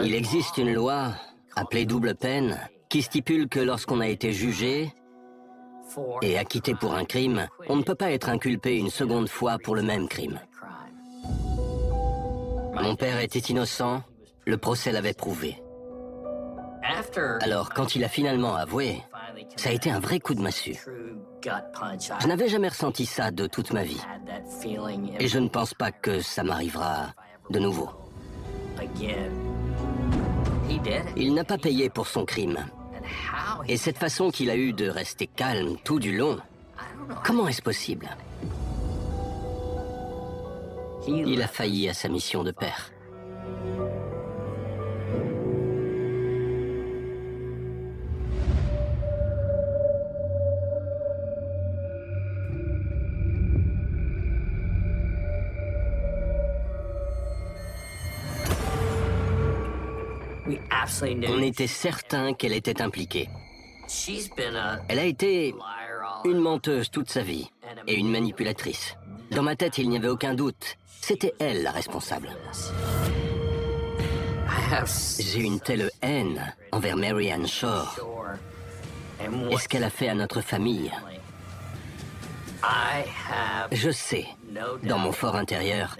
Il existe une loi, appelée double peine, qui stipule que lorsqu'on a été jugé et acquitté pour un crime, on ne peut pas être inculpé une seconde fois pour le même crime. Mon père était innocent, le procès l'avait prouvé. Alors, quand il a finalement avoué, ça a été un vrai coup de massue. Je n'avais jamais ressenti ça de toute ma vie. Et je ne pense pas que ça m'arrivera de nouveau. Il n'a pas payé pour son crime. Et cette façon qu'il a eue de rester calme tout du long, comment est-ce possible? Il a failli à sa mission de père. On était certain qu'elle était impliquée. Elle a été une menteuse toute sa vie et une manipulatrice. Dans ma tête, il n'y avait aucun doute. C'était elle la responsable. J'ai une telle haine envers Mary Ann Shore et ce qu'elle a fait à notre famille. Je sais, dans mon fort intérieur,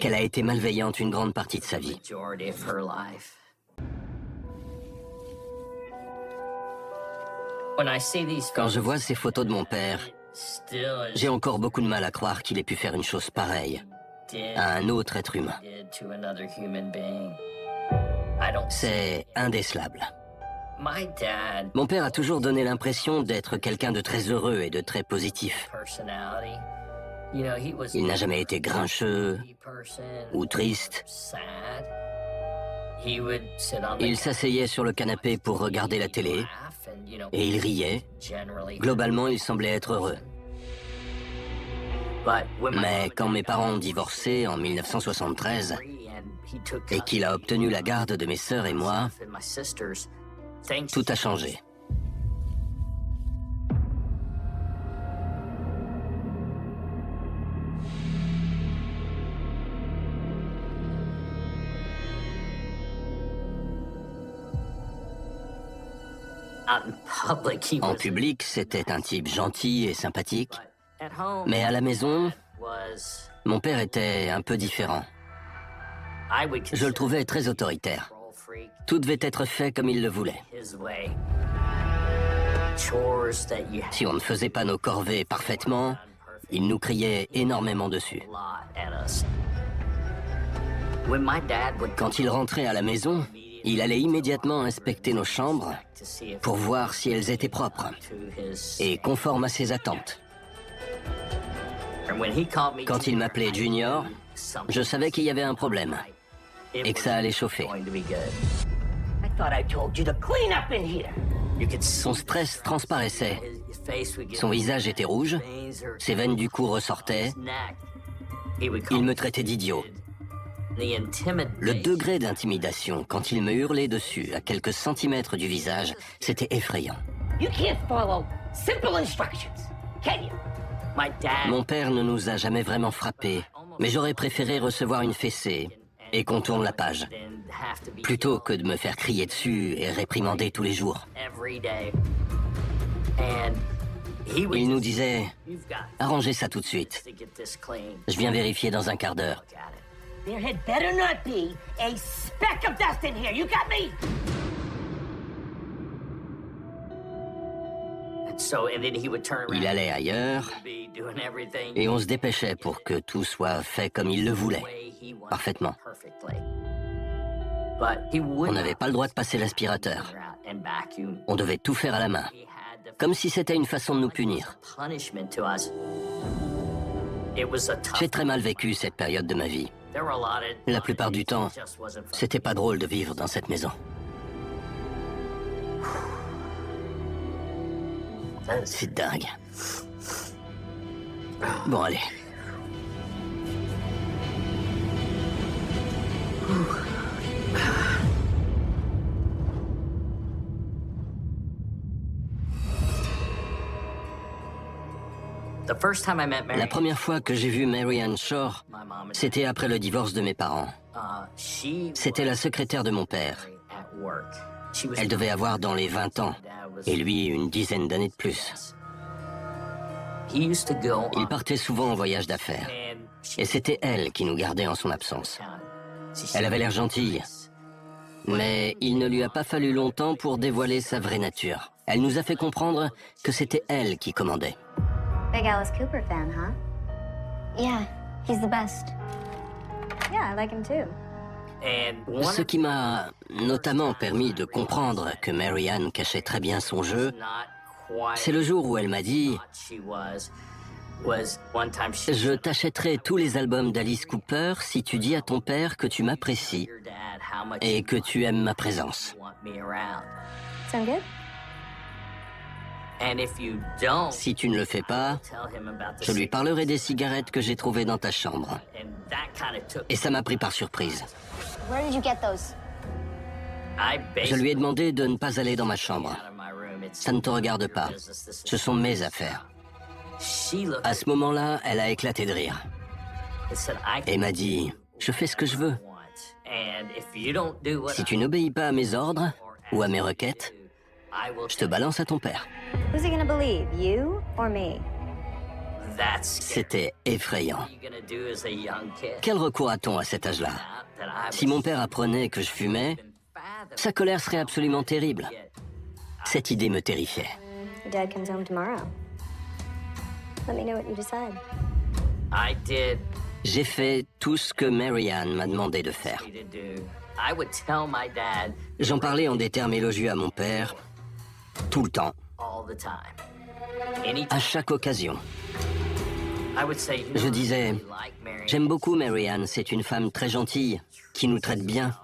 qu'elle a été malveillante une grande partie de sa vie. Quand je vois ces photos de mon père, j'ai encore beaucoup de mal à croire qu'il ait pu faire une chose pareille à un autre être humain. C'est indécelable. Mon père a toujours donné l'impression d'être quelqu'un de très heureux et de très positif. Il n'a jamais été grincheux ou triste. Il s'asseyait sur le canapé pour regarder la télé et il riait. Globalement, il semblait être heureux. Mais quand mes parents ont divorcé en 1973 et qu'il a obtenu la garde de mes sœurs et moi, tout a changé. En public, c'était un type gentil et sympathique. Mais à la maison, mon père était un peu différent. Je le trouvais très autoritaire. Tout devait être fait comme il le voulait. Si on ne faisait pas nos corvées parfaitement, il nous criait énormément dessus. Quand il rentrait à la maison, il allait immédiatement inspecter nos chambres pour voir si elles étaient propres et conformes à ses attentes. Quand il m'appelait Junior, je savais qu'il y avait un problème et que ça allait chauffer. Son stress transparaissait. Son visage était rouge, ses veines du cou ressortaient. Il me traitait d'idiot. Le degré d'intimidation, quand il me hurlait dessus à quelques centimètres du visage, c'était effrayant. Mon père ne nous a jamais vraiment frappés, mais j'aurais préféré recevoir une fessée et qu'on tourne la page, plutôt que de me faire crier dessus et réprimander tous les jours. Il nous disait « Arrangez ça tout de suite. Je viens vérifier dans un quart d'heure. » There had better not be a speck of dust in here. You got me? Il allait ailleurs et on se dépêchait pour que tout soit fait comme il le voulait, parfaitement. On n'avait pas le droit de passer l'aspirateur. On devait tout faire à la main, comme si c'était une façon de nous punir. J'ai très mal vécu cette période de ma vie. La plupart du temps, c'était pas drôle de vivre dans cette maison. C'est dingue. Bon, allez. La première fois que j'ai vu Marianne Shore, c'était après le divorce de mes parents. C'était la secrétaire de mon père. Elle devait avoir dans les 20 ans, et lui une dizaine d'années de plus. Il partait souvent en voyage d'affaires, et c'était elle qui nous gardait en son absence. Elle avait l'air gentille, mais il ne lui a pas fallu longtemps pour dévoiler sa vraie nature. Elle nous a fait comprendre que c'était elle qui commandait. Big Alice Cooper fan, huh? Yeah, he's the best. Yeah, I like him too. Ce qui m'a notamment permis de comprendre que Marianne cachait très bien son jeu, c'est le jour où elle m'a dit « Je t'achèterai tous les albums d'Alice Cooper si tu dis à ton père que tu m'apprécies et que tu aimes ma présence. Sound good? » Si tu ne le fais pas, je lui parlerai des cigarettes que j'ai trouvées dans ta chambre. Et ça m'a pris par surprise. Where did you get those? Je lui ai demandé de ne pas aller dans ma chambre. Ça ne te regarde pas. Ce sont mes affaires. À ce moment-là, elle a éclaté de rire. Et m'a dit, je fais ce que je veux. Si tu n'obéis pas à mes ordres ou à mes requêtes, je te balance à ton père. Who's he gonna believe, you or me? C'était effrayant. Quel recours a-t-on à cet âge-là? Si mon père apprenait que je fumais, sa colère serait absolument terrible. Cette idée me terrifiait. Your dad comes home tomorrow. Let me know what you decide. J'ai fait tout ce que Marianne m'a demandé de faire. J'en parlais en des termes élogieux à mon père, tout le temps, à chaque occasion. Je disais, j'aime beaucoup Marianne, c'est une femme très gentille, qui nous traite bien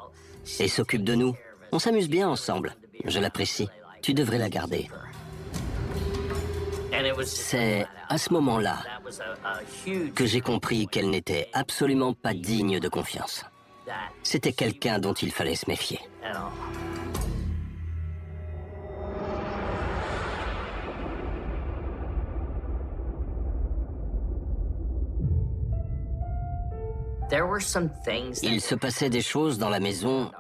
et s'occupe de nous. On s'amuse bien ensemble, je l'apprécie. Tu devrais la garder. C'est à ce moment-là que j'ai compris qu'elle n'était absolument pas digne de confiance. C'était quelqu'un dont il fallait se méfier. Il se passait des choses dans la maison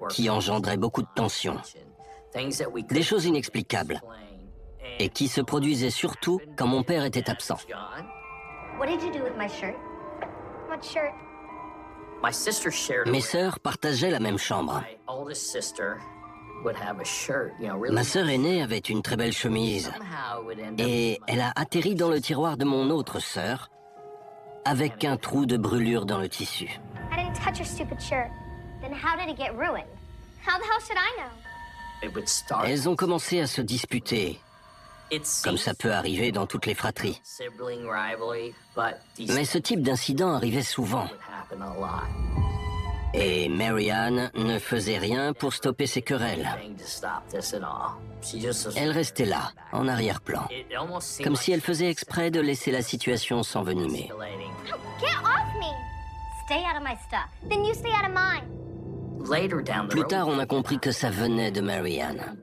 qui engendraient beaucoup de tension, des choses inexplicables, et qui se produisaient surtout quand mon père était absent. What did you do with my shirt? What shirt? Mes sœurs partageaient la même chambre. Ma sœur aînée avait une très belle chemise, et elle a atterri dans le tiroir de mon autre sœur, avec un trou de brûlure dans le tissu. I didn't touch your stupid shirt. Then how did it get ruined? How the hell should I know? Elles ont commencé à se disputer, comme ça peut arriver dans toutes les fratries. Mais ce type d'incident arrivait souvent. Et Marianne ne faisait rien pour stopper ces querelles. Elle restait là, en arrière-plan, comme si elle faisait exprès de laisser la situation s'envenimer. Get off me! Stay out of my stuff. Then you stay out of mine. Plus tard, on a compris que ça venait de Marianne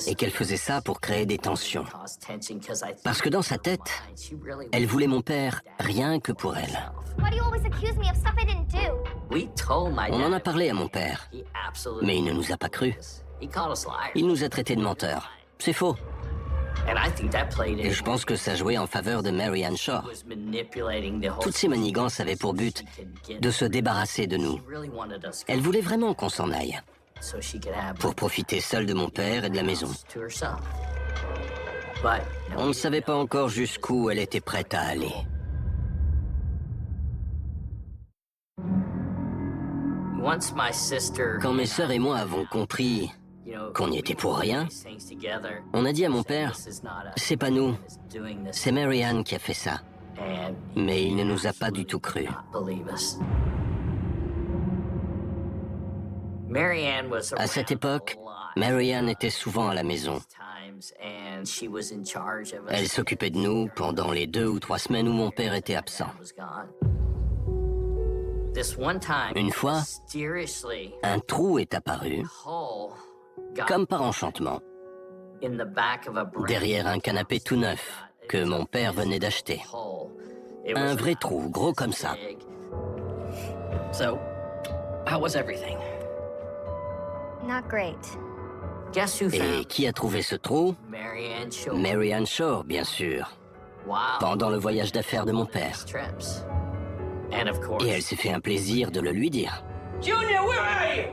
et qu'elle faisait ça pour créer des tensions. Parce que dans sa tête, elle voulait mon père rien que pour elle. Why do you always accuse me of stuff I didn't do? On en a parlé à mon père, mais il ne nous a pas cru. Il nous a traités de menteurs. C'est faux. Et je pense que ça jouait en faveur de Marianne Shore. Toutes ces manigances avaient pour but de se débarrasser de nous. Elle voulait vraiment qu'on s'en aille, pour profiter seule de mon père et de la maison. On ne savait pas encore jusqu'où elle était prête à aller. Quand mes sœurs et moi avons compris qu'on n'y était pour rien, on a dit à mon père, c'est pas nous, c'est Marianne qui a fait ça. Mais il ne nous a pas du tout cru. À cette époque, Marianne était souvent à la maison. Elle s'occupait de nous pendant les 2 ou 3 semaines où mon père était absent. Une fois, un trou est apparu, comme par enchantement, derrière un canapé tout neuf que mon père venait d'acheter. Un vrai trou, gros comme ça. So, how was everything? Not great. Guess who Et found qui a trouvé ce trou? Marianne Shore? Marianne Shore, bien sûr, Wow. pendant le voyage d'affaires de mon père. Trips. And of course. Et elle s'est fait un plaisir de le lui dire. Junior, where are you?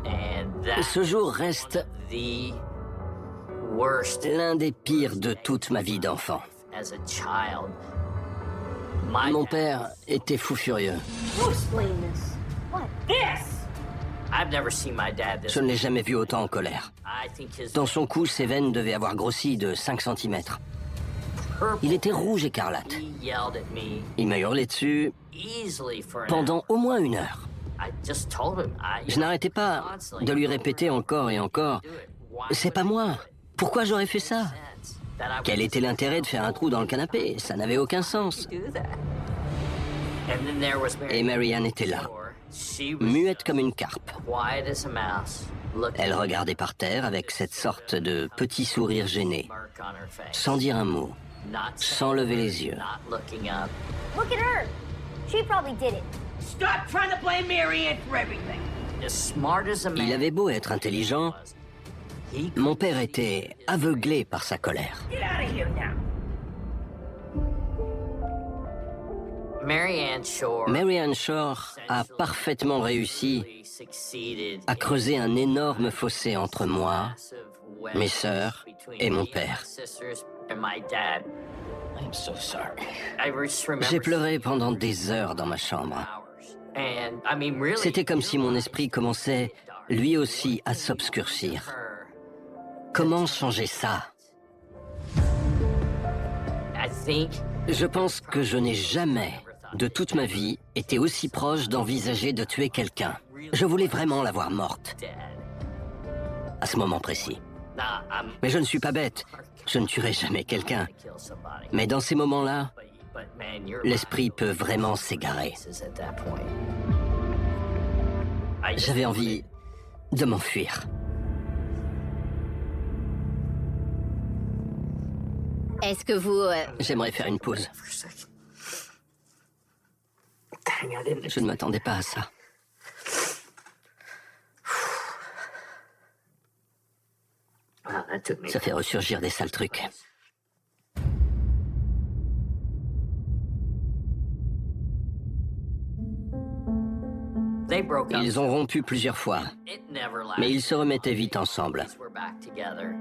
And that Ce jour reste the worst l'un des pires de toute ma vie d'enfant. as a child. My Mon dad- père était fou furieux. You explain this. What? This. I've never seen my dad this. Je ne l'ai jamais vu autant en colère. I think his Dans son cou, ses veines devaient avoir grossi de 5 cm. Il était rouge écarlate. He yelled at me Il m'a hurlé dessus easily for an pendant au moins 1 heure. hour. I just told him. Je n'arrêtais pas de lui répéter encore et encore « C'est pas moi. Pourquoi j'aurais fait ça ? Quel était l'intérêt de faire un trou dans le canapé ? Ça n'avait aucun sens. » Et Marianne était là, muette comme une carpe. Elle regardait par terre avec cette sorte de petit sourire gêné, sans dire un mot, sans lever les yeux. Look at her. She probably did it. Stop trying to blame Marianne for everything. As smart as a man, Il avait beau être intelligent, he mon père était aveuglé par sa colère. get out of here now. Marianne Shore Marianne Shore a parfaitement réussi succeeded à creuser un énorme fossé entre moi, mes sœurs et mon père. sisters and my dad. I'm so sorry. I just remember J'ai pleuré pendant des heures dans ma chambre. hours. And I mean really C'était comme si mon esprit commençait, lui aussi, à s'obscurcir. Comment changer ça? I think Je pense que je n'ai jamais, de toute ma vie, été aussi proche d'envisager de tuer quelqu'un. Je voulais vraiment la voir morte, dead. à ce moment précis. Nah, Mais je ne suis pas bête. Je ne tuerai jamais quelqu'un. kill somebody. Mais dans ces moments-là, But man, you're l'esprit peut vraiment s'égarer. at that point. I just J'avais envie de m'enfuir. Est-ce que vous... J'aimerais faire une pause. for a second. Dang, I didn't. Je ne m'attendais pas à ça. Wow, that took me. Ça fait ressurgir des sales trucs. They broke up. Ils ont rompu plusieurs fois, It never lasted. mais ils se remettaient vite ensemble. We're back together.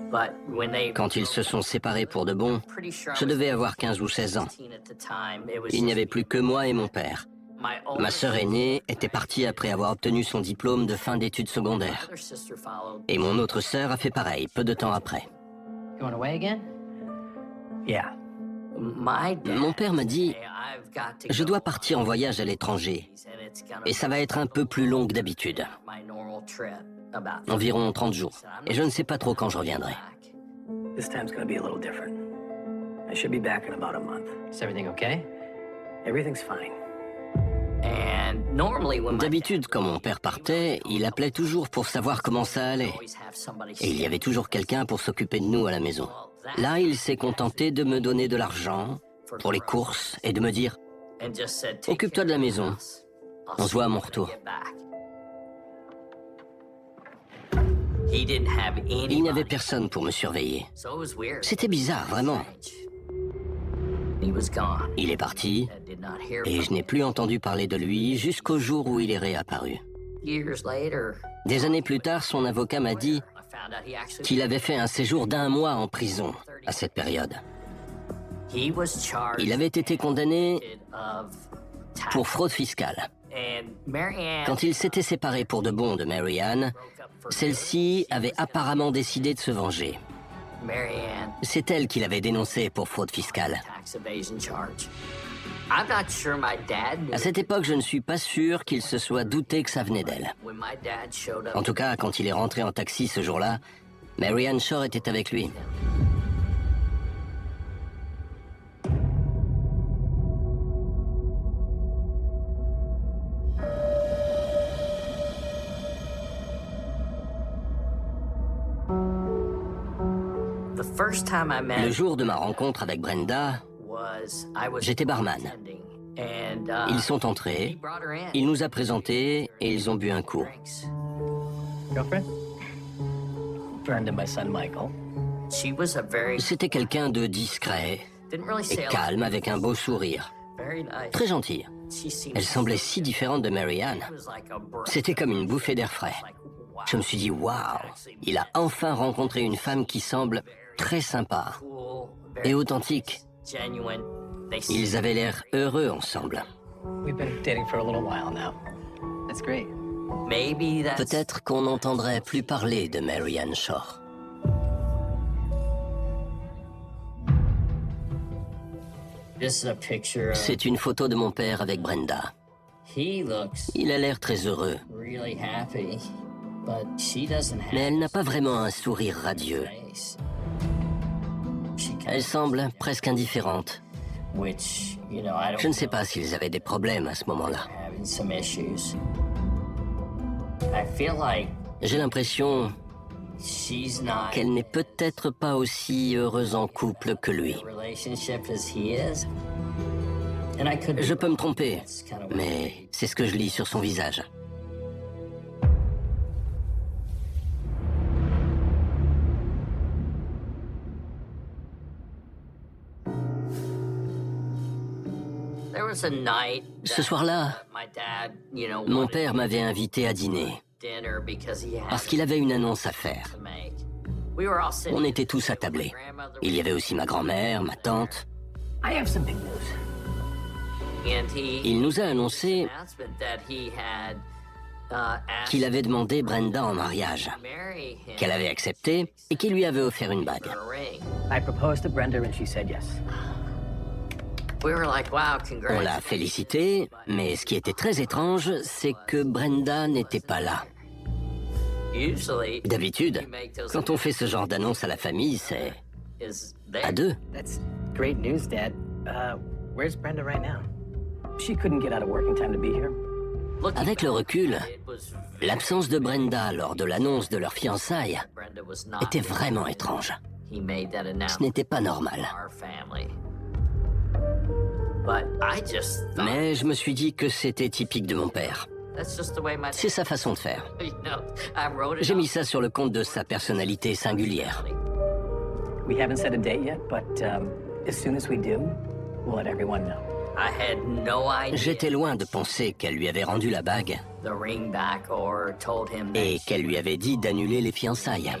But when they Quand ils se sont séparés pour de bon, pretty sure I je was devais avoir 15 ou 16 ans. 15 at the time. It was Il n'y just avait plus que moi et mon père. my older Ma sœur aînée était partie après avoir obtenu son diplôme de fin d'études secondaires. other sister followed. Et mon autre sœur a fait pareil, peu de temps après. Going away again? Yeah. My dad. Mon père m'a dit, Hey, I've got to je go. dois partir en voyage à l'étranger. And it's gonna Et ça va être un peu plus long que d'habitude. be my normal trip. About Environ 30 jours. Et je ne sais pas trop quand je reviendrai. back. This time's gonna be a little different. I should be back in about a month. Is everything okay? Everything's fine. And normally when my D'habitude, quand mon père partait, il appelait toujours pour savoir comment ça allait. always have somebody Et il y avait toujours quelqu'un pour s'occuper de nous à la maison. Là, il s'est contenté de me donner de l'argent pour les courses et de me dire and just said, "Take Occupe-toi de la maison. On se voit à mon retour. get back." He didn't have Il n'y avait anybody. personne pour me surveiller. So it was weird. C'était bizarre, vraiment. He was gone. Il est parti I did not hear et from je n'ai plus entendu parler de lui jusqu'au jour où il est réapparu. him. Years later, Des années plus tard, son avocat m'a dit I found out he actually qu'il avait fait un séjour d'1 mois en prison à cette période. he was charged Il avait été condamné of tax. pour fraude fiscale. And Marianne Quand il s'était séparé pour de bon de Marianne, broke up for celle-ci avait apparemment décidé de se venger. Marianne C'est elle qui l'avait dénoncé pour fraude fiscale. tax evasion charge. I'm not sure my dad knew À cette époque, je ne suis pas sûr qu'il se soit douté que ça venait d'elle. when my dad showed up. En tout cas, quand il est rentré en taxi ce jour-là, Marianne Shore était avec lui. The Le jour de ma rencontre avec Brenda, j'étais barman. Ils sont entrés, il nous a présentés et ils ont bu un coup. Girlfriend? Brenda, my son Michael. C'était quelqu'un de discret et calme avec un beau sourire. Très gentille. Elle semblait si différente de Marianne. C'était comme une bouffée d'air frais. Je me suis dit, waouh, il a enfin rencontré une femme qui semble très sympa et authentique. Ils avaient l'air heureux ensemble. We've been dating for a little while now. That's great. Peut-être qu'on n'entendrait plus parler de Marianne Shore. C'est une photo de mon père avec Brenda. Il a l'air très heureux, mais elle n'a pas vraiment un sourire radieux. Elle semble presque indifférente. Je ne sais pas s'ils avaient des problèmes à ce moment-là. J'ai l'impression qu'elle n'est peut-être pas aussi heureuse en couple que lui. Je peux me tromper, mais c'est ce que je lis sur son visage. Ce soir-là, mon père m'avait invité à dîner parce qu'il avait une annonce à faire. On était tous attablés. Il y avait aussi ma grand-mère, ma tante. I have some big news. Il nous a annoncé qu'il avait demandé Brenda en mariage, qu'elle avait accepté et qu'il lui avait offert une bague. I proposed to Brenda and she said yes. On l'a félicitée, mais ce qui était très étrange, c'est que Brenda n'était pas là. D'habitude, quand on fait ce genre d'annonce à la famille, c'est à deux. That's great news, Dad. Where's Brenda right now? She couldn't get out of work in time to be here. Avec le recul, l'absence de Brenda lors de l'annonce de leur fiançailles était vraiment étrange. Ce n'était pas normal. Mais je me suis dit que c'était typique de mon père. C'est sa façon de faire. J'ai mis ça sur le compte de sa personnalité singulière. We haven't set a date yet, but as soon as we do, we'll let everyone know. J'étais loin de penser qu'elle lui avait rendu la bague et qu'elle lui avait dit d'annuler les fiançailles.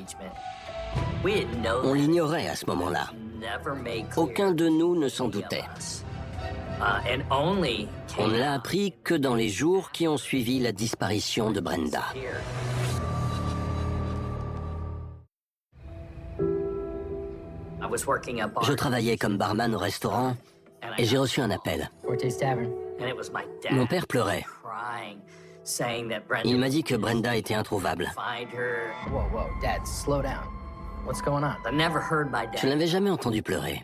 On l'ignorait à ce moment-là. Aucun de nous ne s'en doutait. On ne l'a appris que dans les jours qui ont suivi la disparition de Brenda. Je travaillais comme barman au restaurant et j'ai reçu un appel. Forte's Tavern. Mon père pleurait. Il m'a dit que Brenda était introuvable. Whoa, whoa, Dad, slow down. What's going on? Je ne l'avais jamais entendu pleurer.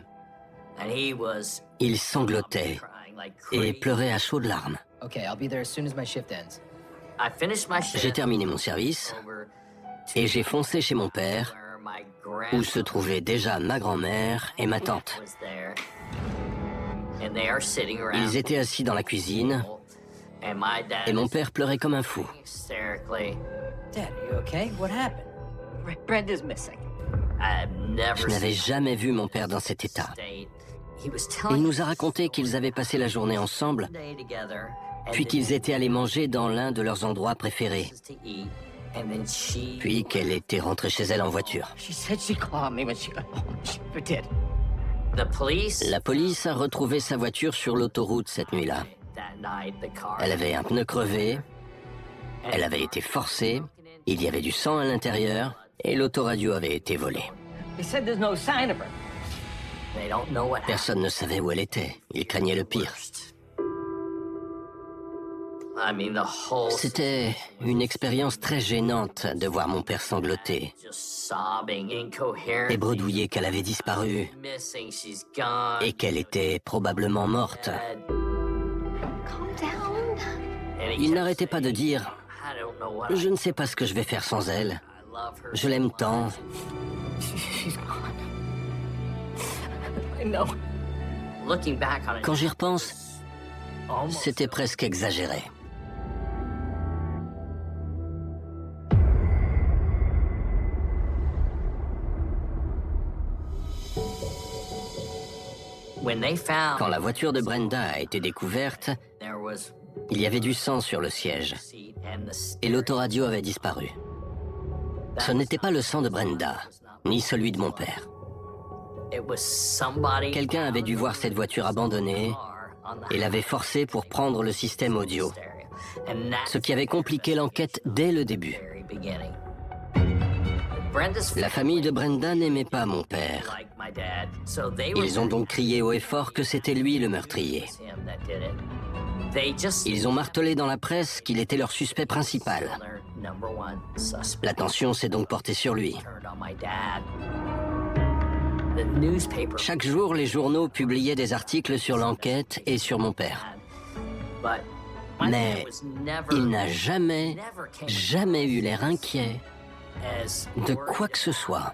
Il sanglotait et pleurait à chaudes larmes. Okay, I'll be there as soon as my shift ends. J'ai terminé mon service et j'ai foncé chez mon père, où se trouvaient déjà ma grand-mère et ma tante. Ils étaient assis dans la cuisine et mon père pleurait comme un fou. Dad, are you okay? What happened? Brenda's missing. Je n'avais jamais vu mon père dans cet état. Il nous a raconté qu'ils avaient passé la journée ensemble, puis qu'ils étaient allés manger dans l'un de leurs endroits préférés, puis qu'elle était rentrée chez elle en voiture. She said she called me when she got home. She never did. La police a retrouvé sa voiture sur l'autoroute cette nuit-là. Elle avait un pneu crevé, elle avait été forcée, il y avait du sang à l'intérieur et l'autoradio avait été volée. They said there's no sign of her. Personne ne savait où elle était. Ils craignaient le pire. C'était une expérience très gênante de voir mon père sangloter et bredouiller qu'elle avait disparu et qu'elle était probablement morte. Calm down. Il n'arrêtait pas de dire « Je ne sais pas ce que je vais faire sans elle. Je l'aime tant. » know. Quand j'y repense, c'était presque exagéré. Quand la voiture de Brenda a été découverte, il y avait du sang sur le siège et l'autoradio avait disparu. Ce n'était pas le sang de Brenda, ni celui de mon père. Quelqu'un avait dû voir cette voiture abandonnée et l'avait forcée pour prendre le système audio, ce qui avait compliqué l'enquête dès le début. La famille de Brenda n'aimait pas mon père. Ils ont donc crié haut et fort que c'était lui le meurtrier. Ils ont martelé dans la presse qu'il était leur suspect principal. L'attention s'est donc portée sur lui. Chaque jour, les journaux publiaient des articles sur l'enquête et sur mon père. Mais il n'a jamais eu l'air inquiet de quoi que ce soit.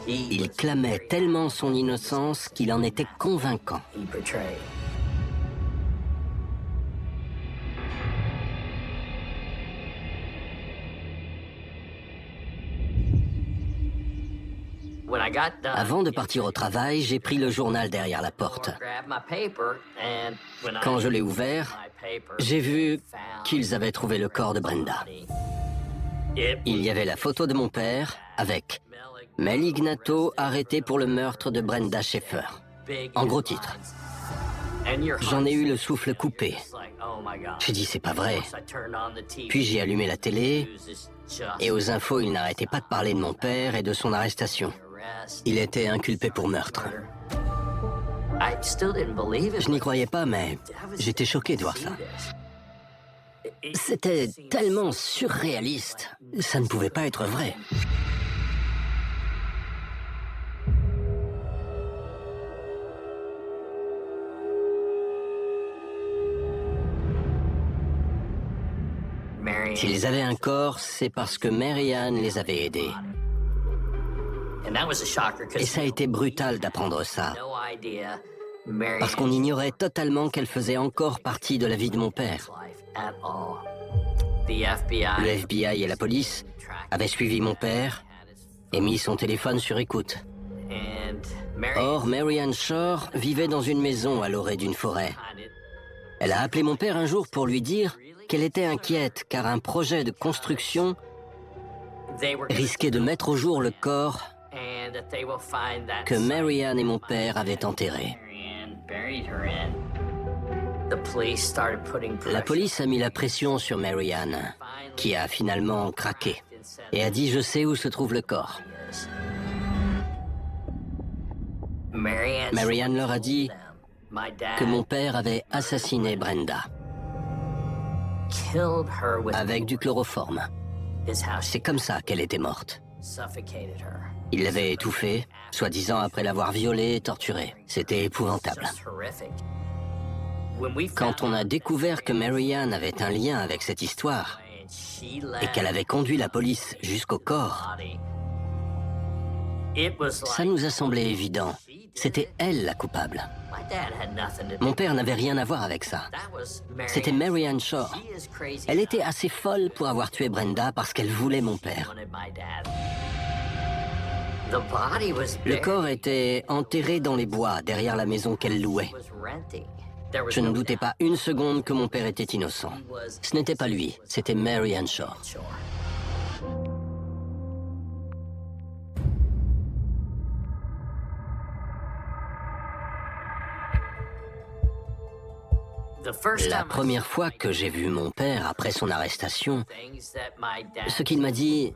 Il clamait tellement son innocence qu'il en était convaincant. Avant de partir au travail, j'ai pris le journal derrière la porte. Quand je l'ai ouvert, j'ai vu qu'ils avaient trouvé le corps de Brenda. Il y avait la photo de mon père avec « Melignato arrêté pour le meurtre de Brenda Schaeffer ». En gros titre. J'en ai eu le souffle coupé. J'ai dit « c'est pas vrai ». Puis j'ai allumé la télé et aux infos, il n'arrêtait pas de parler de mon père et de son arrestation. Il était inculpé pour meurtre. Je n'y croyais pas, mais j'étais choqué de voir ça. C'était tellement surréaliste. Ça ne pouvait pas être vrai. S'ils avaient un corps, c'est parce que Marianne les avait aidés. Et ça a été brutal d'apprendre ça. Parce qu'on ignorait totalement qu'elle faisait encore partie de la vie de mon père. Le FBI et la police avaient suivi mon père et mis son téléphone sur écoute. Or, Marianne Shore vivait dans une maison à l'orée d'une forêt. Elle a appelé mon père un jour pour lui dire qu'elle était inquiète car un projet de construction risquait de mettre au jour le corps que Marianne et mon père avaient enterré. La police a mis la pression sur Marianne, qui a finalement craqué, et a dit « je sais où se trouve le corps ». Marianne leur a dit que mon père avait assassiné Brenda avec du chloroforme. C'est comme ça qu'elle était morte. Il l'avait étouffée, soi-disant après l'avoir violée et torturée. C'était épouvantable. Quand on a découvert que Marianne avait un lien avec cette histoire et qu'elle avait conduit la police jusqu'au corps, ça nous a semblé évident. C'était elle la coupable. Mon père n'avait rien à voir avec ça. C'était Marianne Shore. Elle était assez folle pour avoir tué Brenda parce qu'elle voulait mon père. Le corps était enterré dans les bois derrière la maison qu'elle louait. Je ne doutais pas une seconde que mon père était innocent. Ce n'était pas lui, c'était Marianne Shore. La première fois que j'ai vu mon père après son arrestation, ce qu'il m'a dit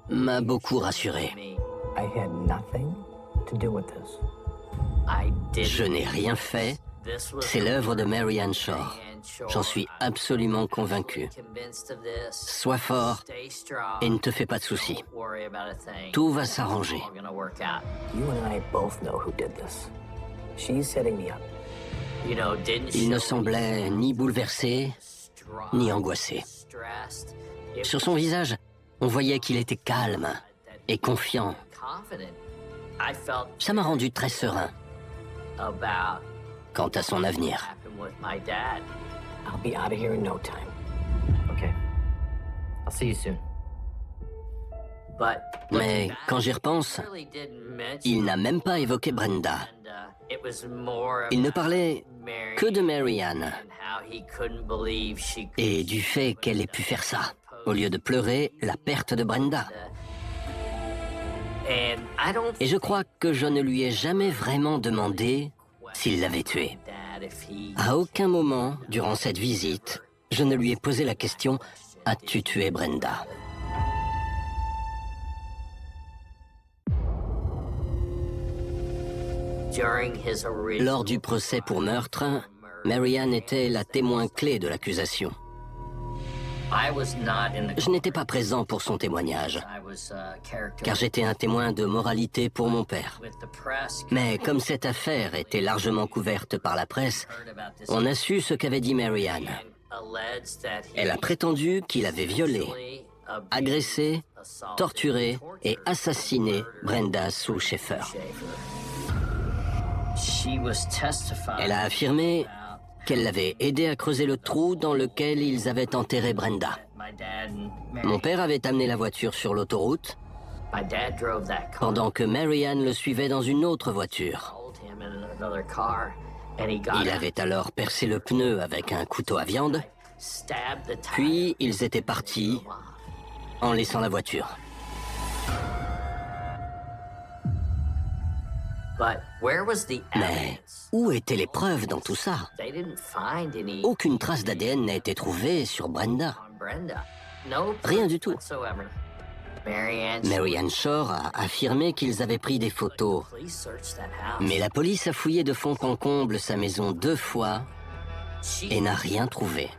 m'a beaucoup rassuré. Je n'ai rien fait. C'est l'œuvre de Marianne Shore. J'en suis absolument convaincu. Sois fort et ne te fais pas de soucis. Tout va s'arranger. Il ne semblait ni bouleversé, ni angoissé. Sur son visage, on voyait qu'il était calme et confiant. Ça m'a rendu très serein quant à son avenir. I'll be out of here in no time. Okay. I'll see you soon. Mais quand j'y repense, il n'a même pas évoqué Brenda. Il ne parlait que de Marianne et du fait qu'elle ait pu faire ça, au lieu de pleurer la perte de Brenda. Et je crois que je ne lui ai jamais vraiment demandé s'il l'avait tuée. À aucun moment, durant cette visite, je ne lui ai posé la question « As-tu tué Brenda ?» Lors du procès pour meurtre, Marianne était la témoin clé de l'accusation. Je n'étais pas présent pour son témoignage, car j'étais un témoin de moralité pour mon père. Mais comme cette affaire était largement couverte par la presse, on a su ce qu'avait dit Marianne. Elle a prétendu qu'il avait violé, agressé, torturé et assassiné Brenda Sue Schaeffer. Elle a affirmé qu'elle l'avait aidé à creuser le trou dans lequel ils avaient enterré Brenda. Mon père avait amené la voiture sur l'autoroute, pendant que Marianne le suivait dans une autre voiture. Il avait alors percé le pneu avec un couteau à viande, puis ils étaient partis en laissant la voiture. Mais où étaient les preuves dans tout ça? Aucune trace d'ADN n'a été trouvée sur Brenda. Rien du tout. Marianne Shore a affirmé qu'ils avaient pris des photos. Mais la police a fouillé de fond en comble sa maison 2 fois et n'a rien trouvé.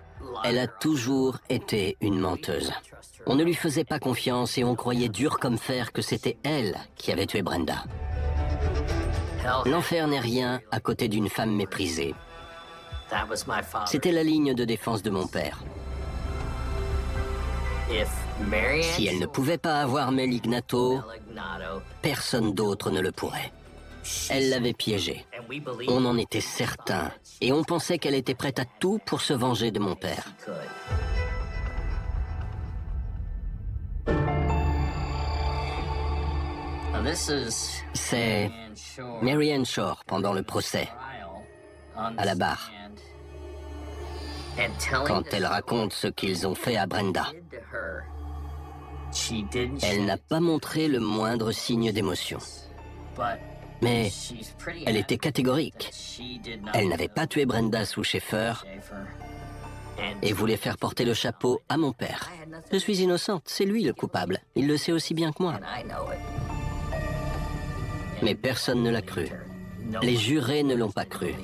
Elle a toujours été une menteuse. On ne lui faisait pas confiance et on croyait dur comme fer que c'était elle qui avait tué Brenda. L'enfer n'est rien à côté d'une femme méprisée. C'était la ligne de défense de mon père. Si elle ne pouvait pas avoir Melignato, personne d'autre ne le pourrait. Elle l'avait piégé. On en était certain. Et on pensait qu'elle était prête à tout pour se venger de mon père. C'est Marianne Shore pendant le procès, à la barre, quand elle raconte ce qu'ils ont fait à Brenda. Elle n'a pas montré le moindre signe d'émotion. Mais elle était catégorique. Elle n'avait pas tué Brenda Sue Schaeffer et voulait faire porter le chapeau à mon père. Je suis innocente, c'est lui le coupable. Il le sait aussi bien que moi. Mais personne ne l'a cru. Les jurés ne l'ont pas cru.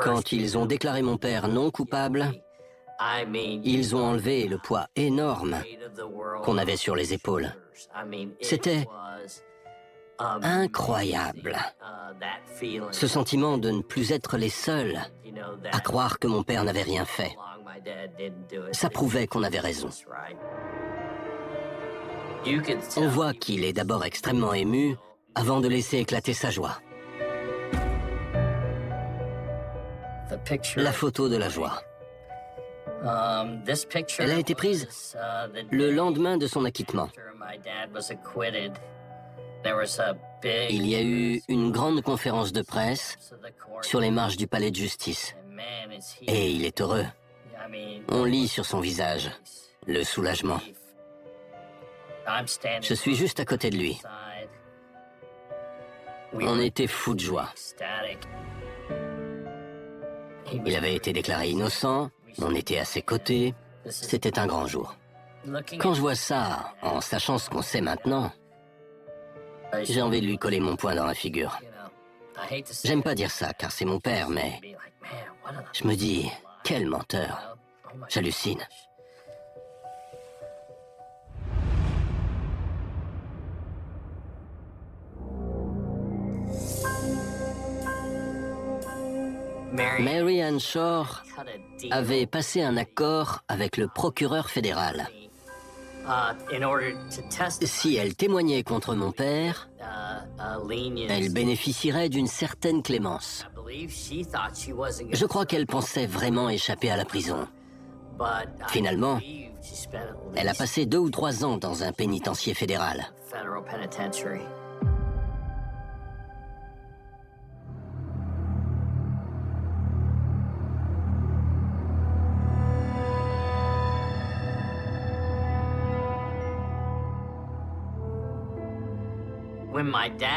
Quand ils ont déclaré mon père non coupable, ils ont enlevé le poids énorme qu'on avait sur les épaules. C'était incroyable. Ce sentiment de ne plus être les seuls à croire que mon père n'avait rien fait. Ça prouvait qu'on avait raison. On voit qu'il est d'abord extrêmement ému avant de laisser éclater sa joie. La photo de la joie. Elle a été prise le lendemain de son acquittement. Il y a eu une grande conférence de presse sur les marches du palais de justice. Et il est heureux. On lit sur son visage le soulagement. Je suis juste à côté de lui. On était fous de joie. Il avait été déclaré innocent, on était à ses côtés, c'était un grand jour. Quand je vois ça, en sachant ce qu'on sait maintenant, j'ai envie de lui coller mon poing dans la figure. J'aime pas dire ça, car c'est mon père, mais je me dis, quel menteur. J'hallucine. Mary Ann Shore avait passé un accord avec le procureur fédéral. Si elle témoignait contre mon père, elle bénéficierait d'une certaine clémence. Je crois qu'elle pensait vraiment échapper à la prison. Finalement, elle a passé 2 ou 3 ans dans un pénitencier fédéral.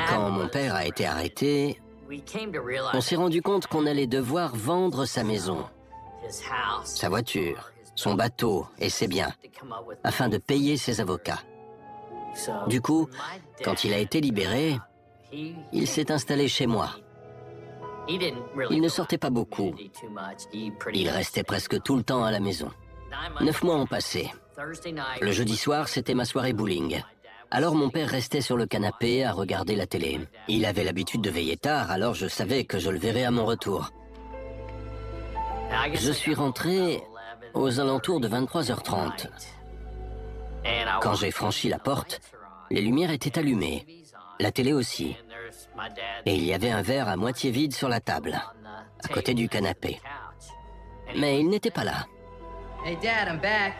Quand mon père a été arrêté, on s'est rendu compte qu'on allait devoir vendre sa maison, sa voiture, son bateau et ses biens, afin de payer ses avocats. Du coup, quand il a été libéré, il s'est installé chez moi. Il ne sortait pas beaucoup. Il restait presque tout le temps à la maison. 9 mois ont passé. Le jeudi soir, c'était ma soirée bowling. Alors mon père restait sur le canapé à regarder la télé. Il avait l'habitude de veiller tard, alors je savais que je le verrais à mon retour. Je suis rentré aux alentours de 23h30. Quand j'ai franchi la porte, les lumières étaient allumées, la télé aussi. Et il y avait un verre à moitié vide sur la table, à côté du canapé. Mais il n'était pas là. Hey, Dad, I'm back.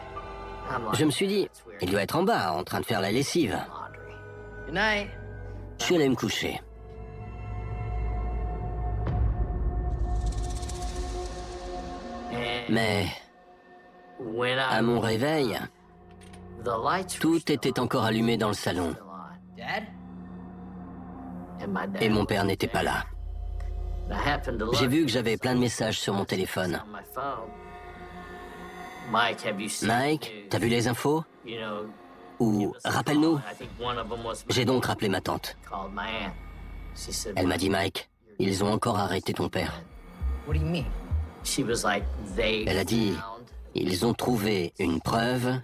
Je me suis dit, il doit être en bas, en train de faire la lessive. Good night. Je suis allé me coucher. Mais à mon réveil, tout était encore allumé dans le salon. Dad? Et mon père n'était pas là. J'ai vu que j'avais plein de messages sur mon téléphone. Mike, t'as vu les infos? Ou rappelle-nous. J'ai donc rappelé ma tante. Elle m'a dit, Mike, ils ont encore arrêté ton père. What do you mean? Elle a dit, ils ont trouvé une preuve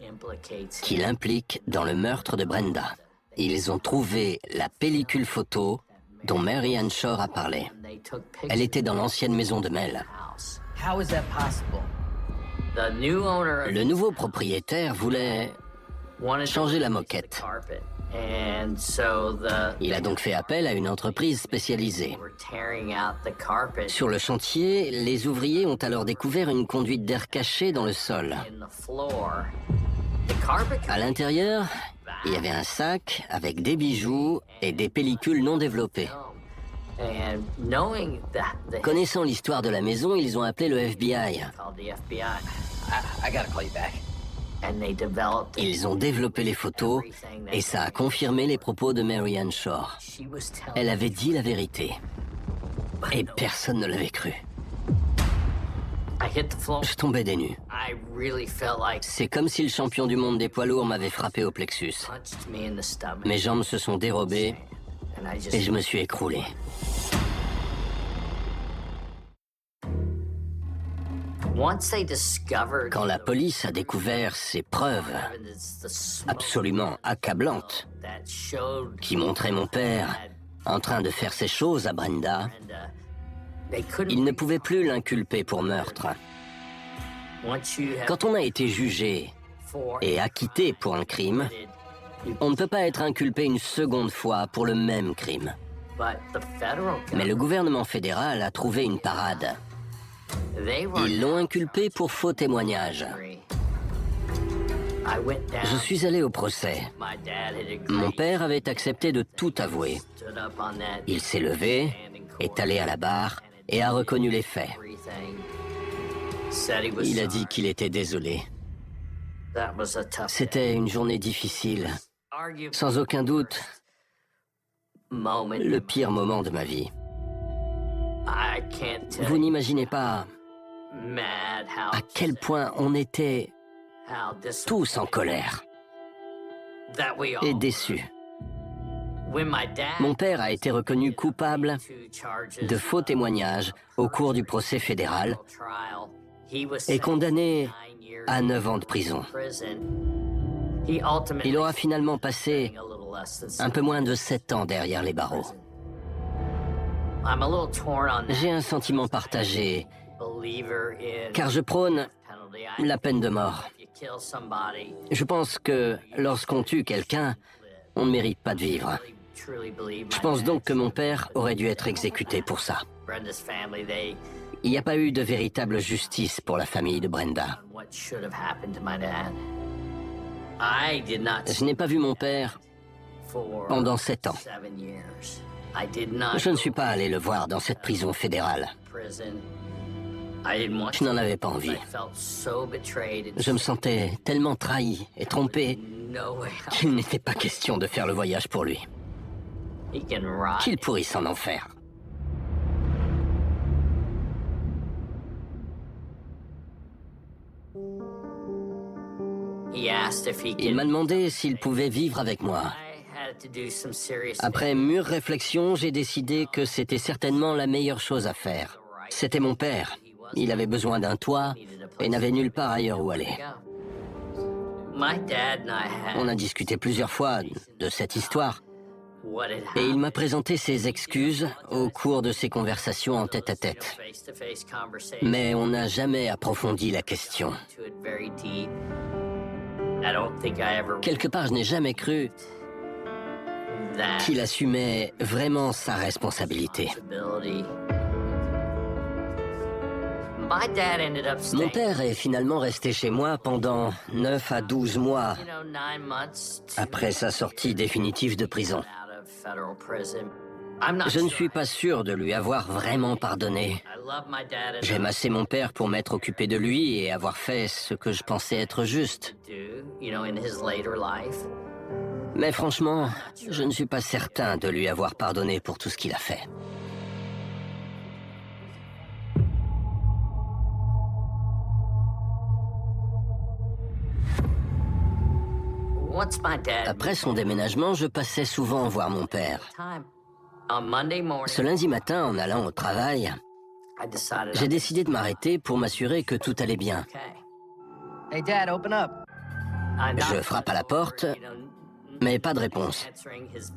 qui l'implique dans le meurtre de Brenda. Ils ont trouvé la pellicule photo dont Mary Ann Shore a parlé. Elle était dans l'ancienne maison de Mel. How is that possible? Le nouveau propriétaire voulait changer la moquette. Il a donc fait appel à une entreprise spécialisée. Sur le chantier, les ouvriers ont alors découvert une conduite d'air cachée dans le sol. À l'intérieur, il y avait un sac avec des bijoux et des pellicules non développées. Connaissant l'histoire de la maison, ils ont appelé le FBI. I gotta call you back. Ils ont développé les photos et ça a confirmé les propos de Mary Ann Shore. Elle avait dit la vérité. Et personne ne l'avait cru. Je tombais des nues. C'est comme si le champion du monde des poids lourds m'avait frappé au plexus. Mes jambes se sont dérobées et je me suis écroulé. Quand la police a découvert ces preuves absolument accablantes qui montraient mon père en train de faire ces choses à Brenda, ils ne pouvaient plus l'inculper pour meurtre. Quand on a été jugé et acquitté pour un crime, on ne peut pas être inculpé une seconde fois pour le même crime. Mais le gouvernement fédéral a trouvé une parade. Ils l'ont inculpé pour faux témoignage. Je suis allé au procès. Mon père avait accepté de tout avouer. Il s'est levé, est allé à la barre et a reconnu les faits. Il a dit qu'il était désolé. C'était une journée difficile. Sans aucun doute, le pire moment de ma vie. Vous n'imaginez pas à quel point on était tous en colère et déçus. Mon père a été reconnu coupable de faux témoignages au cours du procès fédéral et condamné à 9 ans de prison. Il aura finalement passé un peu moins de 7 ans derrière les barreaux. J'ai un sentiment partagé, car je prône la peine de mort. Je pense que lorsqu'on tue quelqu'un, on ne mérite pas de vivre. Je pense donc que mon père aurait dû être exécuté pour ça. Il n'y a pas eu de véritable justice pour la famille de Brenda. Je n'ai pas vu mon père pendant 7 ans. Je ne suis pas allé le voir dans cette prison fédérale. Je n'en avais pas envie. Je me sentais tellement trahi et trompé qu'il n'était pas question de faire le voyage pour lui. Qu'il pourrisse en enfer. Il m'a demandé s'il pouvait vivre avec moi. Après mûre réflexion, j'ai décidé que c'était certainement la meilleure chose à faire. C'était mon père. Il avait besoin d'un toit et n'avait nulle part ailleurs où aller. On a discuté plusieurs fois de cette histoire et il m'a présenté ses excuses au cours de ces conversations en tête-à-tête. Mais on n'a jamais approfondi la question. Quelque part, je n'ai jamais cru qu'il assumait vraiment sa responsabilité. Mon père est finalement resté chez moi pendant 9 à 12 mois après sa sortie définitive de prison. Je ne suis pas sûr de lui avoir vraiment pardonné. J'aime assez mon père pour m'être occupé de lui et avoir fait ce que je pensais être juste. Mais franchement, je ne suis pas certain de lui avoir pardonné pour tout ce qu'il a fait. Après son déménagement, je passais souvent voir mon père. Ce lundi matin, en allant au travail, j'ai décidé de m'arrêter pour m'assurer que tout allait bien. Hey, Dad, open up. Je frappe à la porte, mais pas de réponse,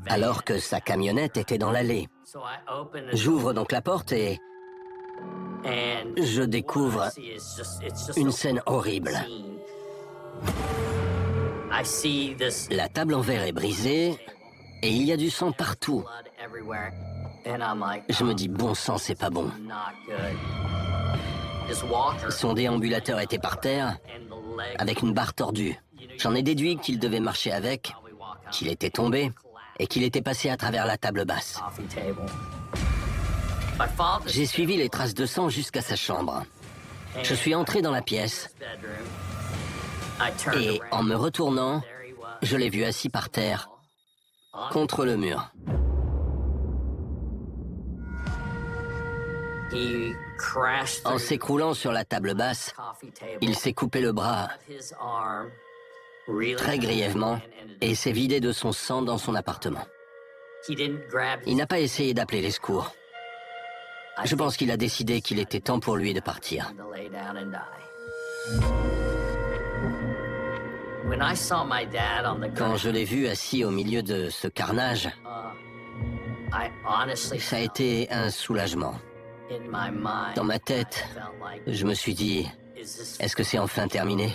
alors que sa camionnette était dans l'allée. J'ouvre donc la porte et je découvre une scène horrible. La table en verre est brisée et il y a du sang partout. Je me dis, bon sang, c'est pas bon. Son déambulateur était par terre, avec une barre tordue. J'en ai déduit qu'il devait marcher avec, qu'il était tombé et qu'il était passé à travers la table basse. J'ai suivi les traces de sang jusqu'à sa chambre. Je suis entré dans la pièce et en me retournant, je l'ai vu assis par terre, contre le mur. En s'écroulant sur la table basse, il s'est coupé le bras très grièvement et s'est vidé de son sang dans son appartement. Il n'a pas essayé d'appeler les secours. Je pense qu'il a décidé qu'il était temps pour lui de partir. Quand je l'ai vu assis au milieu de ce carnage, ça a été un soulagement. Dans ma tête, je me suis dit, est-ce que c'est enfin terminé?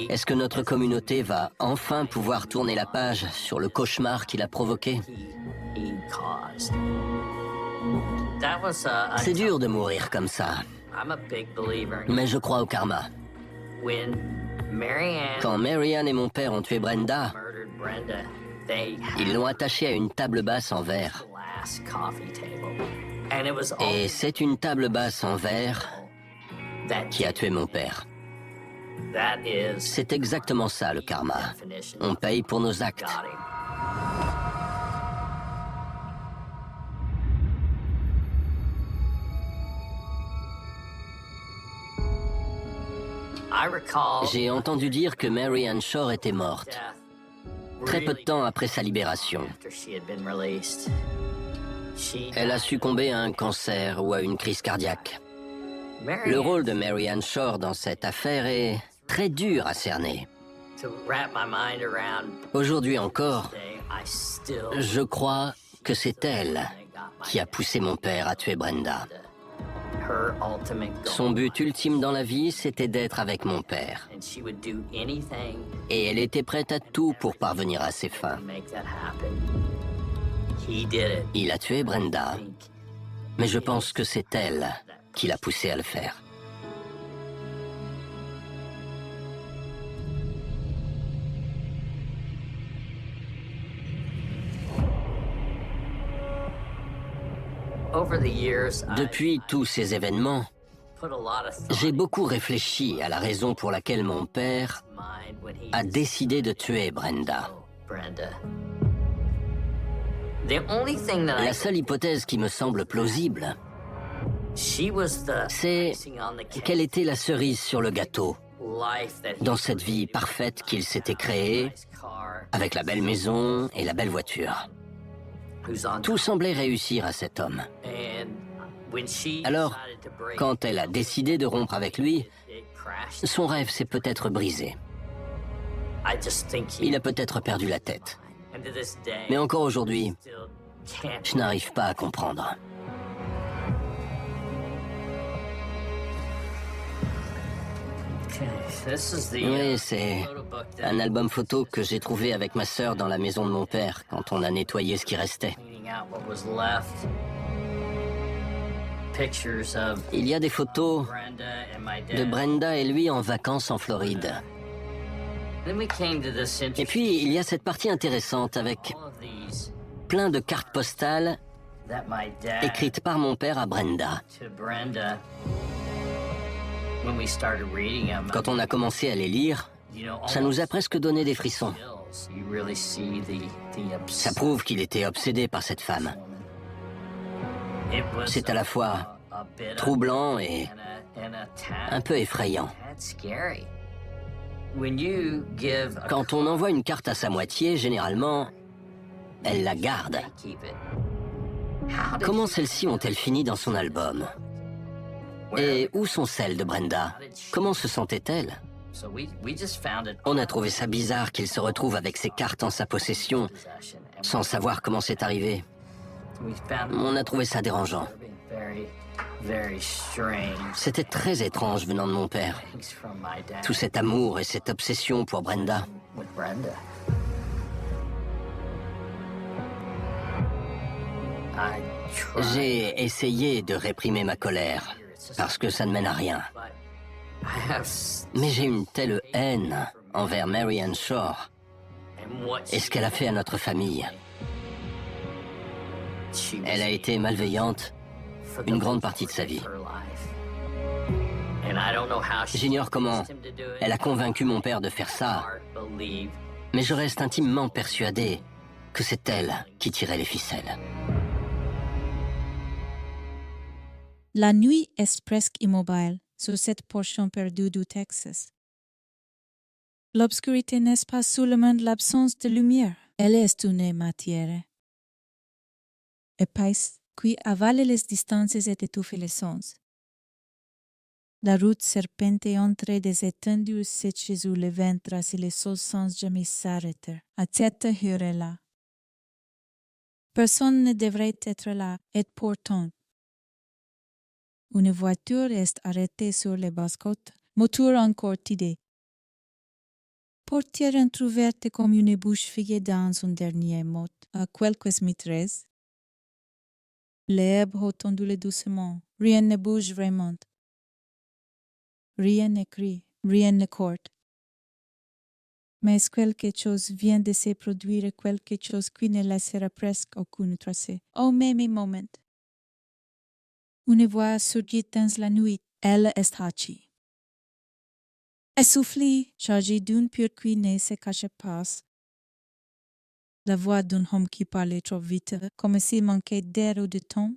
Est-ce que notre communauté va enfin pouvoir tourner la page sur le cauchemar qu'il a provoqué? C'est dur de mourir comme ça, mais je crois au karma. Quand Marianne et mon père ont tué Brenda, ils l'ont attachée à une table basse en verre. Et c'est une table basse en verre qui a tué mon père. C'est exactement ça le karma. On paye pour nos actes. J'ai entendu dire que Marianne Shore était morte, très peu de temps après sa libération. Elle a succombé à un cancer ou à une crise cardiaque. Le rôle de Marianne Shore dans cette affaire est très dur à cerner. Aujourd'hui encore, je crois que c'est elle qui a poussé mon père à tuer Brenda. Son but ultime dans la vie, c'était d'être avec mon père. Et elle était prête à tout pour parvenir à ses fins. Il a tué Brenda, mais je pense que c'est elle qui l'a poussé à le faire. Depuis tous ces événements, j'ai beaucoup réfléchi à la raison pour laquelle mon père a décidé de tuer Brenda. La seule hypothèse qui me semble plausible, c'est qu'elle était la cerise sur le gâteau dans cette vie parfaite qu'il s'était créée, avec la belle maison et la belle voiture. Tout semblait réussir à cet homme. Alors, quand elle a décidé de rompre avec lui, son rêve s'est peut-être brisé. Il a peut-être perdu la tête. Mais encore aujourd'hui, je n'arrive pas à comprendre. Oui, c'est un album photo que j'ai trouvé avec ma sœur dans la maison de mon père quand on a nettoyé ce qui restait. Il y a des photos de Brenda et lui en vacances en Floride. Et puis, il y a cette partie intéressante avec plein de cartes postales écrites par mon père à Brenda. Quand on a commencé à les lire, ça nous a presque donné des frissons. Ça prouve qu'il était obsédé par cette femme. C'est à la fois troublant et un peu effrayant. Quand on envoie une carte à sa moitié, généralement, elle la garde. Comment celles-ci ont-elles fini dans son album? Et où sont celles de Brenda? Comment se sentait-elle? On a trouvé ça bizarre qu'il se retrouve avec ces cartes en sa possession, sans savoir comment c'est arrivé. On a trouvé ça dérangeant. C'était très étrange venant de mon père. Tout cet amour et cette obsession pour Brenda. J'ai essayé de réprimer ma colère, parce que ça ne mène à rien. Mais j'ai une telle haine envers Marianne Shore et ce qu'elle a fait à notre famille. Elle a été malveillante une grande partie de sa vie. J'ignore comment elle a convaincu mon père de faire ça, mais je reste intimement persuadé que c'est elle qui tirait les ficelles. La nuit est presque immobile sur cette portion perdue du Texas. L'obscurité n'est pas seulement l'absence de lumière, elle est une matière épaisse qui avale les distances et étouffe les sens. La route serpente entre des étendues sèches où le vent trace les sols sans jamais s'arrêter. À cette heure-là, personne ne devrait être là, et pourtant, une voiture est arrêtée sur les basses-côtes, moteur encore tidé. Portière entrouverte comme une bouche figée dans un dernier mot, à quelques mètres. L'herbe ondule doucement, rien ne bouge vraiment. Rien ne crie, rien ne corde. Mais quelque chose vient de se produire, quelque chose qui ne laissera presque aucune trace. Au même moment, une voix surgit dans la nuit. Elle est Hachi. Essoufflée, chargée d'une pure qui ne se cache pas. La voix d'un homme qui parlait trop vite, comme s'il manquait d'air ou de temps.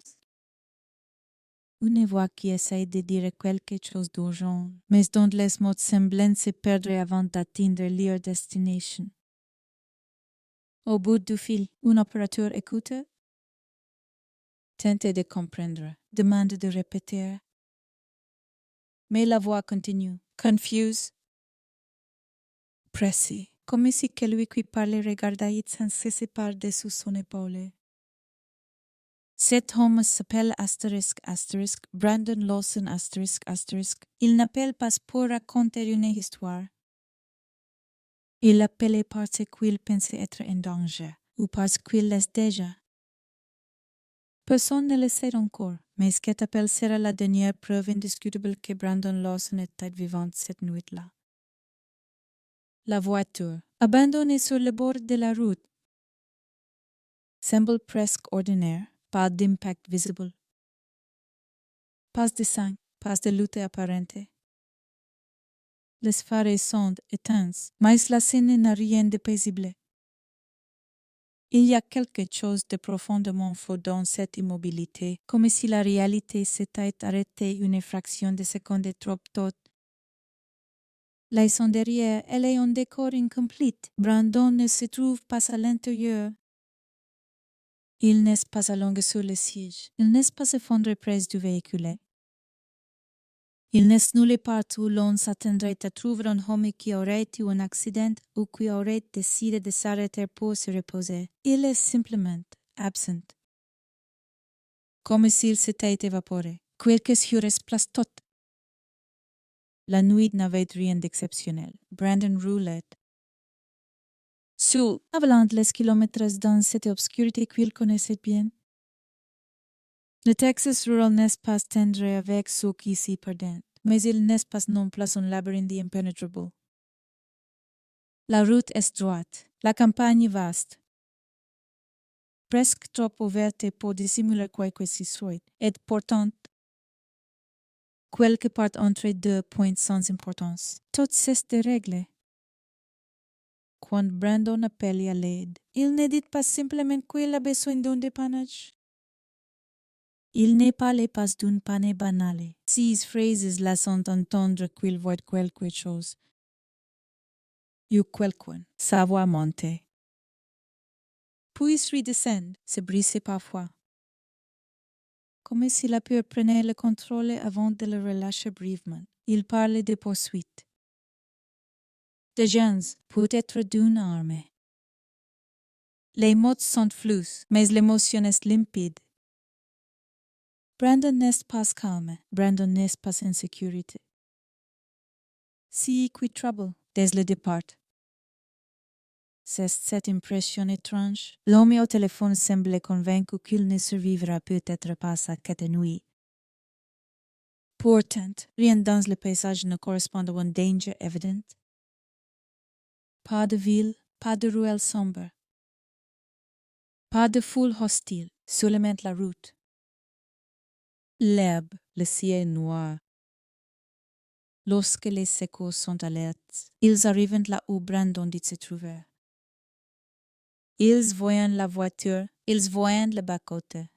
Une voix qui essaie de dire quelque chose d'urgent, mais dont les mots semblent se perdre avant d'atteindre leur destination. Au bout du fil, un opérateur écoute, tente de comprendre, demande de répéter. Mais la voix continue, confuse, pressée, comme si celui qui parlait regardait sans cesser par-dessus son épaule. Cet homme s'appelle Brandon Lawson ***. Il n'appelle pas pour raconter une histoire. Il appelait parce qu'il pensait être en danger ou parce qu'il l'est déjà. Personne ne le sait encore, mais cet appel sera la dernière preuve indiscutable que Brandon Lawson était vivant cette nuit-là. La voiture, abandonnée sur le bord de la route, semble presque ordinaire, pas d'impact visible. Pas de sang, pas de lutte apparente. Les phares sont éteints, mais la scène n'a rien de paisible. Il y a quelque chose de profondément faux dans cette immobilité, comme si la réalité s'était arrêtée une fraction de seconde trop tôt. Là sont derrière, elle est un décor incomplete. Brandon ne se trouve pas à l'intérieur. Il n'est pas allongé sur le siège. Il n'est pas effondré près du véhicule. Il n'est nulle part où l'on s'attendrait à trouver un homme qui aurait eu un accident ou qui aurait décidé de s'arrêter pour se reposer. Il est simplement absent. Comme s'il s'était évaporé. Quelque chose place tout. La nuit n'avait rien d'exceptionnel. Brandon roulait. Sous, avalant les kilomètres dans cette obscurité qu'il connaissait bien. Le Texas rural n'est pas tendre avec ceux qui s'y perdent, mais il n'est pas non plus un labyrinthe impénétrable. La route est droite, la campagne vaste, presque trop ouverte pour dissimuler quoi que ce soit, et pourtant, quelque part entre deux points sans importance. Tout cesse de régler. Quand Brandon appelle à l'aide, il ne dit pas simplement qu'il a besoin d'un dépannage. Il ne parle pas d'une panne banale. Ces phrases laissent entendre qu'il voit quelque chose. You quelqu'un, sa voix montait. Puis redescend, se brise parfois. Comme si la peur prenait le contrôle avant de le relâcher brièvement. Il parle de poursuite. De gens, peut-être d'une armée. Les mots sont flous, mais l'émotion est limpide. Brandon n'est pas calme, Brandon n'est pas en sécurité. Si qui trouble, dès le départ. C'est cette impression étrange. L'homme au téléphone semble convaincu qu'il ne survivra peut-être pas à cette nuit. Pourtant, rien dans le paysage ne correspond à un danger évident. Pas de ville, pas de ruelle sombre. Pas de foule hostile, seulement la route. L'herbe, le ciel noir. Lorsque les secours sont alertes, ils arrivent là où Brandon dit se trouver. Ils voient la voiture, ils voient le bas-côté.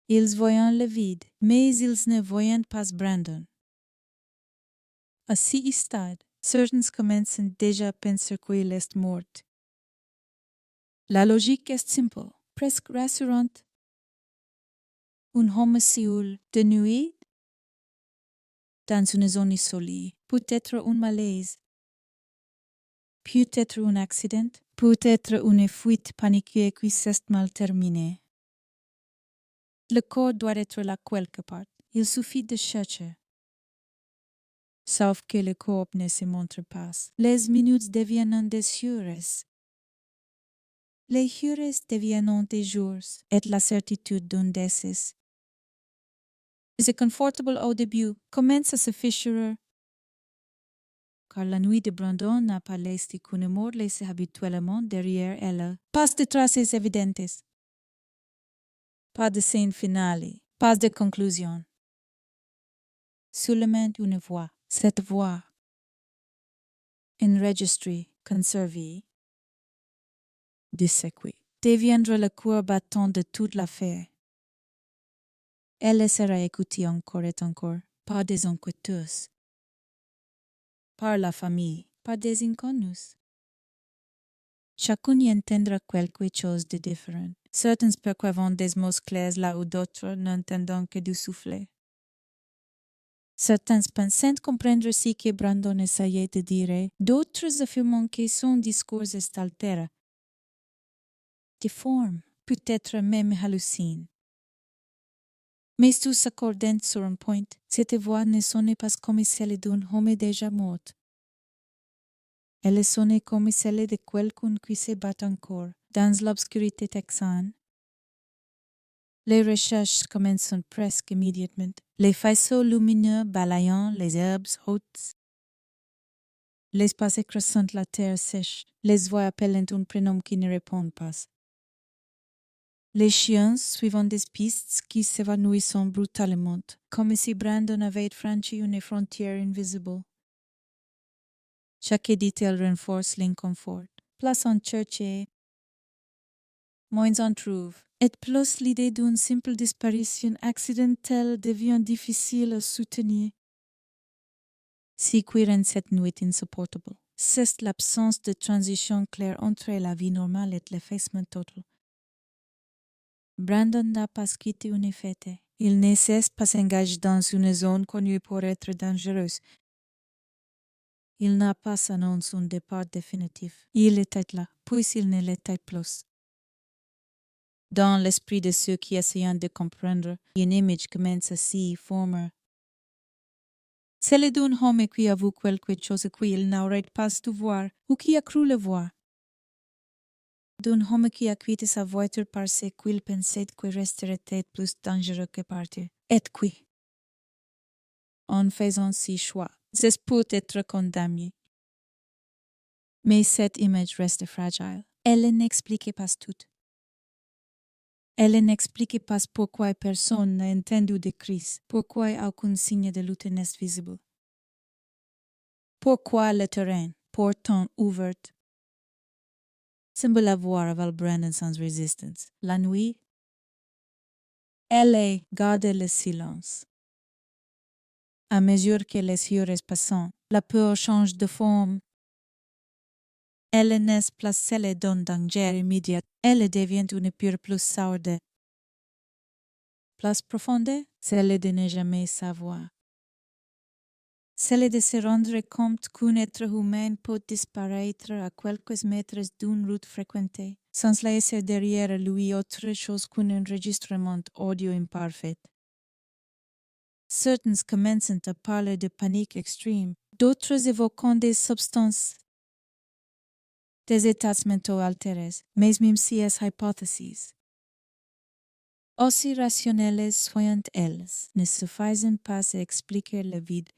Ils voient le vide, mais ils ne voient pas Brandon. À ce stade, certains commencent déjà à penser qu'il est mort. La logique est simple, presque rassurante. Un homme seul de nuit, dans une zone isolée, peut-être un malaise, peut-être un accident, peut-être une fuite paniquée qui s'est mal terminée. Le corps doit être là quelque part. Il suffit de chercher. Sauf que le corps ne se montre pas. Les minutes deviennent des heures. Les heures deviennent des jours et la certitude d'un décès. C'est confortable au début, commence à se fissurer. Car la nuit de Brandon n'a pas laissé qu'une mort laisse habituellement derrière elle. Pas de traces évidentes. Pas de scène finale, pas de conclusion. Seulement une voix. Cette voix, enregistrée, conservée, disséquée, deviendra le cœur battant de toute l'affaire. Elle sera écoutée encore et encore par des enquêteurs, par la famille, par des inconnus. Chacun y entendra quelque chose de différent. Certains perçoivent des mots clairs là où d'autres n'entendent que du souffle. Certains pensent comprendre ce que Brandon essayait de dire, d'autres affirment que son discours est altéré, difforme, peut-être même hallucine. Mais tous s'accordent sur un point. Cette voix ne sonnait pas comme celle d'un homme déjà mort. Elle sonnait comme celle de quelqu'un qui se bat encore dans l'obscurité texane. Les recherches commencent presque immédiatement. Les faisceaux lumineux balayant les herbes hautes. L'espace écrasant la terre sèche. Les voix appellent un prénom qui ne répond pas. Les chiens suivant des pistes qui s'évanouissent brutalement, comme si Brandon avait franchi une frontière invisible. Chaque détail renforce l'inconfort. Plus on cherche, moins on trouve. Et plus l'idée d'une simple disparition accidentelle devient difficile à soutenir. Si qui rend cette nuit insupportable, c'est l'absence de transition claire entre la vie normale et l'effacement total. Brandon n'a pas quitté une fête. Il ne cesse pas s'engager dans une zone connue pour être dangereuse. Il n'a pas annoncé un départ définitif. Il était là, puis il ne l'était plus. Dans l'esprit de ceux qui essayent de comprendre, une image commence à s'y former. Celle d'un homme qui a vu quelque chose qu'il n'aurait pas dû voir ou qui a cru le voir. D'un homme qui a quitté sa voiture parce qu'il pensait qu'il resterait plus dangereux que partir. Et qui, en faisant ce choix, c'est peut être condamné. Mais cette image reste fragile. Elle n'explique pas tout. Elle n'explique pas pourquoi personne n'a entendu de cris, pourquoi aucun signe de lutte n'est visible. Pourquoi le terrain, pourtant ouvert, semble avoir avalé Brandon sans résistance. La nuit, elle garde le silence. À mesure que les heures passent, la peur change de forme. Elle n'est plus celle d'un danger immédiat. Elle devient une peur plus sourde. Plus profonde, celle de ne jamais savoir. Celle de se rendre compte qu'un être humain peut disparaître à quelques mètres d'une route fréquentée, sans laisser derrière lui autre chose qu'un enregistrement audio imparfait. Certains commencent à parler de panique extrême, d'autres évoquant des substances, des états mentaux altérés, mais même si ces hypothèses, aussi rationnelles soient-elles, ne suffisent pas à expliquer le vide.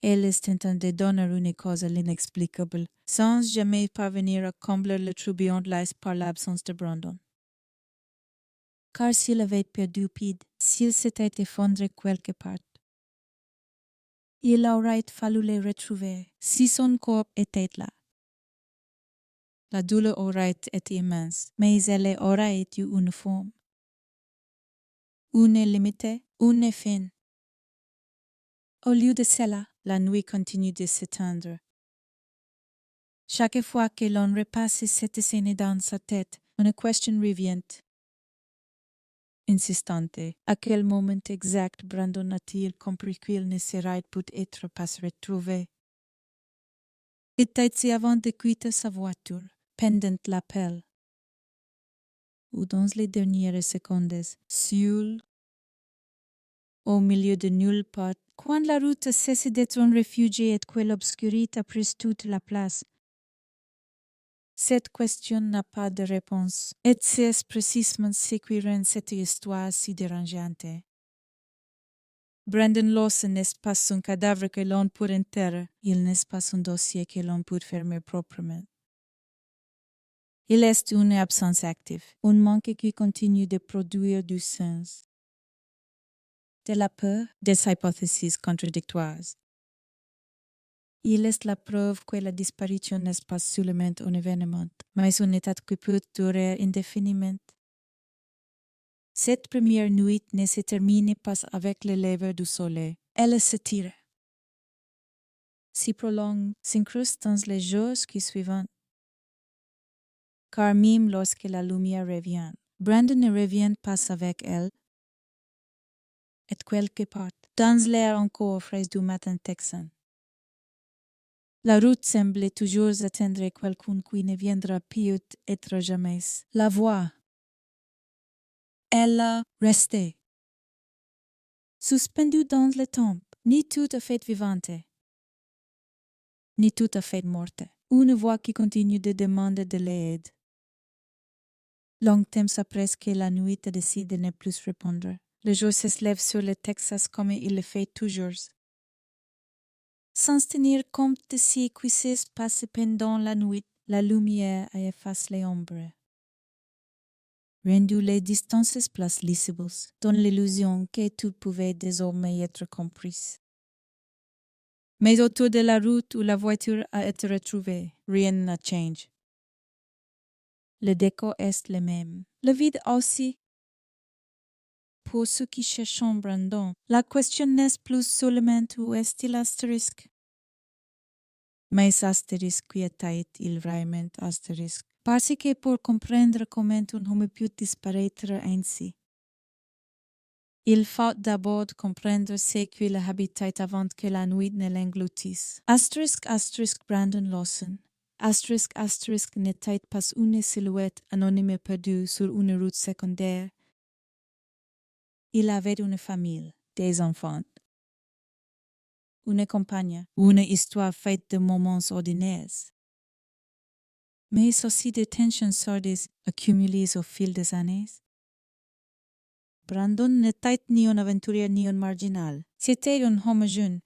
Elles tentent de donner une cause à l'inexplicable, sans jamais parvenir à combler le trou beyond l'ice par l'absence de Brandon. Car s'il avait perdu pied, s'il s'était effondré quelque part, il aurait fallu le retrouver si son corps était là. La douleur aurait été immense, mais elle aurait eu une forme. Une limitée, une fin. Au lieu de cela, la nuit continue de s'étendre. Chaque fois que l'on repasse cette scène dans sa tête, une question revient. Insistante, à quel moment exact Brandon a-t-il compris qu'il ne serait peut-être pas retrouvé? Était-ce avant de quitter sa voiture, pendant l'appel? Ou dans les dernières secondes, seul, au milieu de nulle part, quand la route cesse d'être un refuge et que l'obscurité a pris toute la place? Cette question n'a pas de réponse, et c'est précisément ce qui rend cette histoire si dérangeante. Brandon Lawson n'est pas un cadavre que l'on peut enterrer, il n'est pas un dossier que l'on peut fermer proprement. Il est une absence active, un manque qui continue de produire du sens, de la peur, des hypothèses contradictoires. Il est la preuve que la disparition n'est pas seulement un événement, mais un état qui peut durer indéfiniment. Cette première nuit ne se termine pas avec le lever du soleil. Elle s'étire, s'y prolonge, s'incruste dans les jours qui suivent. Car même lorsque la lumière revient, Brandon ne revient pas avec elle. Et quelque part, dans l'air encore frais du matin texan, La route semblait toujours attendre quelqu'un qui ne viendra peut-être jamais. La voix. Elle restait. Suspendue dans le temps, ni tout à fait vivante, ni tout à fait morte. Une voix qui continue de demander de l'aide. Longtemps après que la nuit décide de ne plus répondre. Le jour se lève sur le Texas comme il le fait toujours. Sans tenir compte de ce qui se passe pendant la nuit, la lumière efface les ombres. Rendu les distances plus lisibles, donne l'illusion que tout pouvait désormais être compris. Mais autour de la route où la voiture a été retrouvée, rien n'a changé. Le décor est le même. Le vide aussi. Pour ceux qui cherchent Brandon, la question n'est plus seulement où est-il astérisque. Mais astérisque qui est-il vraiment astérisque? Parce que pour comprendre comment un homme peut disparaître ainsi, il faut d'abord comprendre ce qu'il habitait avant que la nuit ne l'engloutisse. Astérisque Brandon Lawson. Astérisque n'était pas une silhouette anonyme perdue sur une route secondaire. Il avait une famille, des enfants, une compagne, une histoire faite de moments ordinaires, mais aussi de tensions sordides accumulées au fil des années. Brandon n'était ni un aventurier ni un marginal. C'était un homme jeune,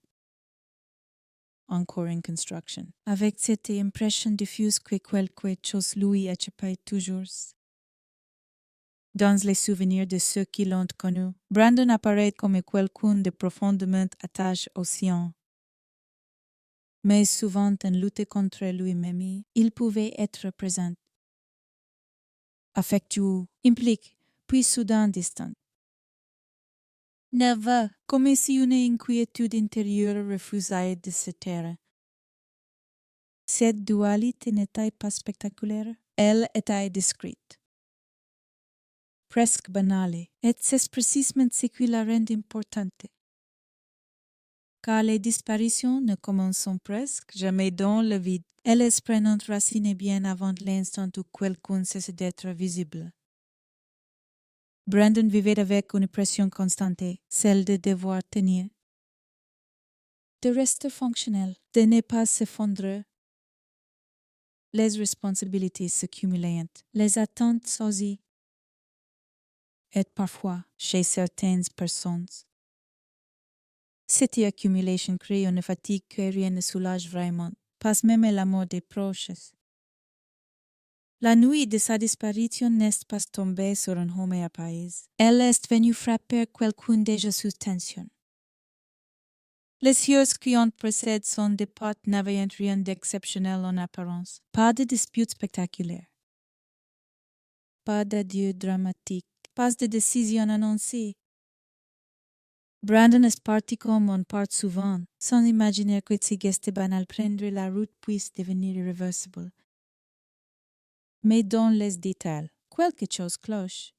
encore en construction, avec cette impression diffuse que quelque chose lui échappait toujours. Dans les souvenirs de ceux qui l'ont connu, Brandon apparaît comme quelqu'un de profondément attaché au sien. Mais souvent en lutte contre lui-même, il pouvait être présent, affectueux, impliqué, puis soudain distant. Nerveux, comme si une inquiétude intérieure refusait de se taire. Cette dualité n'était pas spectaculaire, elle était discrète. Presque banale, et c'est précisément ce qui la rend importante. Car les disparitions ne commencent presque jamais dans le vide. Elles prennent racine bien avant l'instant où quelqu'un cesse d'être visible. Brandon vivait avec une pression constante, celle de devoir tenir, de rester fonctionnel, de ne pas s'effondrer. Les responsabilités s'accumulent, les attentes aussi, et parfois, chez certaines personnes, cette accumulation crée une fatigue que rien ne soulage vraiment, pas même la mort des proches. La nuit de sa disparition n'est pas tombée sur un homme apaisé. Elle est venue frapper quelqu'un déjà sous tension. Les choses qui ont précédé son départ n'avaient rien d'exceptionnel en apparence. Pas de dispute spectaculaire. Pas d'adieu dramatique. Pas de décision annoncée. Brandon est parti comme on part souvent, sans imaginer que ce geste banal prendre la route puisse devenir irréversible. Mais dans les détails, quelque chose cloche.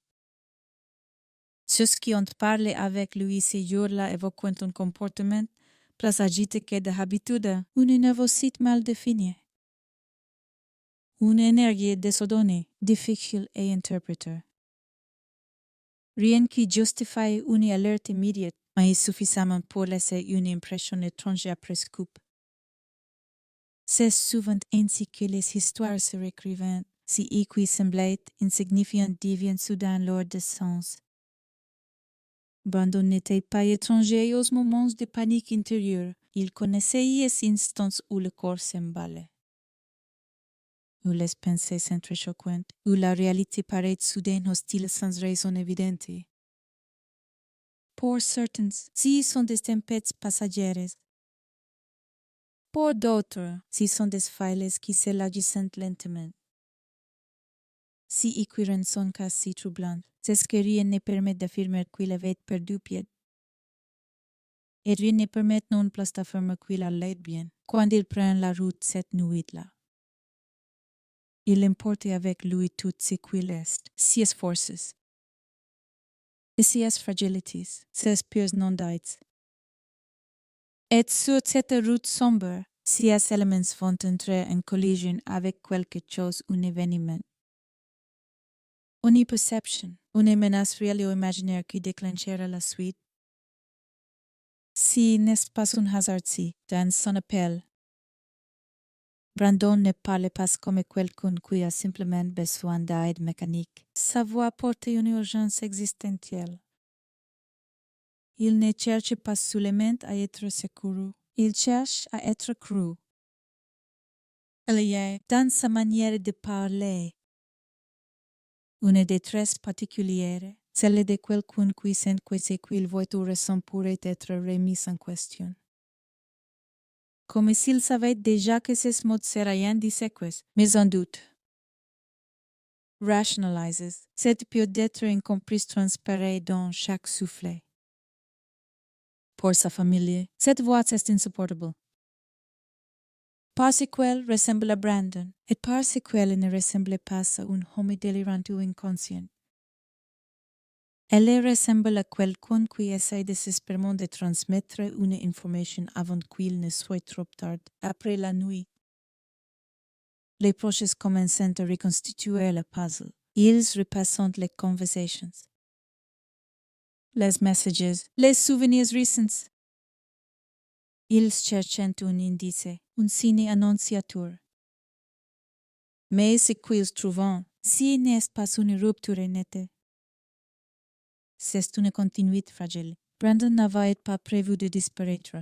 Ceux qui ont parlé avec lui ces jours-là évoquent un comportement plus agité que d'habitude, une nervosité mal définie. Une énergie désordonnée, difficile à interpréter. Rien qui justifie une alerte immédiate, mais suffisamment pour laisser une impression étrange après coup. C'est souvent ainsi que les histoires se réécrivent, si qui semblaient insignifiantes deviennent soudain leur de sens. Brandon n'était pas étranger aux moments de panique intérieure. Il connaissait ces instants où le corps s'emballait, où les pensées s'entrechoquent, où la réalité paraît soudain hostile sans raison évidente. Pour certains, si sont des tempêtes passagères. Pour d'autres, si sont des failles qui s'élargissent lentement. Si écrire son cas si troublant, c'est ce que rien ne permet d'affirmer qu'il avait perdu pied. Et rien ne permet non plus d'affirmer qu'il allait bien quand il prend la route cette nuit-là. Il emporte avec lui tout ce qu'il est, ses forces, et ses fragilités, ses peurs non dites. Et sur cette route sombre, Ces éléments vont entrer en collision avec quelque chose, un événement. Une perception, une menace réelle ou imaginaire qui déclenchera la suite. Si n'est pas un hasard si, dans son appel, Brandon ne parle pas comme quelqu'un qui a simplement besoin d'aide mécanique. Sa voix porte une urgence existentielle. Il ne cherche pas seulement à être secouru, il cherche à être cru. Il y a, dans sa manière de parler, une détresse particulière, celle de quelqu'un qui sent que ce qu'il voit ou ressent pourrait être remis en question. Comme s'il savait déjà que ce mot serait rien de séquence, mais en doute. Rationalizes, cette peut d'être incomprise transparaît dans chaque soufflet. Pour sa famille, cette voix est insupportable. Parce qu'elle ressemble à Brandon, et parce qu'elle ne ressemble pas à un homme délirant ou inconscient. Elle ressemble à quelqu'un qui essaie désespérément de transmettre une information avant qu'il ne soit trop tard, après la nuit. Les proches commencent à reconstituer le puzzle. Ils repassent les conversations, les messages, les souvenirs récents. Ils cherchent un indice, un signe annonciateur. Mais ce qu'ils trouvent, si n'est pas une rupture nette, c'est une continuité fragile. Brandon n'avait pas prévu de disparaître.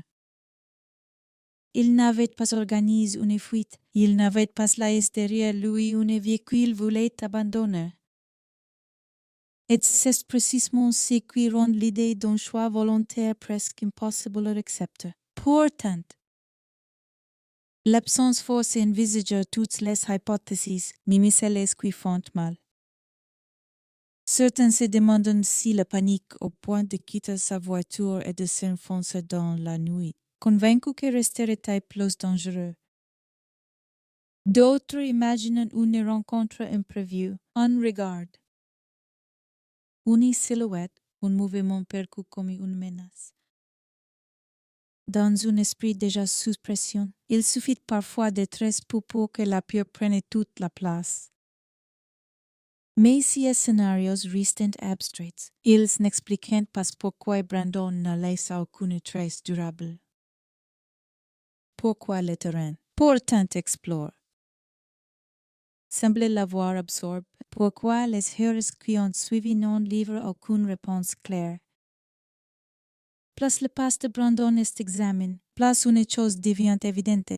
Il n'avait pas organisé une fuite. Il n'avait pas laissé derrière lui une vie qu'il voulait abandonner. Et c'est précisément ce qui rend l'idée d'un choix volontaire presque impossible à accepter. Pourtant, l'absence force envisage toutes les hypothèses, même celles qui font mal. Certains se demandent si la panique au point de quitter sa voiture et de s'enfoncer dans la nuit, convaincus que rester était plus dangereux. D'autres imaginent une rencontre imprévue, un regard, une silhouette, un mouvement perçu comme une menace. Dans un esprit déjà sous pression, il suffit parfois d'être pour que la peur prenne toute la place. Mais ces scénarios restent abstraits. Ils n'expliquent pas pourquoi Brandon ne laisse aucune trace durable. Pourquoi le terrain, pourtant explore, semble l'avoir absorbé. Pourquoi les heures qui ont suivi n'ont livré aucune réponse claire. Plus le passé de Brandon est examiné, plus une chose devient évidente.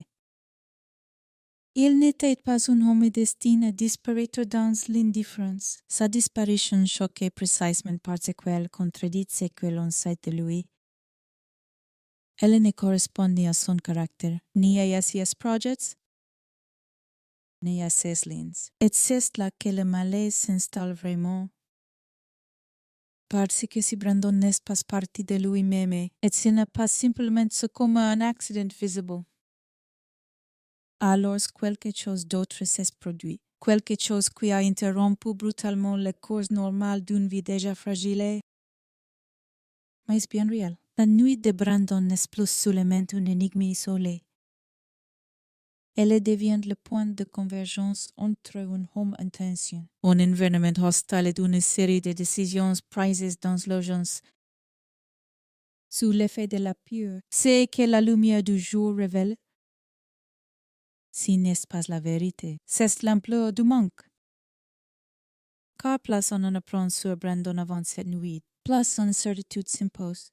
Il n'était pas un homme destiné à disparaître dans l'indifférence. Sa disparition choquait précisément parce qu'elle contredit ce que l'on sait de lui. Elle ne correspond ni à son caractère, ni à ses projets, ni à ses lignes. Et c'est là que le malaise s'installe vraiment. Parce que si Brandon n'est pas parti de lui-même, et ce n'est pas simplement comme un accident visible. Alors quelque chose d'autre s'est produit, quelque chose qui a interrompu brutalement le cours normal d'une vie déjà fragile. Mais bien réel. La nuit de Brandon n'est plus seulement une énigme isolée. Elle devient le point de convergence entre un homme intention, un environnement hostile et une série de décisions prises dans l'urgence. Sous l'effet de la pure, c'est que la lumière du jour révèle. Si n'est pas la vérité, c'est l'ampleur du manque. Car plus on en apprend sur Brandon avant cette nuit, plus une certitude s'impose.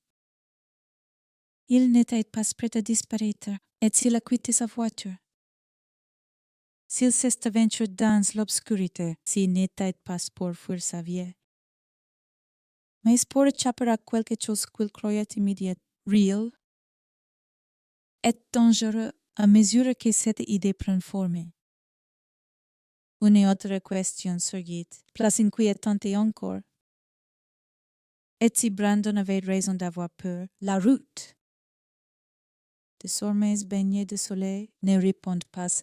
Il n'était pas prêt à disparaître, et s'il a quitté sa voiture. S'il s'est aventuré dans l'obscurité, s'il n'était pas pour fuir sa vie. Mais pour échapper à quelque chose qu'il croyait immédiat, réel, et dangereux à mesure que cette idée prend forme. Une autre question surgit, plus inquiétante encore. Et si Brandon avait raison d'avoir peur, la route, désormais baignée de soleil, ne répond pas.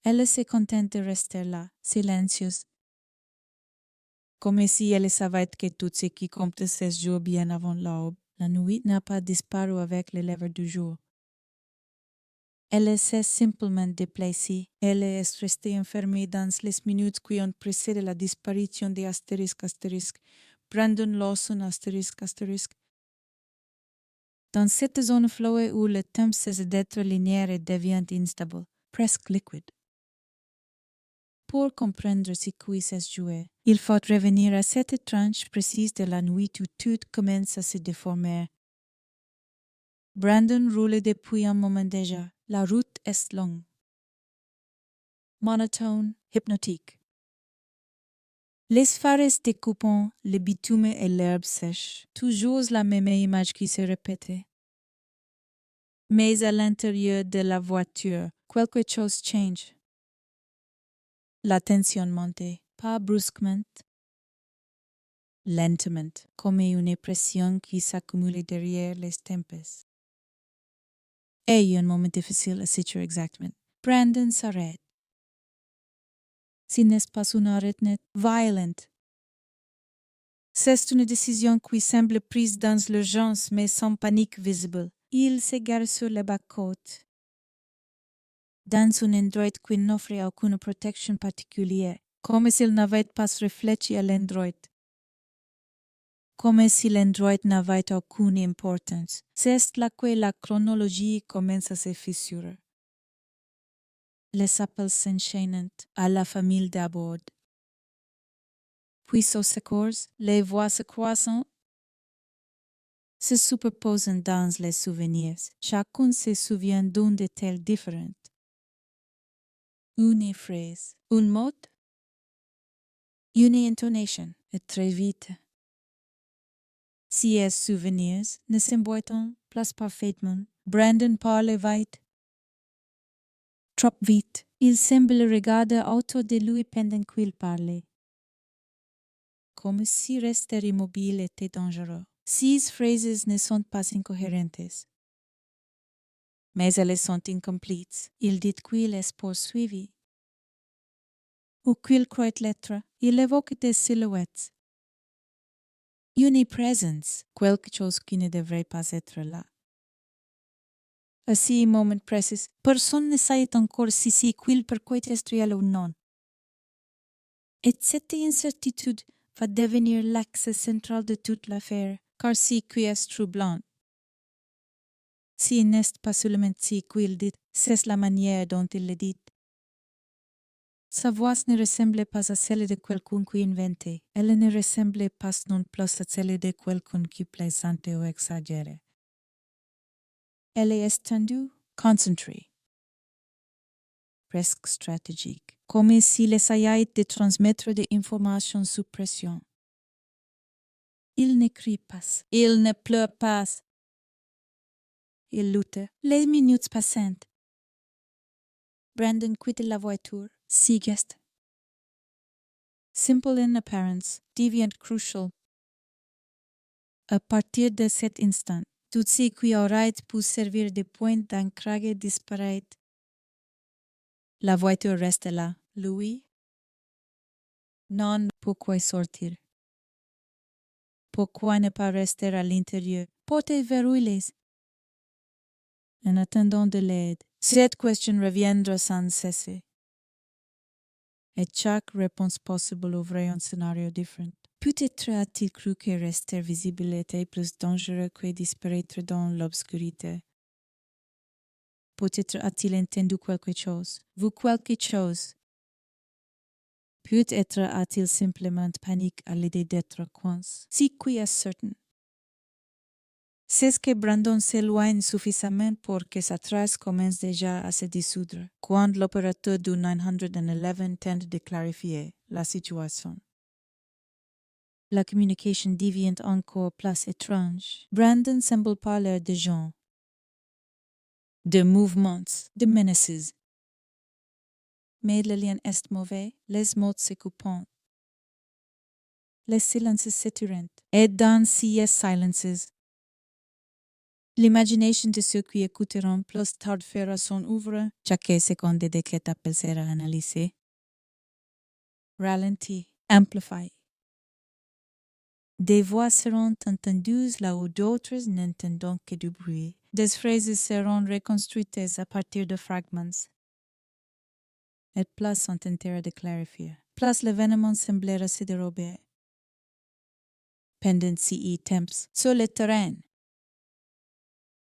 Elle se contente de rester là, silencieuse, comme si elle savait que tout ce qui compte se joue bien avant l'aube. La nuit n'a pas disparu avec les lèvres du jour. Elle s'est simplement déplacée. Elle est restée enfermée dans les minutes qui ont précédé la disparition des ***. Brandon Lawson ***. Dans cette zone flouée où le temps cesse d'être linéaire et devient instable, presque liquide. Pour comprendre ce qui s'est joué, il faut revenir à cette tranche précise de la nuit où tout commence à se déformer. Brandon roule depuis un moment déjà. La route est longue. Monotone, hypnotique. Les phares découpant le bitume et l'herbe sèche. Toujours la même image qui se répétait. Mais à l'intérieur de la voiture, quelque chose change. La tension montait, pas brusquement, lentement, comme une pression qui s'accumule derrière les tempêtes. Et un moment difficile à situer exactement. Brandon s'arrête. Ce n'est pas une arrêt net, violente. C'est une décision qui semble prise dans l'urgence mais sans panique visible. Il s'égare sur le bas-côte. Dans un endroit qui n'offre aucune protection particulière, comme s'il n'avait pas réfléchi à l'endroit. Comme si l'endroit n'avait aucune importance. C'est là que la chronologie commence à se fissurer. Les appels s'enchaînent à la famille d'abord. Puis au secours, les voix se croisent, se superposent dans les souvenirs. Chacun se souvient d'un détail différent. Une phrase, un mot, une intonation, et très vite. Si ces souvenirs ne s'emboîtent pas parfaitement, Brandon parle vite. Trop vite. Il semble regarder autour de lui pendant qu'il parlait. Comme si rester immobile était dangereux. Ces phrases ne sont pas incohérentes. Mais elles sont incomplètes. Il dit qu'il est poursuivi. Ou qu'il croit l'être. Il évoque des silhouettes. Une présence, quelque chose qui ne devrait pas être là. À ce moment précis, personne ne sait encore si c'est qu'il peut être réel ou non. Et cette incertitude va devenir l'axe central de toute l'affaire, car c'est qui est troublant. Ce n'est pas seulement ce qu'il dit, c'est la manière dont il le dit. Sa voix ne ressemble pas à celle de quelqu'un qui inventait. Elle ne ressemble pas non plus à celle de quelqu'un qui plaisante ou exagère. Elle est tendue, concentrée, presque stratégique, comme s'il essayait de transmettre des informations sous pression. Il ne crie pas, il ne pleure pas. Il lutte. Les minutes passent. Brandon quitte la voiture. Six gestes. Simple in appearance, deviant crucial. À partir de cet instant, tout ce qui aurait pu servir de point d'ancrage disparaît. La voiture reste là. Lui? Non, pourquoi sortir? Pourquoi ne pas rester à l'intérieur? Portes verrouillées. En attendant de l'aide, cette question reviendra sans cesser. Et chaque réponse possible ouvrait un scénario différent. Peut-être a-t-il cru que rester visible était plus dangereux que disparaître dans l'obscurité. Peut-être a-t-il entendu quelque chose, vu quelque chose. Peut-être a-t-il simplement paniqué à l'idée d'être coincé. Ce qui est certain, c'est que Brandon s'éloigne suffisamment pour que sa trace commence déjà à se dissoudre, quand l'opérateur du 911 tente de clarifier la situation. La communication devient encore plus étrange. Brandon semble parler de gens, de mouvements, de menaces. Mais le lien est mauvais, les mots se coupent. Les silences s'étirent. Et dans ces silences, l'imagination de ceux qui écouteront plus tard fera son œuvre, chaque seconde de cet appel sera analysée, ralenti, amplifié. Des voix seront entendues là où d'autres n'entendront que du bruit. Des phrases seront reconstruites à partir de fragments. Et place sont entières de clarifier. Place l'événement semblera se dérober. Pendant ces temps, sur le terrain.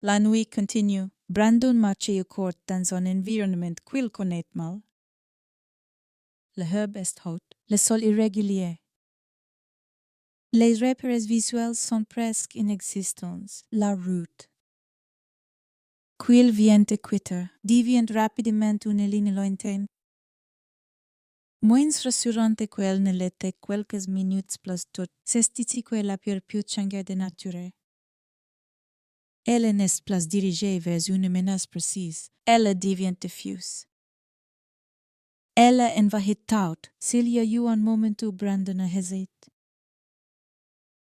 La nuit continue. Brandon marche au court dans un environnement qu'il connaît mal. Le herbe est haute, le sol irrégulier. Les repères visuels sont presque inexistants. La route. Qu'il vient de quitter, devient rapidement une ligne lointaine. Moins rassurante qu'elle ne l'était quelques minutes plus tôt, c'est ici qu'elle a pu changer de nature. Elle n'est plus dirigée vers une menace précise, elle devient diffuse. Elle a envahi TOUTE, s'il y a eu un moment où Brandon a hésité.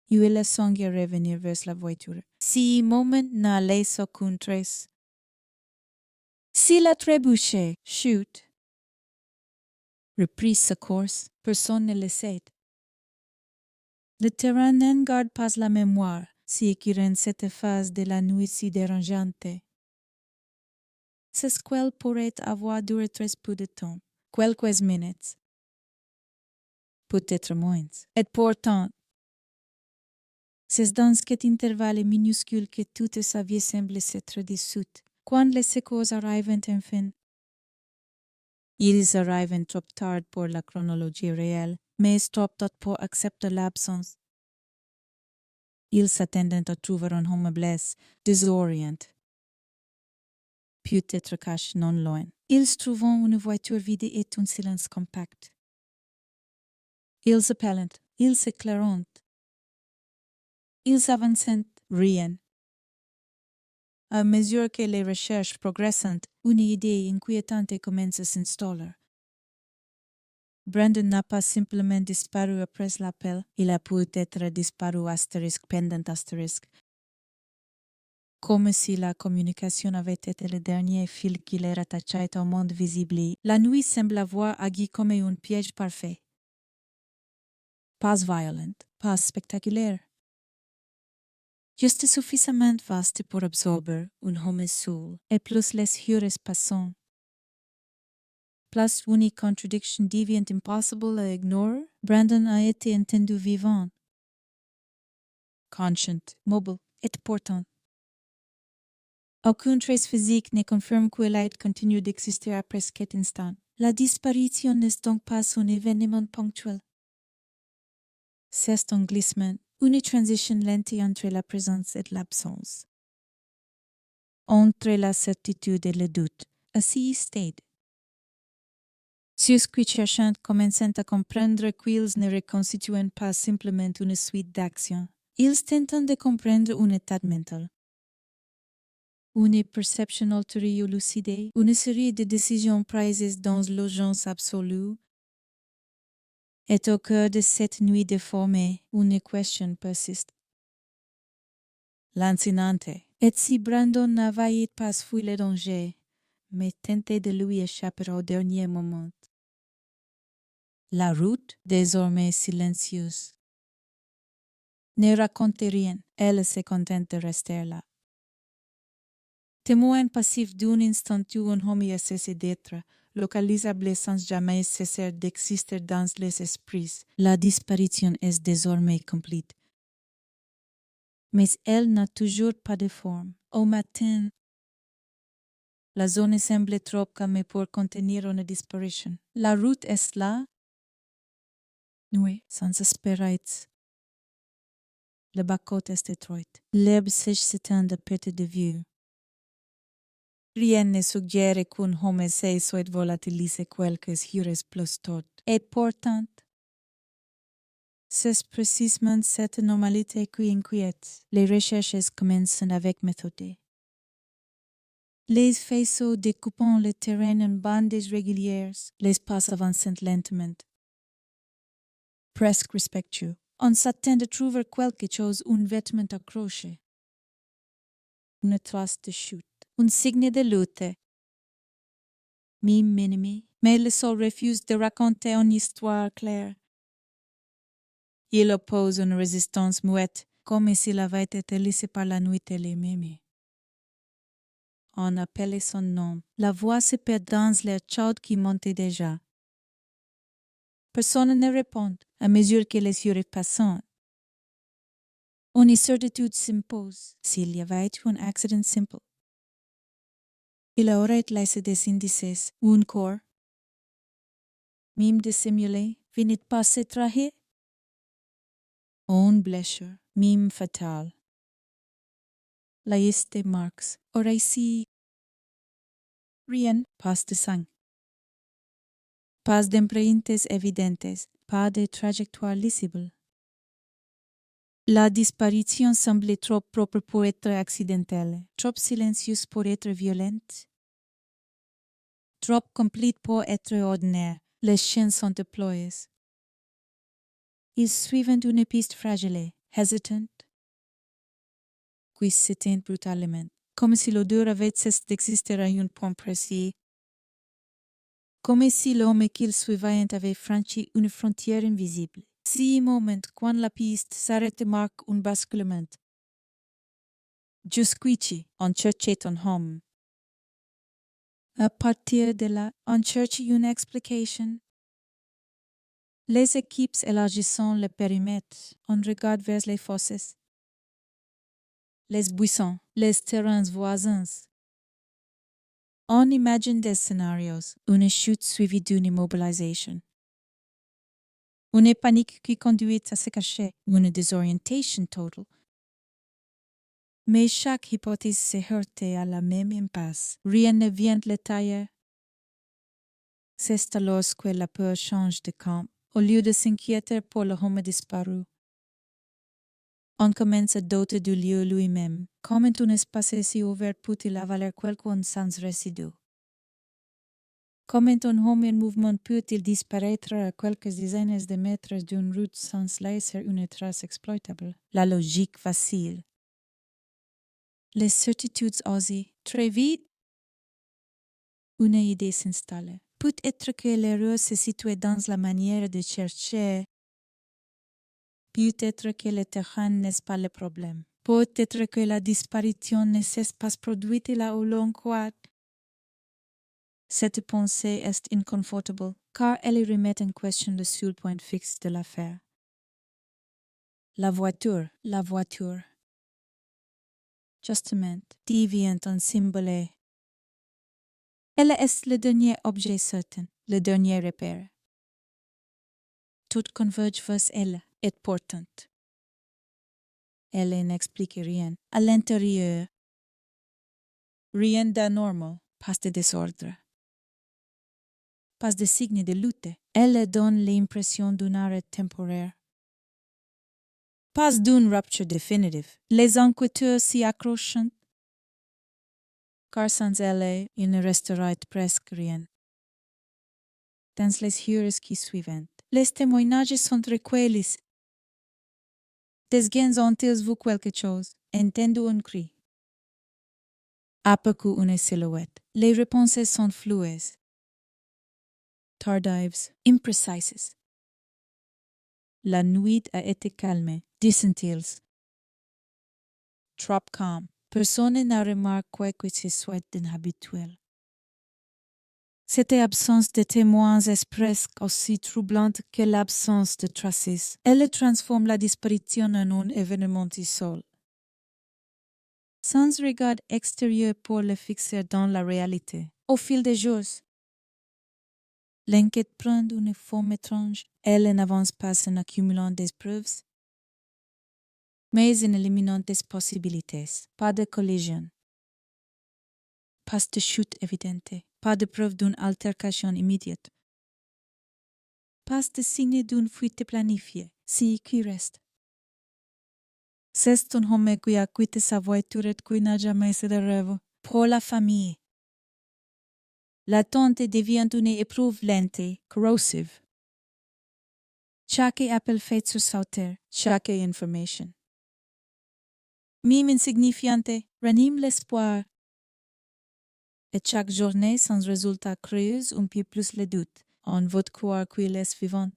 Il a songé revenir vers la voiture. Si moment n'a laissé aucune trace. S'il a trébuché, chute. Reprise sa course, personne ne le sait. Le terrain n'en garde pas la mémoire, si qui rend cette phase de la nuit si dérangeante. C'est qu'elle pourrait avoir duré très peu de temps, quelques minutes. Peut-être moins. Et pourtant, c'est dans cet intervalle minuscule que toute sa vie semble s'être dissoute. Quand les secours arrivent enfin, ils arrivent trop tard pour la chronologie réelle, mais trop tôt pour accepter l'absence. Ils s'attendent à trouver un homme blessé, désorienté. Peut-être caché non loin. Ils trouvent une voiture vide et un silence compact. Ils appellent, ils s'éclairent. Ils avancent, rien. À mesure que les recherches progressent, une idée inquiétante commence à s'installer. Brandon n'a pas simplement disparu après l'appel, il a peut-être disparu astérisque pendant astérisque. Comme si la communication avait été le dernier fil qui les rattachait au monde visible, la nuit semble avoir agi comme un piège parfait. Pas violent, pas spectaculaire. Juste suffisamment vaste pour absorber un homme seul, et plus les heures passant. Plus une contradiction devient impossible à ignorer, Brandon a été entendu vivant, conscient, mobile et portant. Aucune trace physique ne confirme qu'il ait continué d'exister après cet instant. La disparition n'est donc pas un événement ponctuel. C'est un glissement, une transition lente entre la présence et l'absence. Entre la certitude et le doute, à ce stade. Ceux qui cherchent commencent à comprendre qu'ils ne reconstituent pas simplement une suite d'actions. Ils tentent de comprendre un état mental. Une perception altérée ou lucidée, une série de décisions prises dans l'urgence absolue. Et au cœur de cette nuit déformée, une question persiste. Lancinante. Et si Brandon n'avait pas fui le danger, mais tenté de lui échapper au dernier moment? La route, désormais silencieuse, ne raconte rien, elle se contente de rester là. Témoin passif d'un instant où un homme a cessé d'être, localisable sans jamais cesser d'exister dans les esprits, la disparition est désormais complète. Mais elle n'a toujours pas de forme. Au matin, la zone semble trop calme pour contenir une disparition. La route est là, nuée, sans espérance. Le bas-côté est étroite. L'herbe sèche s'étend à perte de vue. Rien ne suggère qu'un homme se soit volatilisé quelques heures plus tôt. Et pourtant, c'est précisément cette normalité qui inquiète. Les recherches commencent avec méthode. Les faisceaux découpant le terrain en bandes régulières, l'espace avance lentement. Presque respectueux. On s'attend à trouver quelque chose, un vêtement accroché. Une trace de chute. Un signe de lutte. Minimi, mais le sol refuse de raconter une histoire claire. Il oppose une résistance muette, comme s'il avait été laissé par la nuit elle-même. On appelait son nom. La voix se perd dans l'air chaud qui montait déjà. Personne ne répond à mesure que les yeux passent. Une certitude s'impose. S'il y avait eu un accident simple, il aurait laissé des indices ou un corps. Même dissimulé, venait pas se trahir. Une blessure, même fatale. La liste des marques aurait si rien, pas de sang. Pas d'empreintes évidentes, pas de trajectoire lisible. La disparition semblait trop propre pour être accidentelle, trop silencieuse pour être violente, trop complète pour être ordinaire. Les chiens sont déployés. Ils suivent une piste fragile, hésitante, puis s'éteignent brutalement, comme si l'odeur avait cessé d'exister à un point précis, comme si l'homme qu'ils suivaient avait franchi une frontière invisible. Si moment quand la piste s'arrête marque un basculement. Jusqu'ici, on cherchait un homme. À partir de là, on cherchait une explication. Les équipes élargissant le périmètre, on regarde vers les fosses, les buissons, les terrains voisins. On imagine des scénarios, une chute suivie d'une immobilisation. Une panique qui conduit à se cacher, une désorientation totale. Mais chaque hypothèse se heurtait à la même impasse. Rien ne vient le tailler. C'est alors que la peur change de camp. Au lieu de s'inquiéter pour le homme disparu, on commence à douter du lieu lui-même. Comment un espace si ouvert peut-il avaler quelqu'un sans résidu? Comment un homme en mouvement peut-il disparaître à quelques dizaines de mètres d'une route sans laisser une trace exploitable? La logique vacille. Les certitudes osent. Très vite, une idée s'installe. Peut-être que l'erreur se situe dans la manière de chercher. Peut-être que le terrain n'est pas le problème. Peut-être que la disparition ne s'est pas produite là où l'on croit. Cette pensée est inconfortable, car elle remet en question le seul point fixe de l'affaire. La voiture. Justement, devient un symbole. Elle est le dernier objet certain, le dernier repère. Tout converge vers elle, est portante. Elle n'explique rien. À l'intérieur, rien d'anormal, pas de désordre, pas de signe de lutte. Elle donne l'impression d'un arrêt temporaire. Pas d'une rupture définitive. Les inquiétudes s'y accrochent, car sans elle, il ne resterait presque rien. Dans les heures qui suivent, les témoignages sont recueillis. Des gens ont-ils vu quelque chose, entendu un cri? Aperçu une silhouette. Les réponses sont floues, tardives, imprécises. La nuit a été calme, disent-ils. Trop calme. Personne n'a remarqué quoi que ce soit d'inhabituel. Cette absence de témoins est presque aussi troublante que l'absence de traces. Elle transforme la disparition en un événement isolé. Sans regard extérieur pour le fixer dans la réalité. Au fil des jours, l'enquête prend une forme étrange. Elle n'avance pas en accumulant des preuves, mais en éliminant des possibilités. Pas de collision. Pas de chute évidente. Pas de preuve d'une altercation immédiate. Pas de signe d'une fuite planifiée. Si qui reste. C'est un homme qui a quitté sa voiture et qui n'a jamais se de rêve. Pour la famille. L'attente devient une épreuve lente, corrosive. Chaque appel fait sursauter, chaque information. Même insignifiante, ranime l'espoir. Et chaque journée sans résultat creuse un peu plus le doute. On veut croire qu'il est vivant.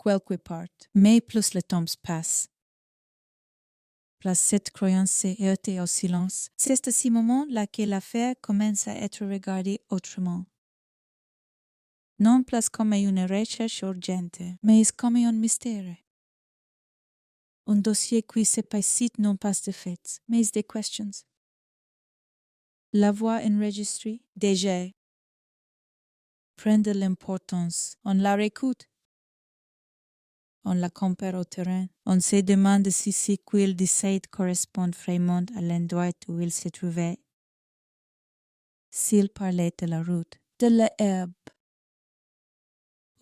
quelque part, mais plus le temps passe. Plus cette croyance s'est heurtée au silence. C'est à ce moment-là que l'affaire commence à être regardée autrement. Non plus comme une recherche urgente, mais comme un mystère. Un dossier qui se passe non pas de faits, mais des questions. La voix enregistrée, déjà, prend de l'importance. On la réécoute. On la compare au terrain. On se demande si ce qu'il décide correspond vraiment à l'endroit où il se trouvait. S'il parlait de la route, de l'herbe,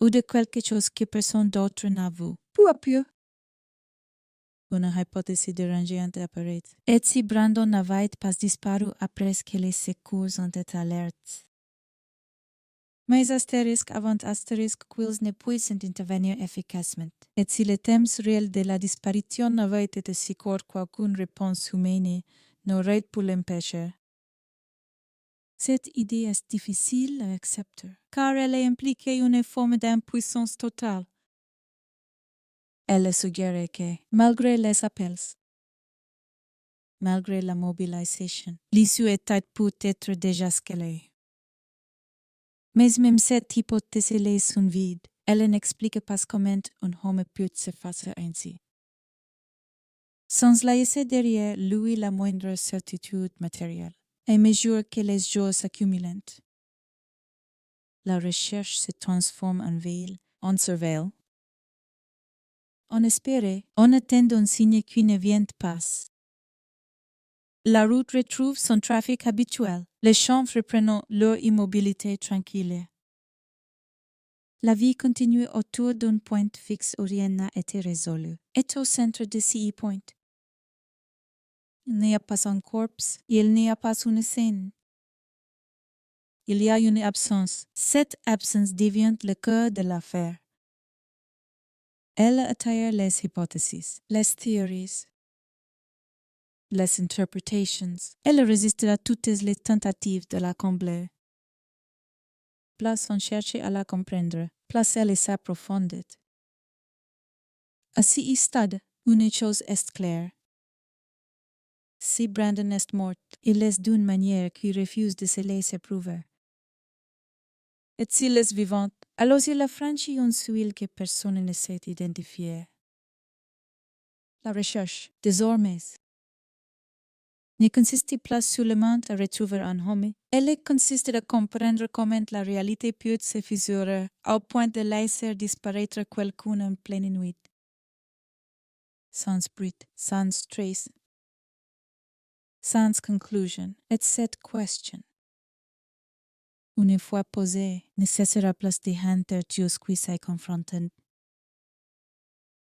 ou de quelque chose que personne d'autre n'a vu. Peu à peu, une hypothèse dérangeante apparaît. Et si Brandon n'avait pas disparu après que les secours ont été alertés? Mais astérisque avant astérisque qu'ils ne puissent intervenir efficacement. Et si le thème réel de la disparition n'avait été si court qu'aucune réponse humaine n'aurait pu l'empêcher? Cette idée est difficile à accepter, car elle implique une forme d'impuissance totale. Elle suggère que, malgré les appels, malgré la mobilisation, l'issue était peut-être déjà scellée. Mais même cette hypothèse laisse un vide. Elle n'explique pas comment un homme peut se faire ainsi. Sans laisser derrière lui la moindre certitude matérielle, à mesure que les jours s'accumulent, la recherche se transforme en veille, on surveille. On espère, on attend un signe qui ne vient pas. La route retrouve son trafic habituel, les champs reprenant leur immobilité tranquille. La vie continue autour d'un point fixe où rien n'a été résolu, est au centre de ce point. Il n'y a pas un corps, il n'y a pas une scène. Il y a une absence. Cette absence devient le cœur de l'affaire. Elle attire les hypothèses, les théories, les interpretations. Elle résiste à toutes les tentatives de la combler. Plus on cherche à la comprendre, plus elle s'approfondit. À ce stade, une chose est claire. Si Brandon est mort, il est d'une manière qui refuse de se laisser prouver. Et s'il est vivant, alors il a franchi un seuil que personne ne sait identifier. La recherche, désormais, ne consiste plus seulement à retrouver un homme, elle consiste à comprendre comment la réalité peut se fissurer au point de laisser disparaître quelqu'un en pleine nuit. Sans bruit, sans trace, sans conclusion, et cette question, une fois posée, ne cessera plus de hanter Dios qui s'y confrontent.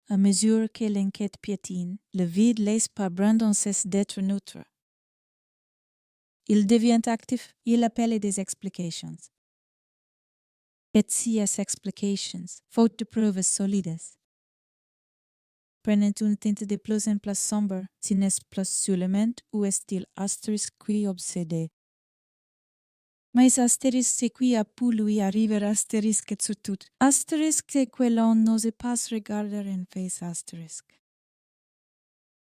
À mesure que l'enquête piétine, le vide laisse par Brandon cesse d'être neutre. Il devient actif, il appelle des explications. Et si ces explications, faute de preuves solides, prennent une teinte de plus en plus sombre, si n'est plus seulement ou est-il astérisque qui obsédé? Mais astérisque c'est qui a pu lui arriver astérisque surtout. Astérisque c'est que l'on n'ose pas regarder en face astérisque.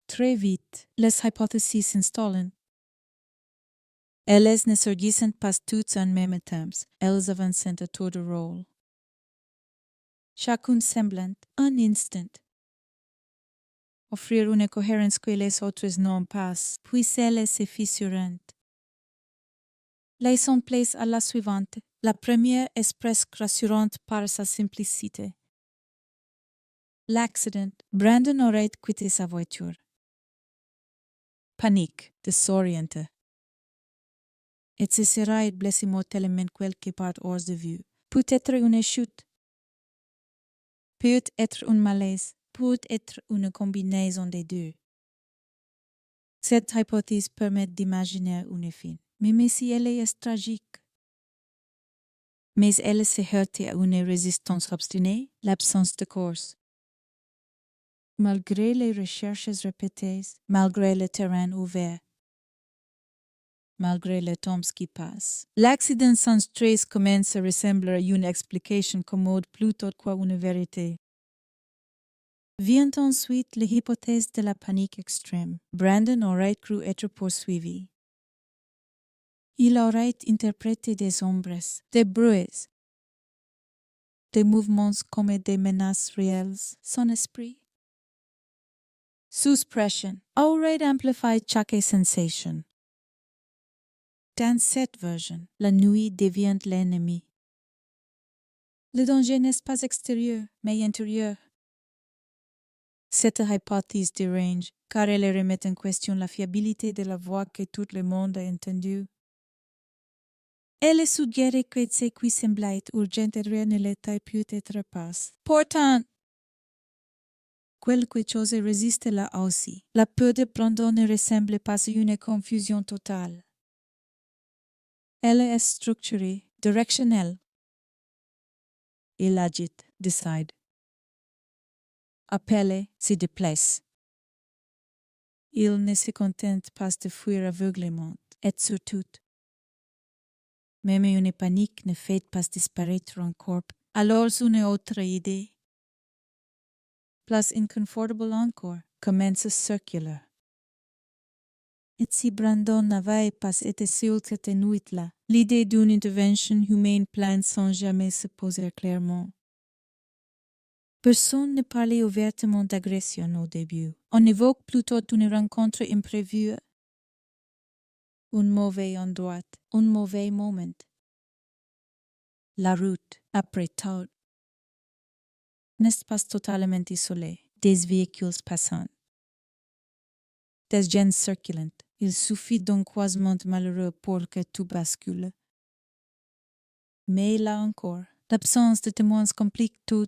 Très vite, les hypothèses s'installent. Elles ne surgissent pas toutes en même temps, elles avancent à tour de rôle. Chacune semblant, un instant, offrir une cohérence que les autres n'ont pas, puis elles se fissurent. Laissons place à la suivante. La première est presque rassurante par sa simplicité. L'accident, Brandon aurait quitté sa voiture. Panique, désorienté. Et se serait blessé mortellement quelque part hors de vue. Peut-être une chute. Peut-être un malaise. Peut-être une combinaison des deux. Cette hypothèse permet d'imaginer une fin. Mais si elle est tragique. Mais elle se heurte à une résistance obstinée, l'absence de course. Malgré les recherches répétées, malgré le terrain ouvert, malgré les temps qui passent, l'accident sans trace commence à ressembler à une explication commode plutôt qu'à une vérité. Vient ensuite l'hypothèse de la panique extrême. Brandon aurait cru être poursuivi. Il aurait interprété des ombres, des bruits, des mouvements comme des menaces réelles. Son esprit, sous pression, aurait amplifié chaque sensation. Dans cette version, la nuit devient l'ennemi. Le danger n'est pas extérieur, mais intérieur. Cette hypothèse dérange, car elle remet en question la fiabilité de la voix que tout le monde a entendue. Elle suggère que ce qui semblait être urgent ne l'était peut-être pas. Pourtant, quelque chose résiste là aussi. La peur de Brandon ne ressemble pas à une confusion totale. Elle est structurée, directionnelle. Il agite, décide. Appelle, se déplace. Il ne se contente pas de fuir aveuglément, et surtout, même une panique ne fait pas disparaître un corps. Alors une autre idée, plus inconfortable encore, commence à circuler. Et si Brandon n'avait pas été seul cette nuit-là, l'idée d'une intervention humaine pleine sans jamais se poser clairement. Personne ne parlait ouvertement d'agression au début. On évoque plutôt une rencontre imprévue, un mauvais endroit, un mauvais moment. La route, après tout, n'est pas totalement isolée. Des véhicules passants, des gens circulant. Il suffit d'un croisement malheureux pour que tout bascule. Mais là encore, l'absence de témoins complique tout.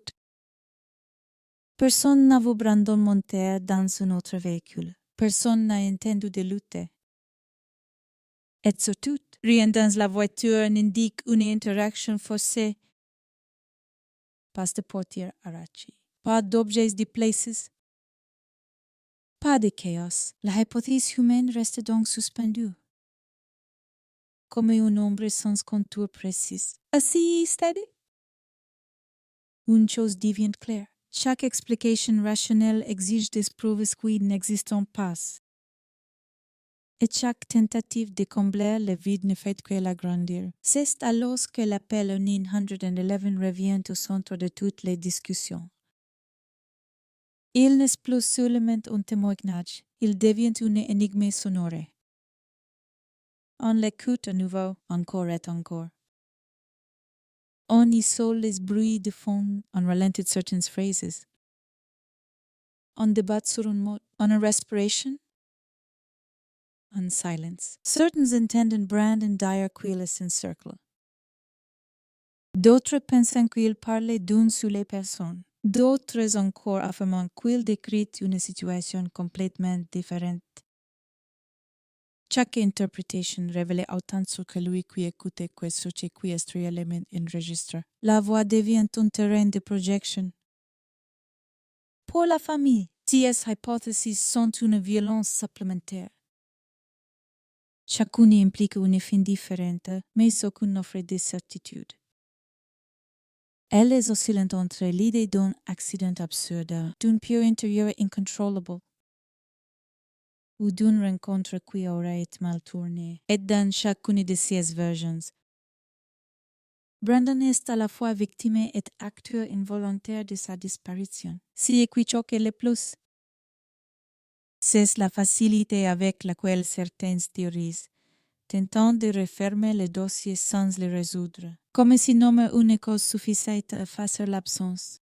Personne n'a vu Brandon monter dans un autre véhicule. Personne n'a entendu de lutter. Et surtout, rien dans la voiture n'indique une interaction forcée. Pas de portière arrachée. Pas d'objets déplacés. Pas de chaos. La hypothèse humaine reste donc suspendue. Comme une ombre sans contour précis. Assis steady. Une chose devient claire. Chaque explication rationnelle exige des preuves qui n'existent pas. Et chaque tentative de combler le vide ne fait que l'agrandir. C'est alors que l'appel 911 revient au centre de toutes les discussions. Il n'est plus seulement un témoignage, il devient une énigme sonore. On l'écoute à nouveau, encore et encore. On isole les bruits de fond, on ralentit certaines phrases. On débat sur un mot, on a respiration, on silence. Certains entendent Brandon dire qu'il les encercle. D'autres pensent qu'il parlait d'une seule personne. D'autres encore affirment qu'il décrit une situation complètement différente. Chaque interprétation révèle autant sur que lui qui écoutait que sur ce qui est réellement enregistré. La voix devient un terrain de projection. Pour la famille, ces hypothèses sont une violence supplémentaire. Chacune implique une fin différente, mais aucune n'offre de certitude. Elles oscillent entre l'idée d'un accident absurde, d'une pure intérieure incontrôlable, ou d'une rencontre qui aurait été mal tournée. Et dans chacune de ces versions, Brandon est à la fois victime et acteur involontaire de sa disparition. Ce qui choque le plus, c'est la facilité avec laquelle certains théorisent, tentant de refermer le dossier sans le résoudre, comme si nommer une cause suffisait à effacer l'absence.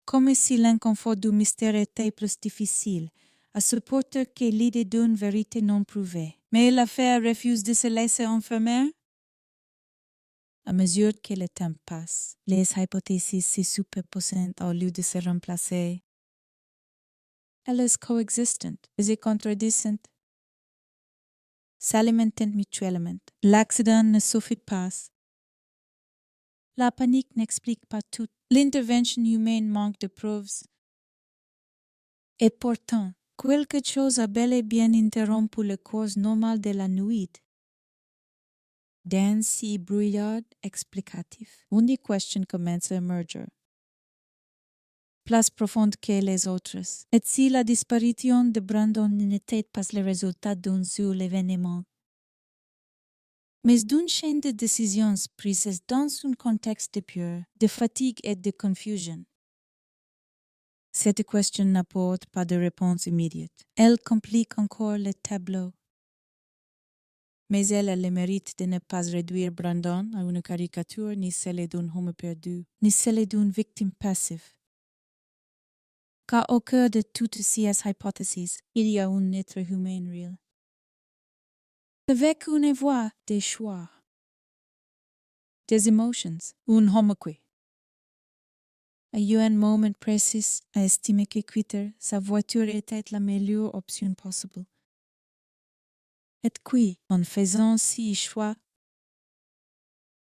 Comme si l'inconfort du mystère était plus difficile à supporter que l'idée d'une vérité non prouvée. Mais l'affaire refuse de se laisser enfermer. À mesure que le temps passe, les hypothèses se superposent au lieu de se remplacer. Elles sont coexistantes et se contredisent. S'alimentent mutuellement. L'accident ne suffit pas. La panique n'explique pas tout. L'intervention humaine manque de preuves. Et pourtant, quelque chose a bel et bien interrompu le cours normal de la nuit. Dans ce brouillard explicatif, une question commence à émerger. plus profonde que les autres. Et si la disparition de Brandon n'était pas le résultat d'un seul événement, mais d'une chaîne de décisions prises dans un contexte de peur, de fatigue et de confusion. Cette question n'apporte pas de réponse immédiate. Elle complique encore le tableau. Mais elle a le mérite de ne pas réduire Brandon à une caricature ni celle d'un homme perdu, ni celle d'une victime passive. Car au cœur de toutes ces hypothèses, il y a un être humain réel. Avec une voix, des choix, des émotions, un homme qui, à un moment précis, a estimé que quitter sa voiture était la meilleure option possible. Et qui, en faisant ce choix,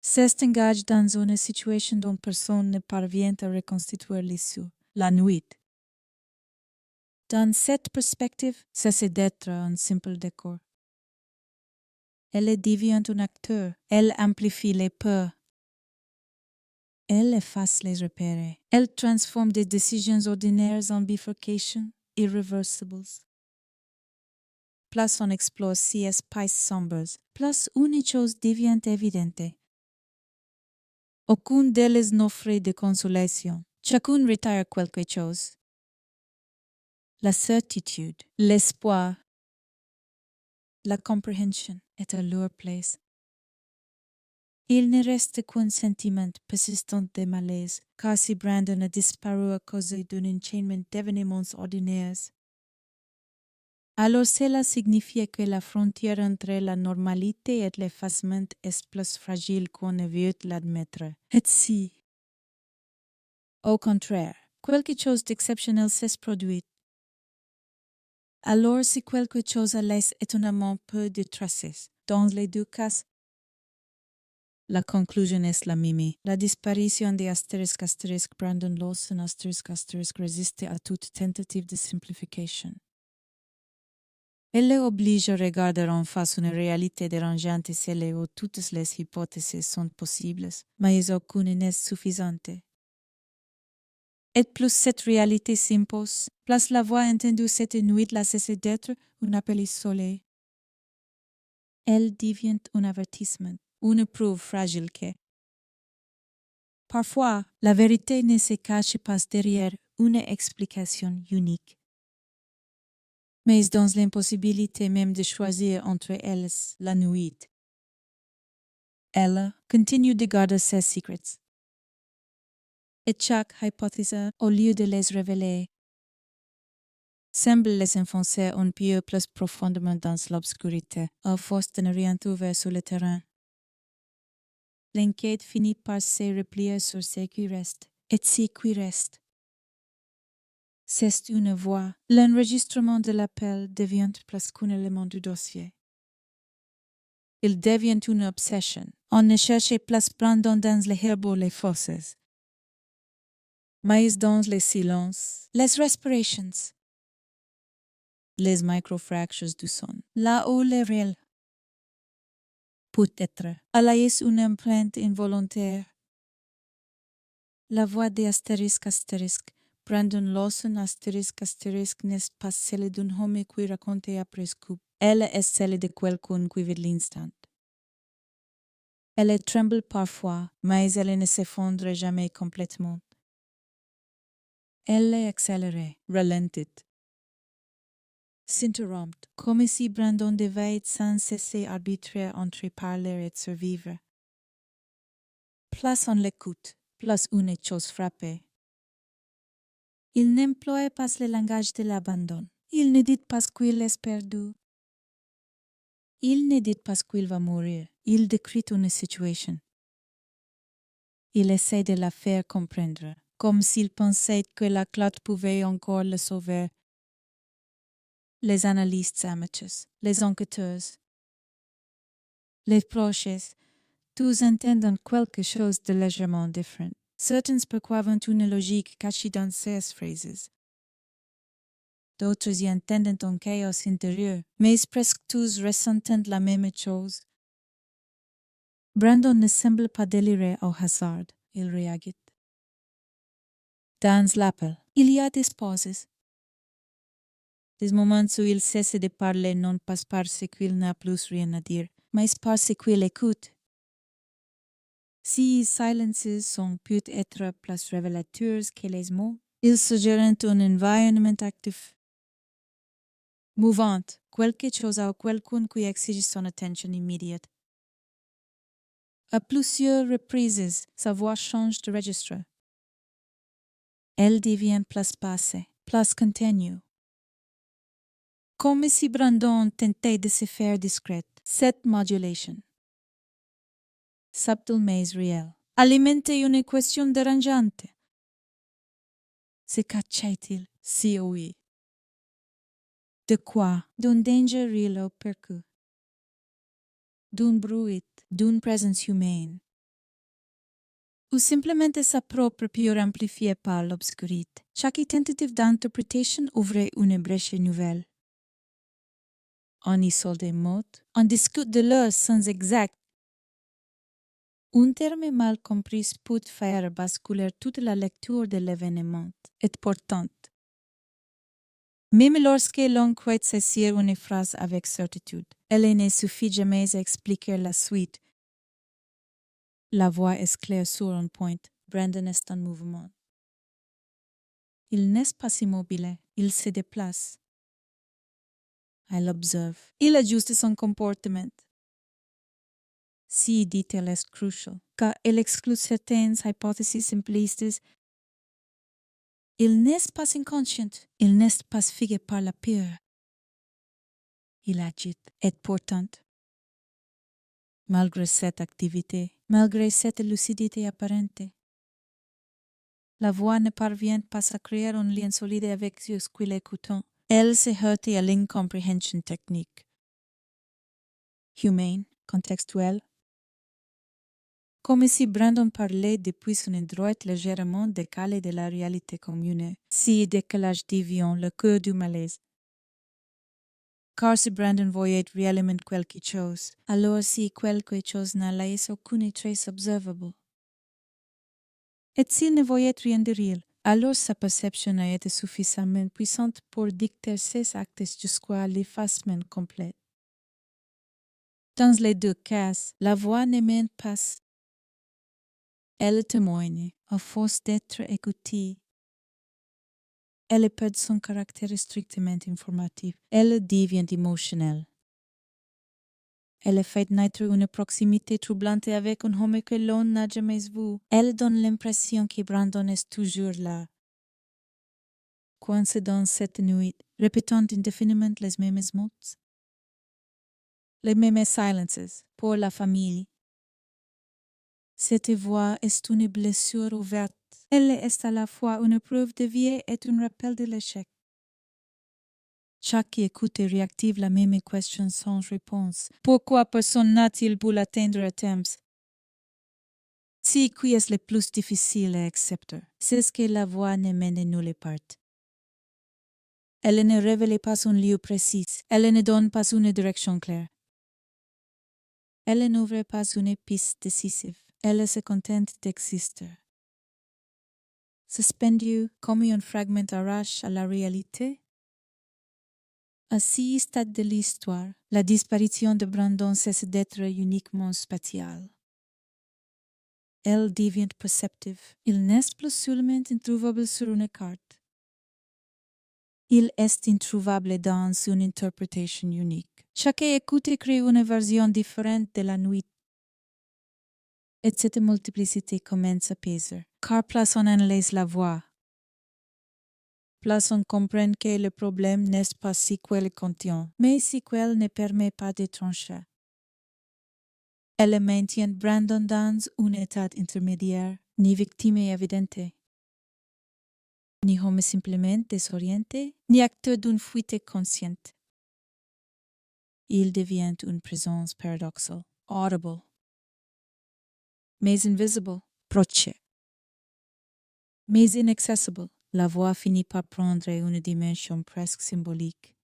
s'engage dans une situation dont personne ne parvient à reconstituer l'issue, la nuit. Dans cette perspective, cesse d'être un simple décor. Elle devient un acteur, elle amplifie les peurs. Elle efface les repères, elle transforme des décisions ordinaires en bifurcations irreversibles. Plus on explore ces espaces sombres, plus une chose devient évidente. Aucune d'elles n'offre de consolation. Chacune retire quelque chose. La certitude, l'espoir, la compréhension est à leur place. Il ne reste qu'un sentiment persistant de malaise, car si Brandon a disparu à cause d'un enchaînement d'événements ordinaires, alors cela signifie que la frontière entre la normalité et l'effacement est plus fragile qu'on ne veut l'admettre. Et si, au contraire, quelque chose d'exceptionnel s'est produit, alors si quelque chose laisse étonnamment peu de traces, dans les deux cas, la conclusion est la même. La disparition de ** Brandon Lawson ** résiste à toute tentative de simplification. Elle oblige à regarder en face une réalité dérangeante celle où toutes les hypothèses sont possibles, mais aucune n'est suffisante. Et plus cette réalité s'impose, plus la voix entendue cette nuit la cesse d'être un appel isolé. Elle devient un avertissement, une preuve fragile que, parfois, la vérité ne se cache pas derrière une explication unique. Mais dans l'impossibilité même de choisir entre elles la nuit, elle continue de garder ses secrets. Et chaque hypothèse, au lieu de les révéler, semble les enfoncer un peu plus profondément dans l'obscurité, à force de ne rien trouver sur le terrain. L'enquête finit par se replier sur ce qui reste, et ce qui reste. C'est une voix. L'enregistrement de l'appel devient plus qu'un élément du dossier. Il devient une obsession. On ne cherche plus Brandon dans les herbes ou les fosses, mais dans les silences, les respirations, les microfractures du son, là où les réels. Peut-être, elle a une empreinte involontaire. La voix de ***, Brandon Lawson *** n'est pas celle d'un homme qui raconte après coup. Elle est celle de quelqu'un qui vit l'instant. Elle tremble parfois, mais elle ne s'effondre jamais complètement. Elle est accélérée, ralentit, s'interrompt, comme si Brandon devait sans cesser arbitrer entre parler et survivre. Plus on l'écoute, plus une chose frappe. Il n'emploie pas le langage de l'abandon. Il ne dit pas qu'il est perdu. Il ne dit pas qu'il va mourir. Il décrit une situation. Il essaie de la faire comprendre, comme s'il pensait que la clotte pouvait encore le sauver. Les analystes amateurs, les enquêteurs, les proches, tous entendent quelque chose de légèrement différent. Certains perçoivent une logique cachée dans ces phrases. D'autres y entendent un chaos intérieur, mais presque tous ressentent la même chose. Brandon ne semble pas délirer au hasard, il réagit. Dans l'appel, il y a des pauses. Des moments où il cesse de parler non pas parce qu'il n'a plus rien à dire, mais parce qu'il écoute. Si silences sont peut-être plus révélateurs que les mots, ils suggèrent un environnement actif, mouvant, quelque chose ou quelqu'un qui exige son attention immédiate. À plusieurs reprises, sa voix change de registre. Elle devient plus passée, plus continue. Comme si Brandon tentait de se faire discrète, cette modulation, subtle mais réelle, alimentait une question dérangeante. Se cachait-il, si oui? De quoi? D'un danger réel ou perçu? D'un bruit, d'une présence humaine? Ou simplement sa propre pure amplifiée par l'obscurité? Chaque tentative d'interprétation ouvrait une brèche nouvelle. On isole des mots, on discute de leur sens exact. Un terme mal compris peut faire basculer toute la lecture de l'événement, et pourtant, même lorsque l'on croit saisir une phrase avec certitude, elle ne suffit jamais à expliquer la suite. La voix est claire sur un point, Brandon est en mouvement. Il n'est pas immobile, il se déplace. Elle observe. Il ajuste son comportement. Si dit-elle est crucial, car elle exclut certaines hypothèses simplistes. Il n'est pas inconscient, il n'est pas figé par la peur. Il agite, et pourtant, malgré cette activité, malgré cette lucidité apparente, la voix ne parvient pas à créer un lien solide avec ce qu'il écoute. Elle se heurte à l'incompréhension technique. Humaine, contextuelle. Comme si Brandon parlait depuis une droite légèrement décalée de la réalité commune, si décalage devient le cœur du malaise. Car si Brandon voyait réellement quelque chose, alors si quelque chose n'a laissé aucune trace observable. Et s'il ne voyait rien de réel, alors sa perception a été suffisamment puissante pour dicter ses actes jusqu'à l'effacement complet. Dans les deux cas, la voix ne mène pas. Elle témoigne, à force d'être écoutée. Elle perd son caractère strictement informatif. Elle devient émotionnelle. Elle fait naître une proximité troublante avec un homme que l'on n'a jamais vu. Elle donne l'impression que Brandon est toujours là. Coincé dans cette nuit, répétant indéfiniment les mêmes mots. Les mêmes silences pour la famille. Cette voix est une blessure ouverte. Elle est à la fois une preuve de vie et un rappel de l'échec. Chaque écoute réactive la même question sans réponse. Pourquoi personne n'a-t-il pu l'atteindre à temps? Si qui est le plus difficile à accepter, c'est ce que la voix ne mène nulle part. Elle ne révèle pas un lieu précis. Elle ne donne pas une direction claire. Elle n'ouvre pas une piste décisive. Elle se contente d'exister. Suspendue comme un fragment arrache à la réalité. À ce stade de l'histoire, la disparition de Brandon cesse d'être uniquement spatiale. Elle devient perceptive. Il n'est plus seulement introuvable sur une carte. Il est introuvable dans une interprétation unique. Chaque écoute crée une version différente de la nuit. Et cette multiplicité commence à peser, car plus on analyse la voix, plus on comprend que le problème n'est pas si qu'elle contient, mais si qu'elle ne permet pas de trancher. Elle maintient Brandon dans un état intermédiaire, ni victime évidente, ni homme simplement désorienté, ni acteur d'une fuite consciente. Il devient une présence paradoxale, audible, mais invisible, proche, mais inaccessible. La voix finit par prendre une dimension presque symbolique.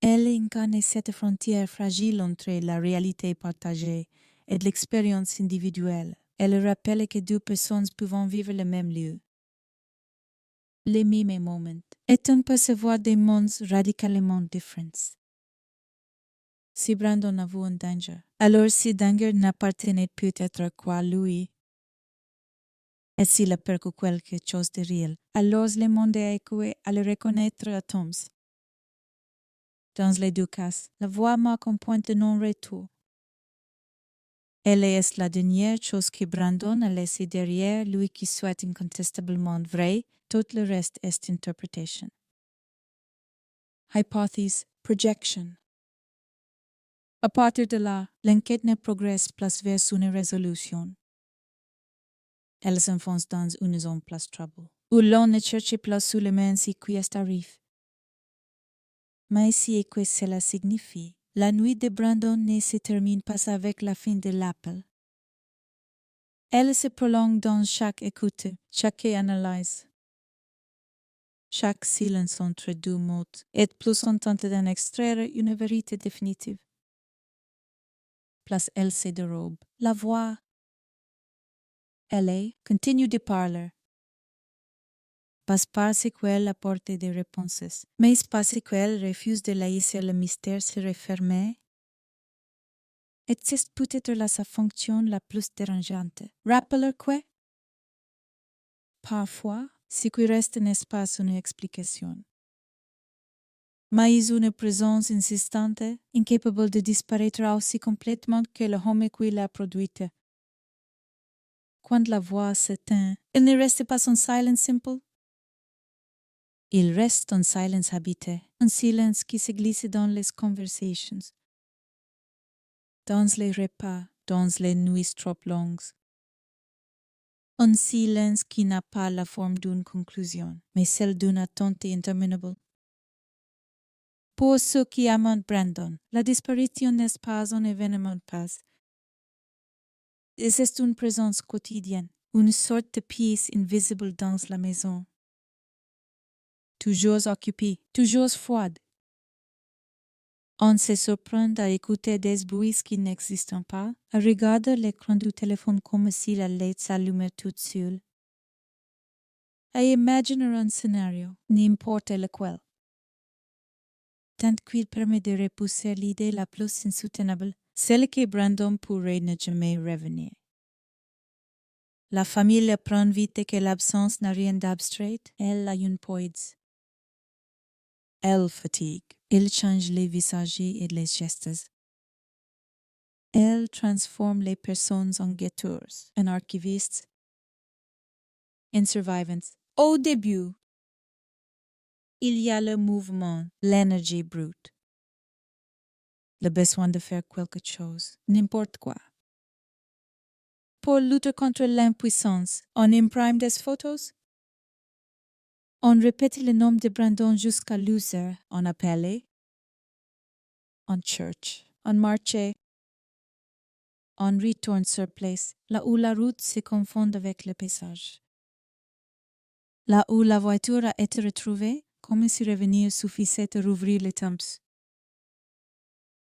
Elle incarne cette frontière fragile entre la réalité partagée et l'expérience individuelle. Elle rappelle que deux personnes peuvent vivre le même lieu, les mêmes moments, est un percevoir des mondes radicalement différents. Si Brandon avoue un danger, alors si danger n'appartenait peut-être qu'à lui, et s'il a perdu quelque chose de réel, alors le monde est écoué à le reconnaître à Tom's. Dans les deux cas, la voix marque un point de non-retour. Elle est la dernière chose que Brandon a laissée derrière lui qui soit incontestablement vrai, tout le reste est interpretation. Hypothèse, projection. À partir de là, l'enquête ne progresse plus vers une résolution. Elle s'enfonce dans une zone plus trouble, où l'on ne cherche plus seulement ce qui arrive. Mais si et que cela signifie, la nuit de Brandon ne se termine pas avec la fin de l'appel. Elle se prolonge dans chaque écoute, chaque analyse. Chaque silence entre deux mots est plus en train d'en extraire une vérité définitive. Plus elle se dérobe, la voix. Elle continue de parler. Pas parce qu'elle apporte des réponses, mais parce qu'elle refuse de laisser le mystère se refermer. Et c'est peut-être là sa fonction la plus dérangeante. Rappeler quoi? Parfois, ce qui reste n'est pas une explication, mais une présence insistante, incapable de disparaître aussi complètement que le homme qui l'a produite. Quand la voix s'éteint, il ne reste pas un silence simple. Il reste un silence habité, un silence qui se glisse dans les conversations, dans les repas, dans les nuits trop longues. Un silence qui n'a pas la forme d'une conclusion, mais celle d'une attente interminable. Pour ceux qui aiment Brandon, la disparition n'est pas un événement passé. C'est une présence quotidienne, une sorte de pièce invisible dans la maison. Toujours occupée, toujours froide. On se surprend à écouter des bruits qui n'existent pas, à regarder l'écran du téléphone comme si la LED s'allumait toute seule. À imaginer un scénario, n'importe lequel. Tant qu'il permet de repousser l'idée la plus insoutenable, celle que Brandon pourrait ne jamais revenir. La famille apprend vite que l'absence n'a rien d'abstrait, elle a une poésie. Elle fatigue, elle change les visages et les gestes. Elle transforme les personnes en guetteurs, en archivistes, en survivants. Au début, il y a le mouvement, l'énergie brute, le besoin de faire quelque chose, n'importe quoi. Pour lutter contre l'impuissance, on imprime des photos. On répète le nom de Brandon jusqu'à l'usure. On appelle, on cherche, on marche, on retourne sur place, là où la route se confond avec le paysage. Là où la voiture a été retrouvée, comme si revenir suffisait de rouvrir les temps.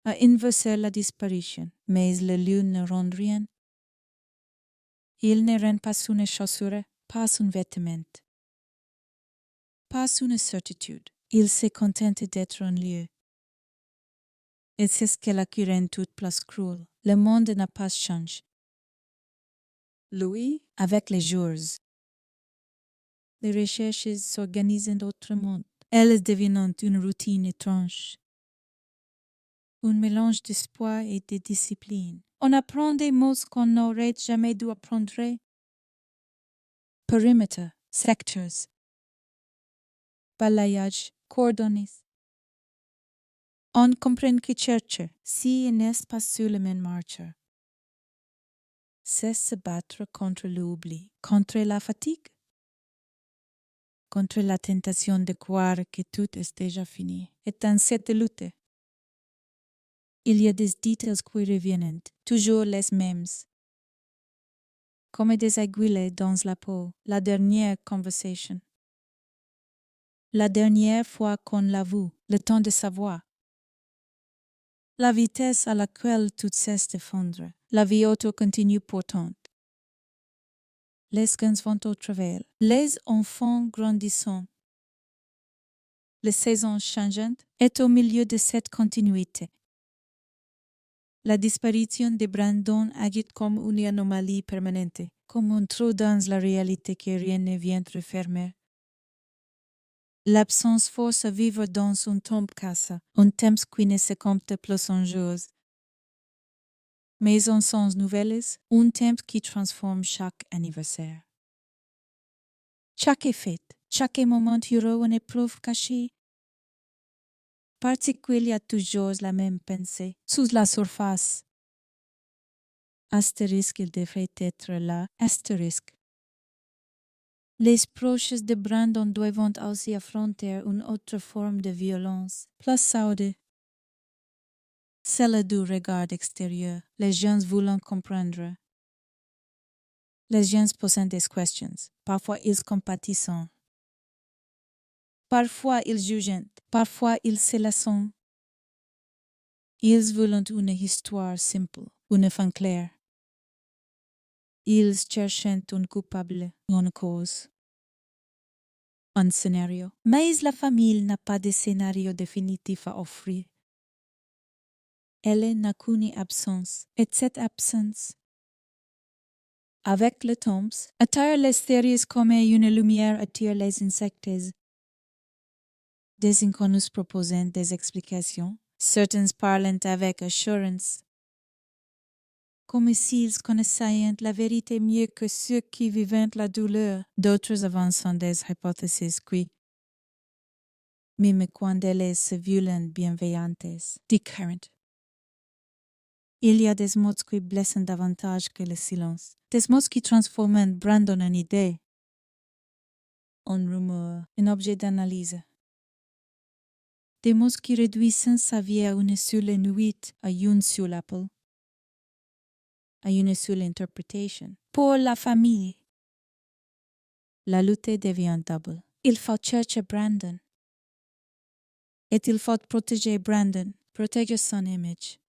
À inverser la disparition, mais le lieu ne rend rien. Il ne rend pas une chaussure, pas un vêtement. Pas une certitude. Il se contente d'être un lieu. Et c'est ce que la rend toute plus cruelle. Le monde n'a pas changé. Lui, avec les jours. Les recherches s'organisent autrement. Elles deviennent une routine étrange. Un mélange d'espoir et de discipline. On apprend des mots qu'on n'aurait jamais dû apprendre. Périmètre, secteurs, balayage, coordonnées. On comprend que chercher, si n'est pas seulement marcher. C'est se battre contre l'oubli, contre la fatigue, contre la tentation de croire que tout est déjà fini. Et dans cette lutte, il y a des détails qui reviennent, toujours les mêmes. Comme des aiguilles dans la peau, la dernière conversation. La dernière fois qu'on l'a vu, le temps de savoir. La vitesse à laquelle tout cesse de fondre, la vie auto continue pourtant. Les grands vont au travail, les enfants grandissant, les saisons changeantes, est au milieu de cette continuité. La disparition de Brandon agit comme une anomalie permanente, comme un trou dans la réalité que rien ne vient refermer. L'absence force à vivre dans un temps casa, un temps qui ne se compte plus en jours. Mais en sens nouvelles, un temps qui transforme chaque anniversaire. Chaque fête, chaque moment heureux une épreuve cachée. Parce qu'il y a toujours la même pensée, sous la surface. Astérisque, il devrait être là, astérisque. Les proches de Brandon doivent aussi affronter une autre forme de violence, plus saude. Celle du regard extérieur, les gens voulant comprendre. Les gens posent des questions, parfois ils compatissent. Parfois ils jugent, parfois ils se laissent. Ils veulent une histoire simple, une fin claire. Ils cherchent un coupable, une cause. Un scénario. Mais la famille n'a pas de scénario définitif à offrir. Elle n'a qu'une absence, et cette absence, avec le temps, attire les séries comme une lumière attire les insectes. Des inconnus proposent des explications, certains parlent avec assurance, comme s'ils connaissaient la vérité mieux que ceux qui vivent la douleur. D'autres avancent des hypothèses qui, même quand elles se violent bienveillantes, différentes. Il y a des mots qui blessent davantage que le silence, des mots qui transforment Brandon en idée, en rumeur, en objet d'analyse. Des mots qui réduisent sa vie à une seule nuit, à une seule appel, à une seule interprétation. Pour la famille, la lutte devient double. Il faut chercher Brandon. Et il faut protéger Brandon, protéger son image.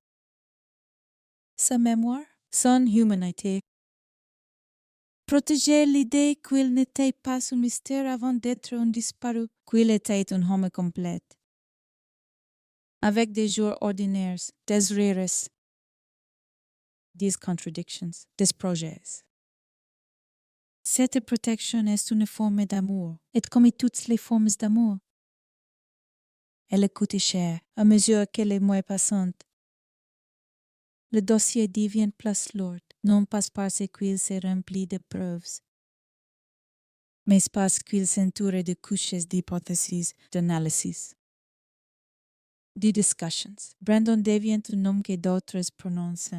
Sa mémoire, son humanité. Protéger l'idée qu'il n'était pas un mystère avant d'être un disparu, qu'il était un homme complet. Avec des jours ordinaires, des rires, des contradictions, des projets. Cette protection est une forme d'amour, et comme toutes les formes d'amour, elle coûte cher à mesure qu'elle est moins passante. Le dossier devient plus lourd, non pas parce qu'il se remplit de preuves, mais parce qu'il s'entoure de couches d'hypothèses, d'analyses, de discussions. Brandon devient un nom que d'autres prononcent,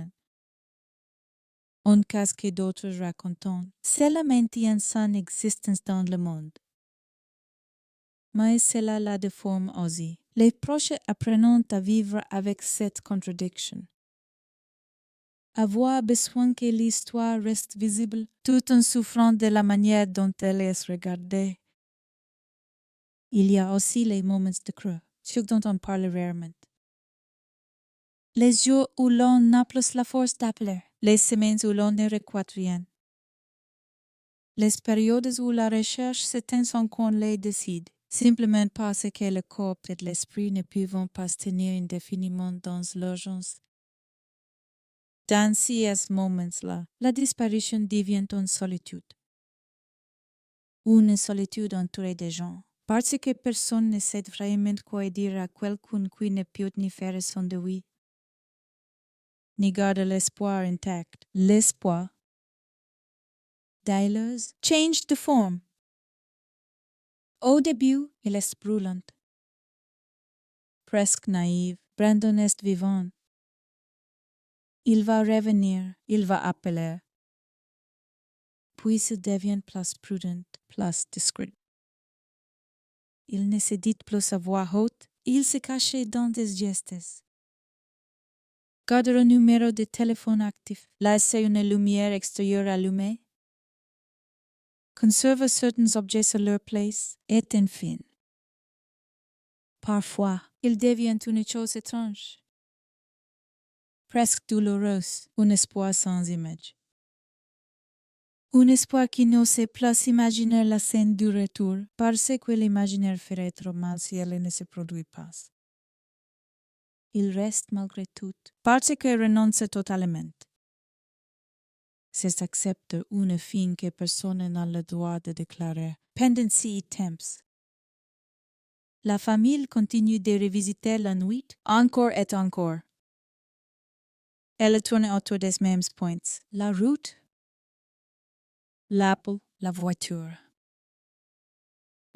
un cas que d'autres racontent. Cela maintient son existence dans le monde. Mais cela la déforme aussi. Les proches apprennent à vivre avec cette contradiction. Avoir besoin que l'histoire reste visible tout en souffrant de la manière dont elle est regardée. Il y a aussi les moments de creux, ceux dont on parle rarement. Les jours où l'on n'a plus la force d'appeler, les semaines où l'on ne regrette rien. Les périodes où la recherche s'éteint sans qu'on les décide, simplement parce que le corps et l'esprit ne peuvent pas se tenir indéfiniment dans l'urgence. Dans ces moments-là, la disparition devient une solitude. Une solitude entourée de gens, parce que personne ne sait vraiment quoi dire à quelqu'un qui ne peut ni faire son devoir, ni garde l'espoir intact. L'espoir d'Eilers change de forme. Au début, il est brûlant. Presque naïf, Brandon est vivant. Il va revenir, il va appeler. Puis il devient plus prudent, plus discret. Il ne se dit plus à voix haute, il se cache dans des gestes. Garde un numéro de téléphone actif, laisse une lumière extérieure allumée. Conserve certains objets à leur place, et enfin. Parfois, il devient une chose étrange. Presque douloureuse, un espoir sans image. Un espoir qui n'osait plus imaginer la scène du retour, parce que l'imaginaire ferait trop mal si elle ne se produit pas. Il reste malgré tout, parce que renonce totalement. C'est accepter une fin que personne n'a le droit de déclarer, pendency temps. La famille continue de revisiter la nuit, encore et encore. Elle tourne autour des mêmes points. La route, l'Apple, la voiture.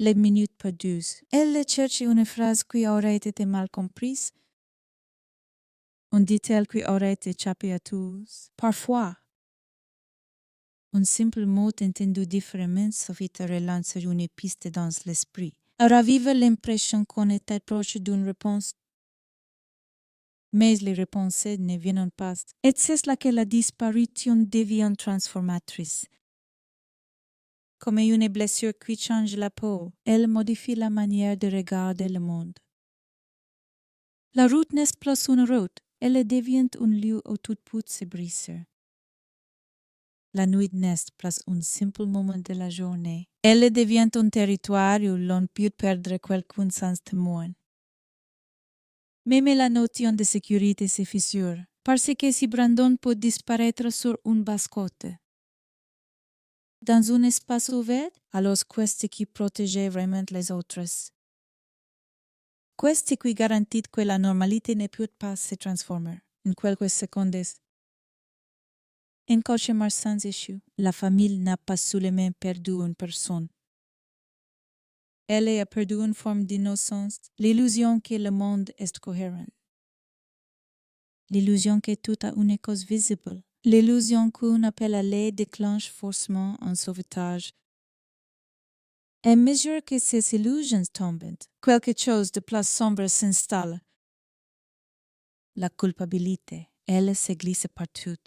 Les minutes perdues. Elle cherche une phrase qui aurait été mal comprise. Un détail qui aurait échappé à tous. Parfois, un simple mot entendu différemment suffit à relancer une piste dans l'esprit, à raviver l'impression qu'on était proche d'une réponse. Mais les réponses ne viennent pas. Et c'est là que la disparition devient transformatrice. Comme une blessure qui change la peau, elle modifie la manière de regarder le monde. La route n'est plus une route, elle devient un lieu où tout peut se briser. La nuit n'est plus un simple moment de la journée, elle devient un territoire où l'on peut perdre quelqu'un sans témoin. Même la notion de sécurité se fissure, parce que si Brandon peut disparaître sur une basse-côte, dans un espace ouvert, alors qu'est-ce qui protège vraiment les autres? Qu'est-ce qui garantit que la normalité ne peut pas se transformer en quelques secondes? Un cauchemar sans issue, la famille n'a pas seulement perdu une personne. Elle a perdu une forme d'innocence, l'illusion que le monde est cohérent. L'illusion que tout a une cause visible. L'illusion qu'un appel à l'aide déclenche forcément un sauvetage. À mesure que ces illusions tombent, quelque chose de plus sombre s'installe. La culpabilité, elle se glisse partout.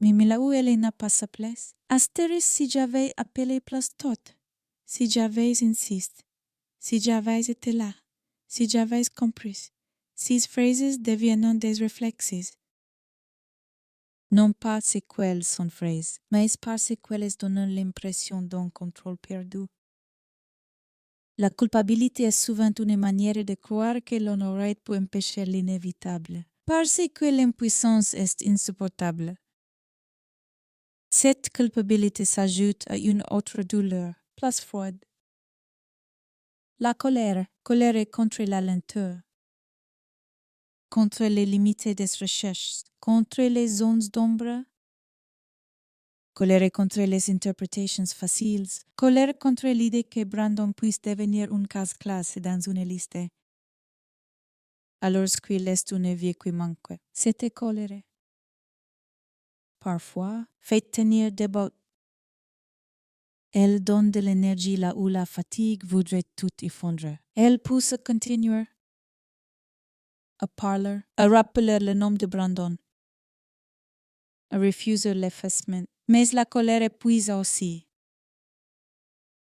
Mais là où elle n'a pas sa place, astérisque si j'avais appelé plus tôt, si j'avais insisté, si j'avais été là, si j'avais compris, ces phrases deviennent des réflexes. Non pas parce qu'elles sont phrases, mais parce qu'elles donnent l'impression d'un contrôle perdu. La culpabilité est souvent une manière de croire que l'on aurait pu empêcher l'inévitable, parce que l'impuissance est insupportable. Cette culpabilité s'ajoute à une autre douleur, plus froide. La colère contre la lenteur, contre les limites des recherches, contre les zones d'ombre, colère contre les interpretations faciles, colère contre l'idée que Brandon puisse devenir une casse-classe dans une liste. Alors qu'il est une vie qui manque, cette colère. Parfois, fait tenir debout. Elle donne de l'énergie là où la fatigue voudrait tout effondrer. Elle pousse à continuer, à parler, à rappeler le nom de Brandon, à refuser l'effacement. Mais la colère épuise aussi.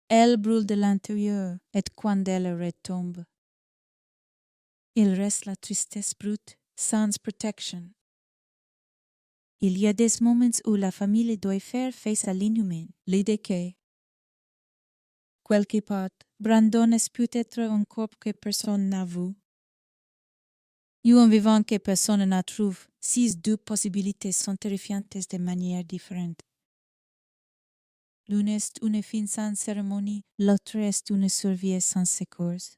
Elle brûle de l'intérieur et quand elle retombe, il reste la tristesse brute, sans protection. Il y a des moments où la famille doit faire face à l'inhumain, l'idée que, quelque part, Brandon est peut-être un corps que personne n'a vu, ou un vivant que personne n'a trouvé. Ces deux possibilités sont terrifiantes de manière différente. L'une est une fin sans cérémonie, l'autre est une survie sans secours.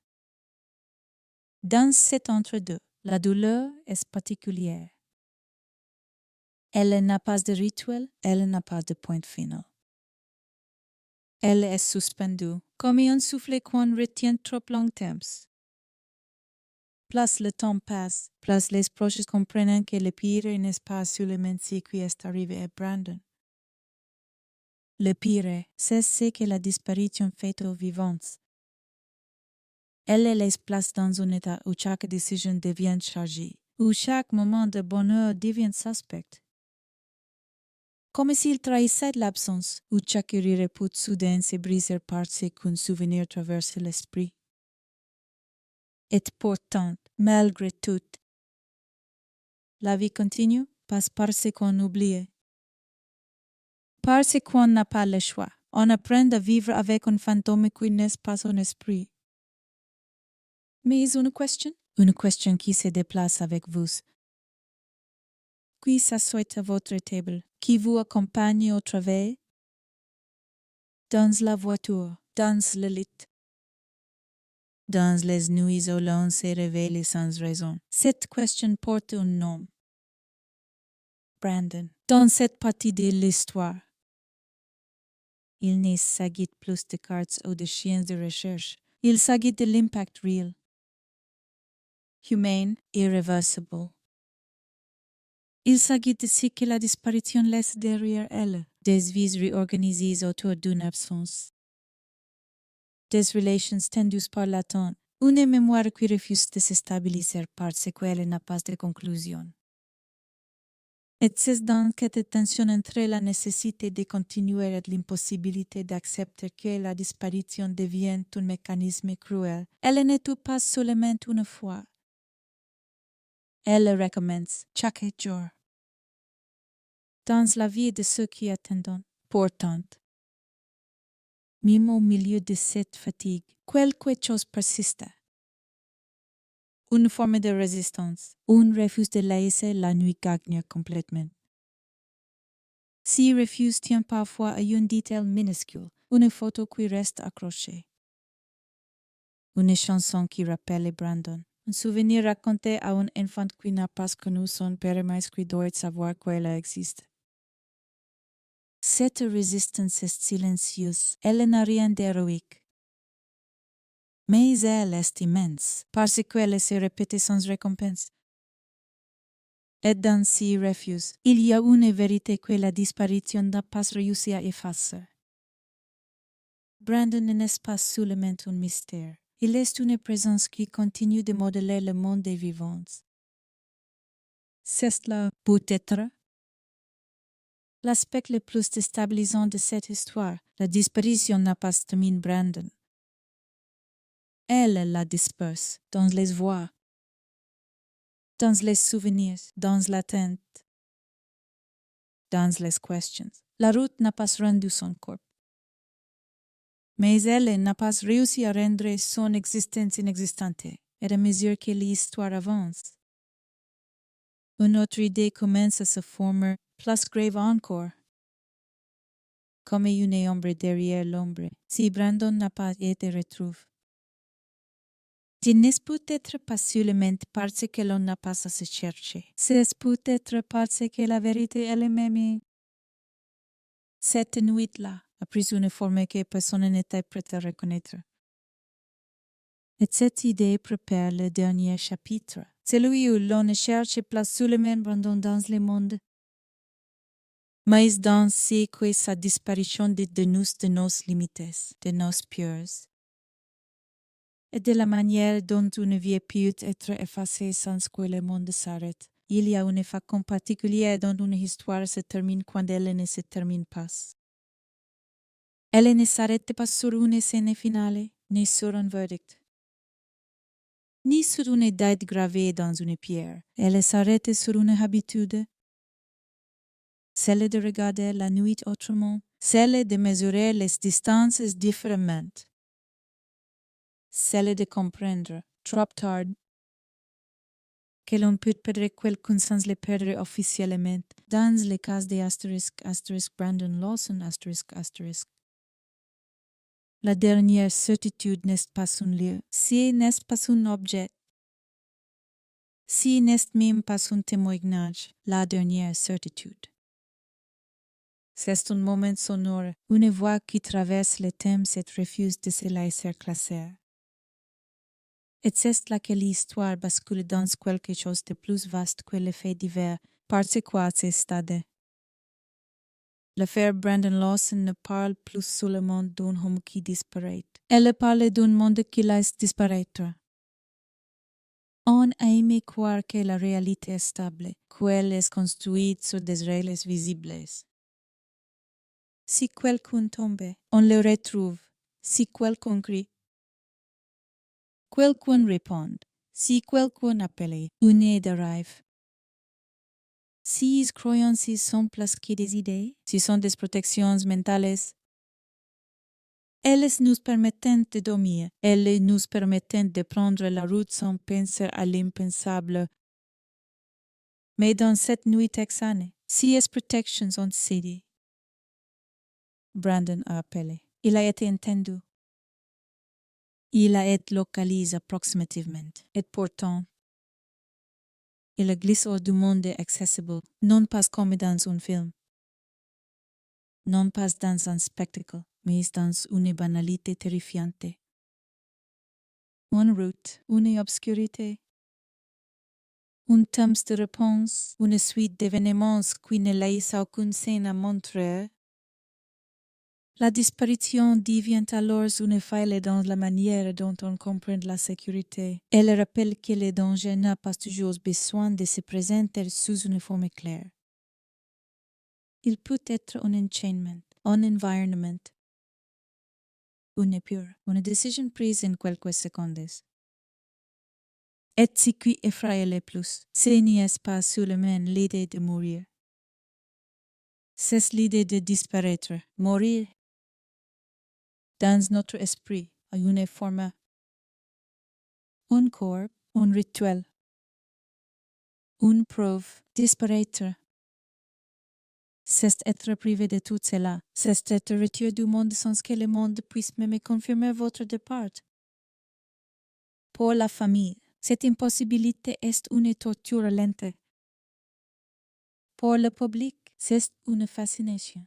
Dans cet entre-deux, la douleur est particulière. Elle n'a pas de rituel, elle n'a pas de point final. Elle est suspendue, comme un souffle qu'on retient trop longtemps. Plus le temps passe, plus les proches comprennent que le pire n'est pas seulement ce qui est arrivé à Brandon. Le pire, c'est ce que la disparition fait aux vivants. Elle les place dans un état où chaque décision devient chargée, où chaque moment de bonheur devient suspect. Comme s'il trahissait l'absence, où chaque rire peut soudain se briser parce qu'un souvenir traverse l'esprit. Et pourtant, malgré tout, la vie continue, passe parce qu'on oublie. Parce qu'on n'a pas le choix. On apprend à vivre avec un fantôme qui n'est pas son esprit. Mais une question? Une question qui se déplace avec vous. Qui s'assoit à votre table? Qui vous accompagne au travail? Dans la voiture, dans le lit. Dans les nuits où l'on se réveille sans raison. Cette question porte un nom. Brandon. Dans cette partie de l'histoire, il ne s'agit plus de cartes ou de chiens de recherche. Il s'agit de l'impact réel. Humain, irréversible. Il s'agit de ce que la disparition laisse derrière elle. Des vies réorganisées autour d'une absence. Des relations tendues par l'attente. Une mémoire qui refuse de se stabiliser parce qu'elle n'a pas de conclusion. Et c'est dans cette tension entre la nécessité de continuer et l'impossibilité d'accepter que la disparition devienne un mécanisme cruel. Elle n'est pas seulement une fois. Elle recommence chaque jour. Dans la vie de ceux qui attendent, pourtant, même au milieu de cette fatigue, quelque chose persiste. Une forme de résistance, un refus de laisser la nuit gagner complètement. Si refus tient parfois à un détail minuscule, une photo qui reste accrochée. Une chanson qui rappelle Brandon. Un souvenir raconté à un enfant qui n'a pas connu son père mais qui doit savoir qu'elle existe. Cette résistance est silencieuse, elle n'a rien d'héroïque. Mais elle est immense, parce qu'elle se répète sans récompense. Et dans ces refus, il y a une vérité que la disparition n'a pas réussi à effacer. Brandon n'est pas seulement un mystère, il est une présence qui continue de modeler le monde des vivants. C'est cela, peut-être, l'aspect le plus déstabilisant de cette histoire. La disparition n'a pas terminé Brandon. Elle la disperse dans les voix, dans les souvenirs, dans l'attente, dans les questions. La route n'a pas rendu son corps. Mais elle n'a pas réussi à rendre son existence inexistante, et à mesure que l'histoire avance. Une autre idée commence à se former, plus grave encore. Comme une ombre derrière l'ombre, si Brandon n'a pas été retrouvé. Ce n'est peut-être pas seulement parce que l'on n'a pas à se chercher. C'est peut-être parce que la vérité elle-même. Cette nuit-là a pris une forme que personne n'était prêt à reconnaître. Et cette idée prépare le dernier chapitre, celui où l'on ne cherche pas seulement Brandon dans le monde, mais dans ce que sa disparition dit de nous de nos limites, de nos peurs. Et de la manière dont une vie peut être effacée sans que le monde s'arrête. Il y a une façon particulière dont une histoire se termine quand elle ne se termine pas. Elle ne s'arrête pas sur une scène finale, ni sur un verdict, ni sur une date gravée dans une pierre. Elle s'arrête sur une habitude, celle de regarder la nuit autrement, celle de mesurer les distances différemment. Celle de comprendre, trop tard, que l'on peut perdre quelqu'un sans le perdre officiellement, dans le cas de * Brandon Lawson *. La dernière certitude n'est pas un lieu, si n'est pas un objet, si n'est même pas un témoignage, la dernière certitude. C'est un moment sonore, une voix qui traverse le thème et refuse de se laisser classer. Et c'est là que l'histoire bascule dans quelque chose de plus vaste que les faits divers, parce qu'à ce stade. L'affaire Brandon Lawson ne parle plus seulement d'un homme qui disparaît. Elle parle d'un monde qui laisse disparaître. On aime croire que la réalité est stable, qu'elle est construite sur des règles visibles. Si quelqu'un tombe, on le retrouve. Si quelqu'un crie, quelqu'un répond. Si quelqu'un appelle, une aide arrive. Si croyances sont plus que des idées, si sont des protections mentales, elles nous permettent de dormir, elles nous permettent de prendre la route sans penser à l'impensable. Mais dans cette nuit texane, si protections ont cédé, Brandon a appelé. Il a été entendu. Il a été localisé approximativement. Et pourtant, il glisse hors du monde accessible, non pas comme dans un film, non pas dans un spectacle, mais dans une banalité terrifiante. Une route, une obscurité, un temps de réponse, une suite d'événements qui ne laissent aucune scène à montrer. La disparition devient alors une faille dans la manière dont on comprend la sécurité. Elle rappelle que le danger n'a pas toujours besoin de se présenter sous une forme claire. Il peut être un enchaînement, un environnement, une épure, une décision prise en quelques secondes. Et ce qui effraie le plus, ce n'est pas seulement l'idée de mourir. C'est l'idée de disparaître, mourir. Dans notre esprit, à une forme, un corps, un rituel, une preuve, disparaître. C'est être privé de tout cela, c'est être retiré du monde sans que le monde puisse même confirmer votre départ. Pour la famille, cette impossibilité est une torture lente. Pour le public, c'est une fascination.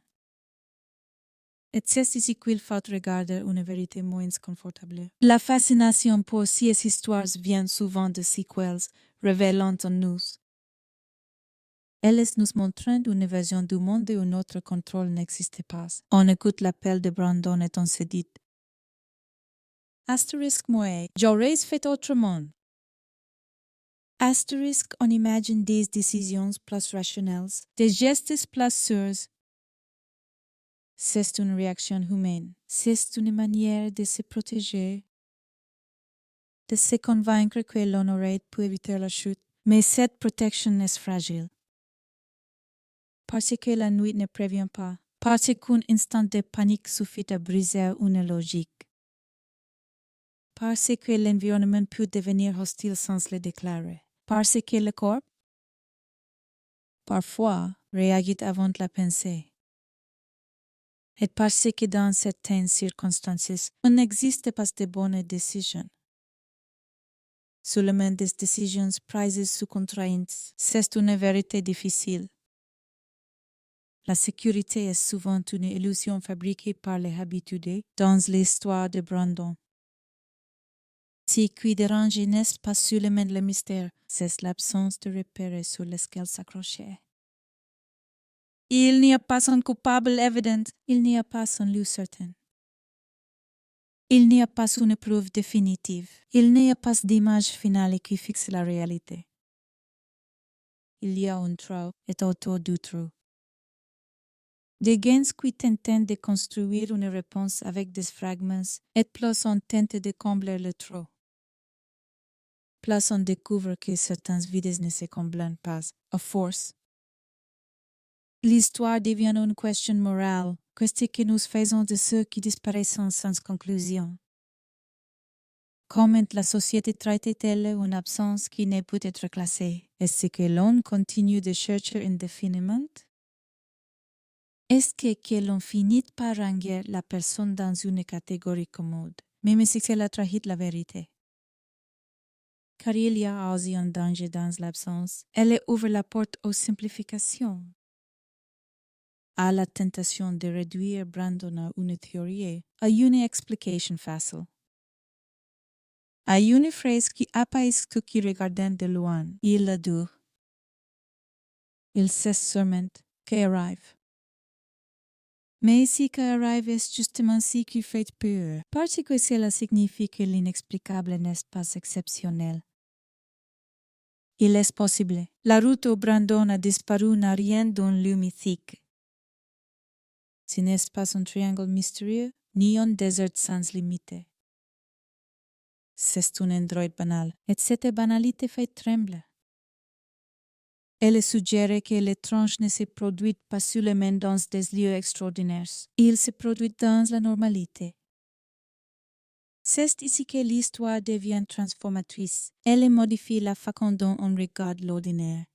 Et c'est ici qu'il faut regarder une vérité moins confortable. La fascination pour ces histoires vient souvent de sequels révélant en nous. Elles nous montrent une version du monde où notre contrôle n'existe pas. On écoute l'appel de Brandon et on se dit Asterisk moi, j'aurais fait autrement. Asterisk, on imagine des décisions plus rationnelles, des gestes plus sûrs. C'est une réaction humaine, c'est une manière de se protéger, de se convaincre que l'on aurait pu éviter la chute. Mais cette protection est fragile. Parce que la nuit ne prévient pas, parce qu'un instant de panique suffit à briser une logique, parce que l'environnement peut devenir hostile sans le déclarer, parce que le corps, parfois, réagit avant la pensée. Et parce que dans certaines circonstances, on n'existe pas de bonnes décisions. Seulement des décisions prises sous contrainte, c'est une vérité difficile. La sécurité est souvent une illusion fabriquée par les habitués dans l'histoire de Brandon. Ce qui dérange n'est pas seulement le mystère, c'est l'absence de repères sur lesquels s'accrocher. Il n'y a pas un coupable évident, il n'y a pas un lieu certain. Il n'y a pas une preuve définitive, il n'y a pas d'image finale qui fixe la réalité. Il y a un trou et autour du trou. Des gens qui tentent de construire une réponse avec des fragments et plus on tente de combler le trou. Plus on découvre que certains vides ne se comblent pas, à force. L'histoire devient une question morale, question que nous faisons de ceux qui disparaissent sans conclusion. Comment la société traite-t-elle une absence qui ne peut être classée? Est-ce que l'on continue de chercher indéfiniment? Est-ce que l'on finit par ranger la personne dans une catégorie commode, même si cela trahit la vérité? Car il y a aussi un danger dans l'absence. Elle ouvre la porte aux simplifications, à la tentation de réduire Brandon à une théorie, à une explication facile, à une phrase qui apparaît ce qui regarde de loin. Il a dit. Il sait sûrement qu'arrive. Mais ce qui arrive est justement ce qui fait peur, parce que cela signifie que l'inexplicable n'est pas exceptionnel. Il est possible. La route où Brandon a disparu n'a rien d'un lieu mythique. Ce n'est pas un triangle mystérieux, ni un désert sans limite. C'est un endroit banal, et cette banalité fait trembler. Elle suggère que l'étrange ne se produit pas seulement dans des lieux extraordinaires, il se produit dans la normalité. C'est ici que l'histoire devient transformatrice. Elle modifie la façon dont on regarde l'ordinaire.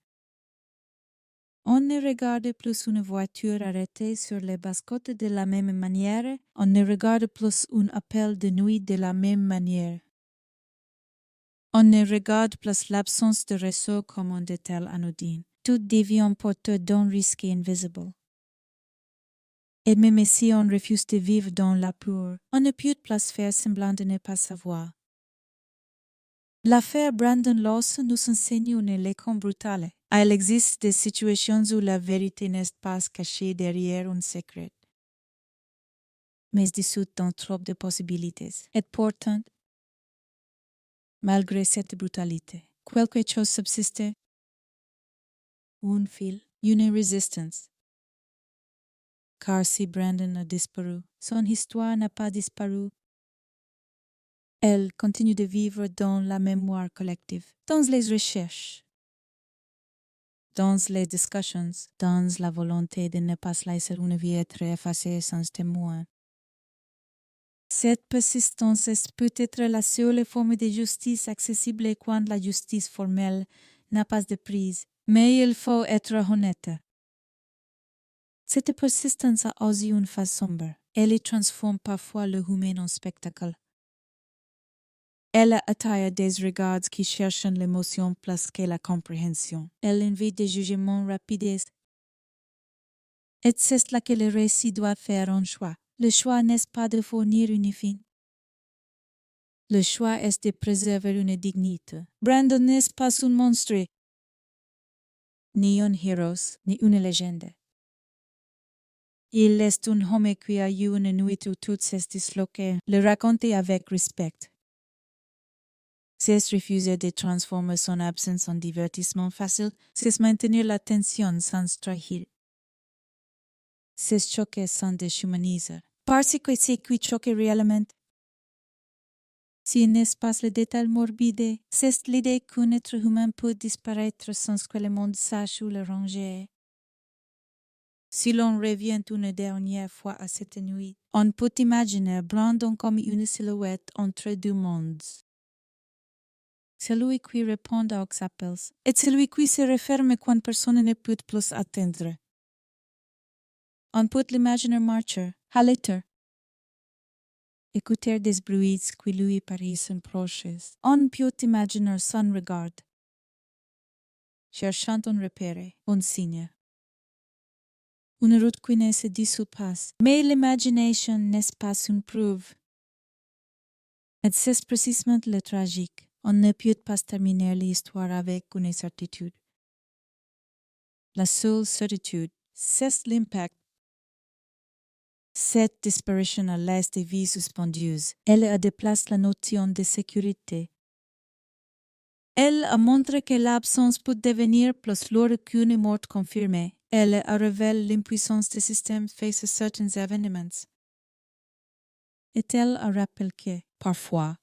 On ne regarde plus une voiture arrêtée sur les basses-côtes de la même manière, on ne regarde plus un appel de nuit de la même manière. On ne regarde plus l'absence de réseau comme un détail anodin. Tout devient porteur d'un risque invisible. Et même si on refuse de vivre dans la peur, on ne peut plus faire semblant de ne pas savoir. L'affaire Brandon Lawson nous enseigne une leçon brutale. Il existe des situations où la vérité n'est pas cachée derrière un secret, mais dissoute dans trop de possibilités. Et pourtant, malgré cette brutalité, quelque chose subsiste. Un fil, une résistance. Car si Brandon a disparu, son histoire n'a pas disparu. Elle continue de vivre dans la mémoire collective, dans les recherches, dans les discussions, dans la volonté de ne pas laisser une vie être effacée sans témoin. Cette persistance est peut-être la seule forme de justice accessible quand la justice formelle n'a pas de prise, mais il faut être honnête. Cette persistance a aussi une face sombre. Elle transforme parfois le humain en spectacle. Elle attire des regards qui cherchent l'émotion plus que la compréhension. Elle invite des jugements rapides. Et c'est là que le récit doit faire un choix. Le choix n'est pas de fournir une fin. Le choix est de préserver une dignité. Brandon n'est pas un monstre, ni un héros, ni une légende. Il est un homme qui a eu une nuit où tout s'est disloqué. Le raconter avec respect. C'est refuser de transformer son absence en divertissement facile, c'est maintenir l'attention sans trahir. C'est choquer sans déshumaniser. Parce que c'est qui choque réellement. Si n'est pas le détail morbide, c'est l'idée qu'un être humain peut disparaître sans que le monde sache où le ranger. Si l'on revient une dernière fois à cette nuit, on peut imaginer Brandon comme une silhouette entre deux mondes. Celui qui répond aux appels, et celui qui se referme quand personne ne peut plus attendre. On peut l'imaginer marcher, halter, écouter des bruits qui lui paraissent proches. On peut imaginer son regard, cherchant un repère, un signe. Une route qui ne se dissout pas, mais l'imagination n'est pas une preuve. Et c'est précisément le tragique. On ne peut pas terminer l'histoire avec une certitude. La seule certitude, c'est l'impact. Cette disparition laisse des vies suspendues. Elle a déplacé la notion de sécurité. Elle a montré que l'absence peut devenir plus lourde qu'une mort confirmée. Elle a révélé l'impuissance du système face à certains événements. Et elle a rappelé que, parfois,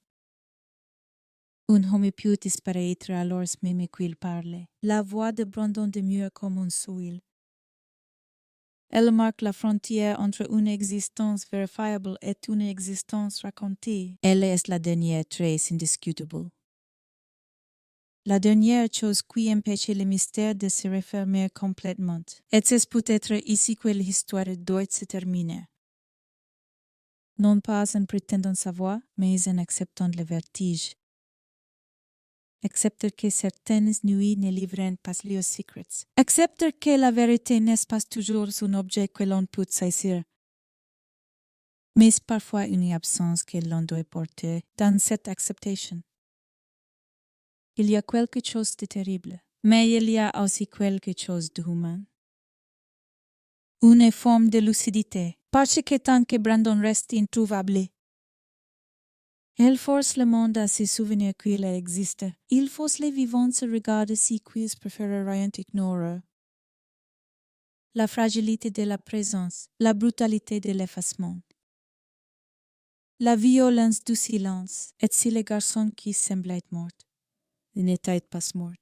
un homme peut disparaître alors même qu'il parle. La voix de Brandon demeure comme un souffle. Elle marque la frontière entre une existence vérifiable et une existence racontée. Elle est la dernière trace indiscutable. La dernière chose qui empêche le mystère de se refermer complètement. Et c'est peut-être ici que l'histoire doit se terminer. Non pas en prétendant savoir, mais en acceptant le vertige. Accepter que certaines nuits ne livrent pas leurs secrets. Accepter que la vérité n'est pas toujours un objet que l'on peut saisir, mais parfois une absence que l'on doit porter dans cette acceptation. Il y a quelque chose de terrible, mais il y a aussi quelque chose d'humain. Une forme de lucidité, parce que tant que Brandon reste introuvable, elle force le monde à se souvenir qu'il existe. Il force les vivants à regarder ce qu'ils préféreraient ignorer. La fragilité de la présence, la brutalité de l'effacement. La violence du silence. Et si le garçon qui semble être mort, il n'était pas mort.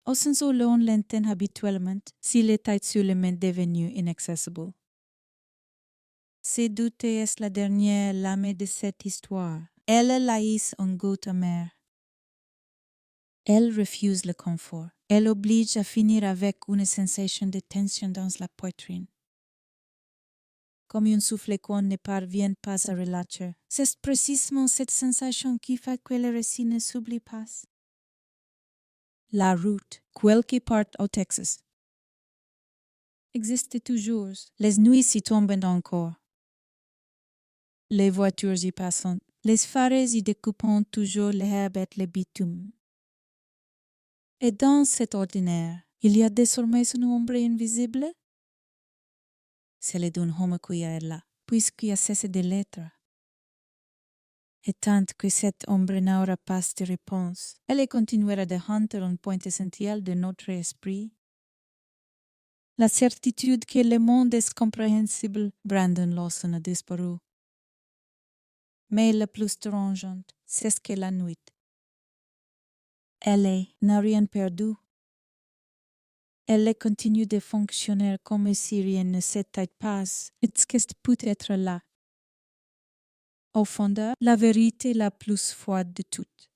au sens où l'on l'entend habituellement s'il est absolument devenu inaccessible. C'est doute est la dernière lame de cette histoire. Elle laisse un goût amer. Elle refuse le confort. Elle oblige à finir avec une sensation de tension dans la poitrine. Comme un souffle qu'on ne parvient pas à relâcher. C'est précisément cette sensation qui fait que le récit ne s'oublie pas. La route, quelque part au Texas, existe toujours. Les nuits s'y tombent encore. Les voitures y passent. Les phares y découpent toujours l'herbe et le bitume. Et dans cet ordinaire, il y a désormais une ombre invisible? C'est le d'un homme qui est là, puisqu'il a cessé de l'être. Et tant que cette ombre n'aura pas de réponse, elle continuera de hanter un point essentiel de notre esprit. La certitude que le monde est compréhensible, Brandon Lawson a disparu. Mais le plus dérangeant, c'est que la nuit. Elle n'a rien perdu. Elle continue de fonctionner comme si rien ne s'était passé, et qu'est peut être là. Au fond, la vérité la plus froide de toutes.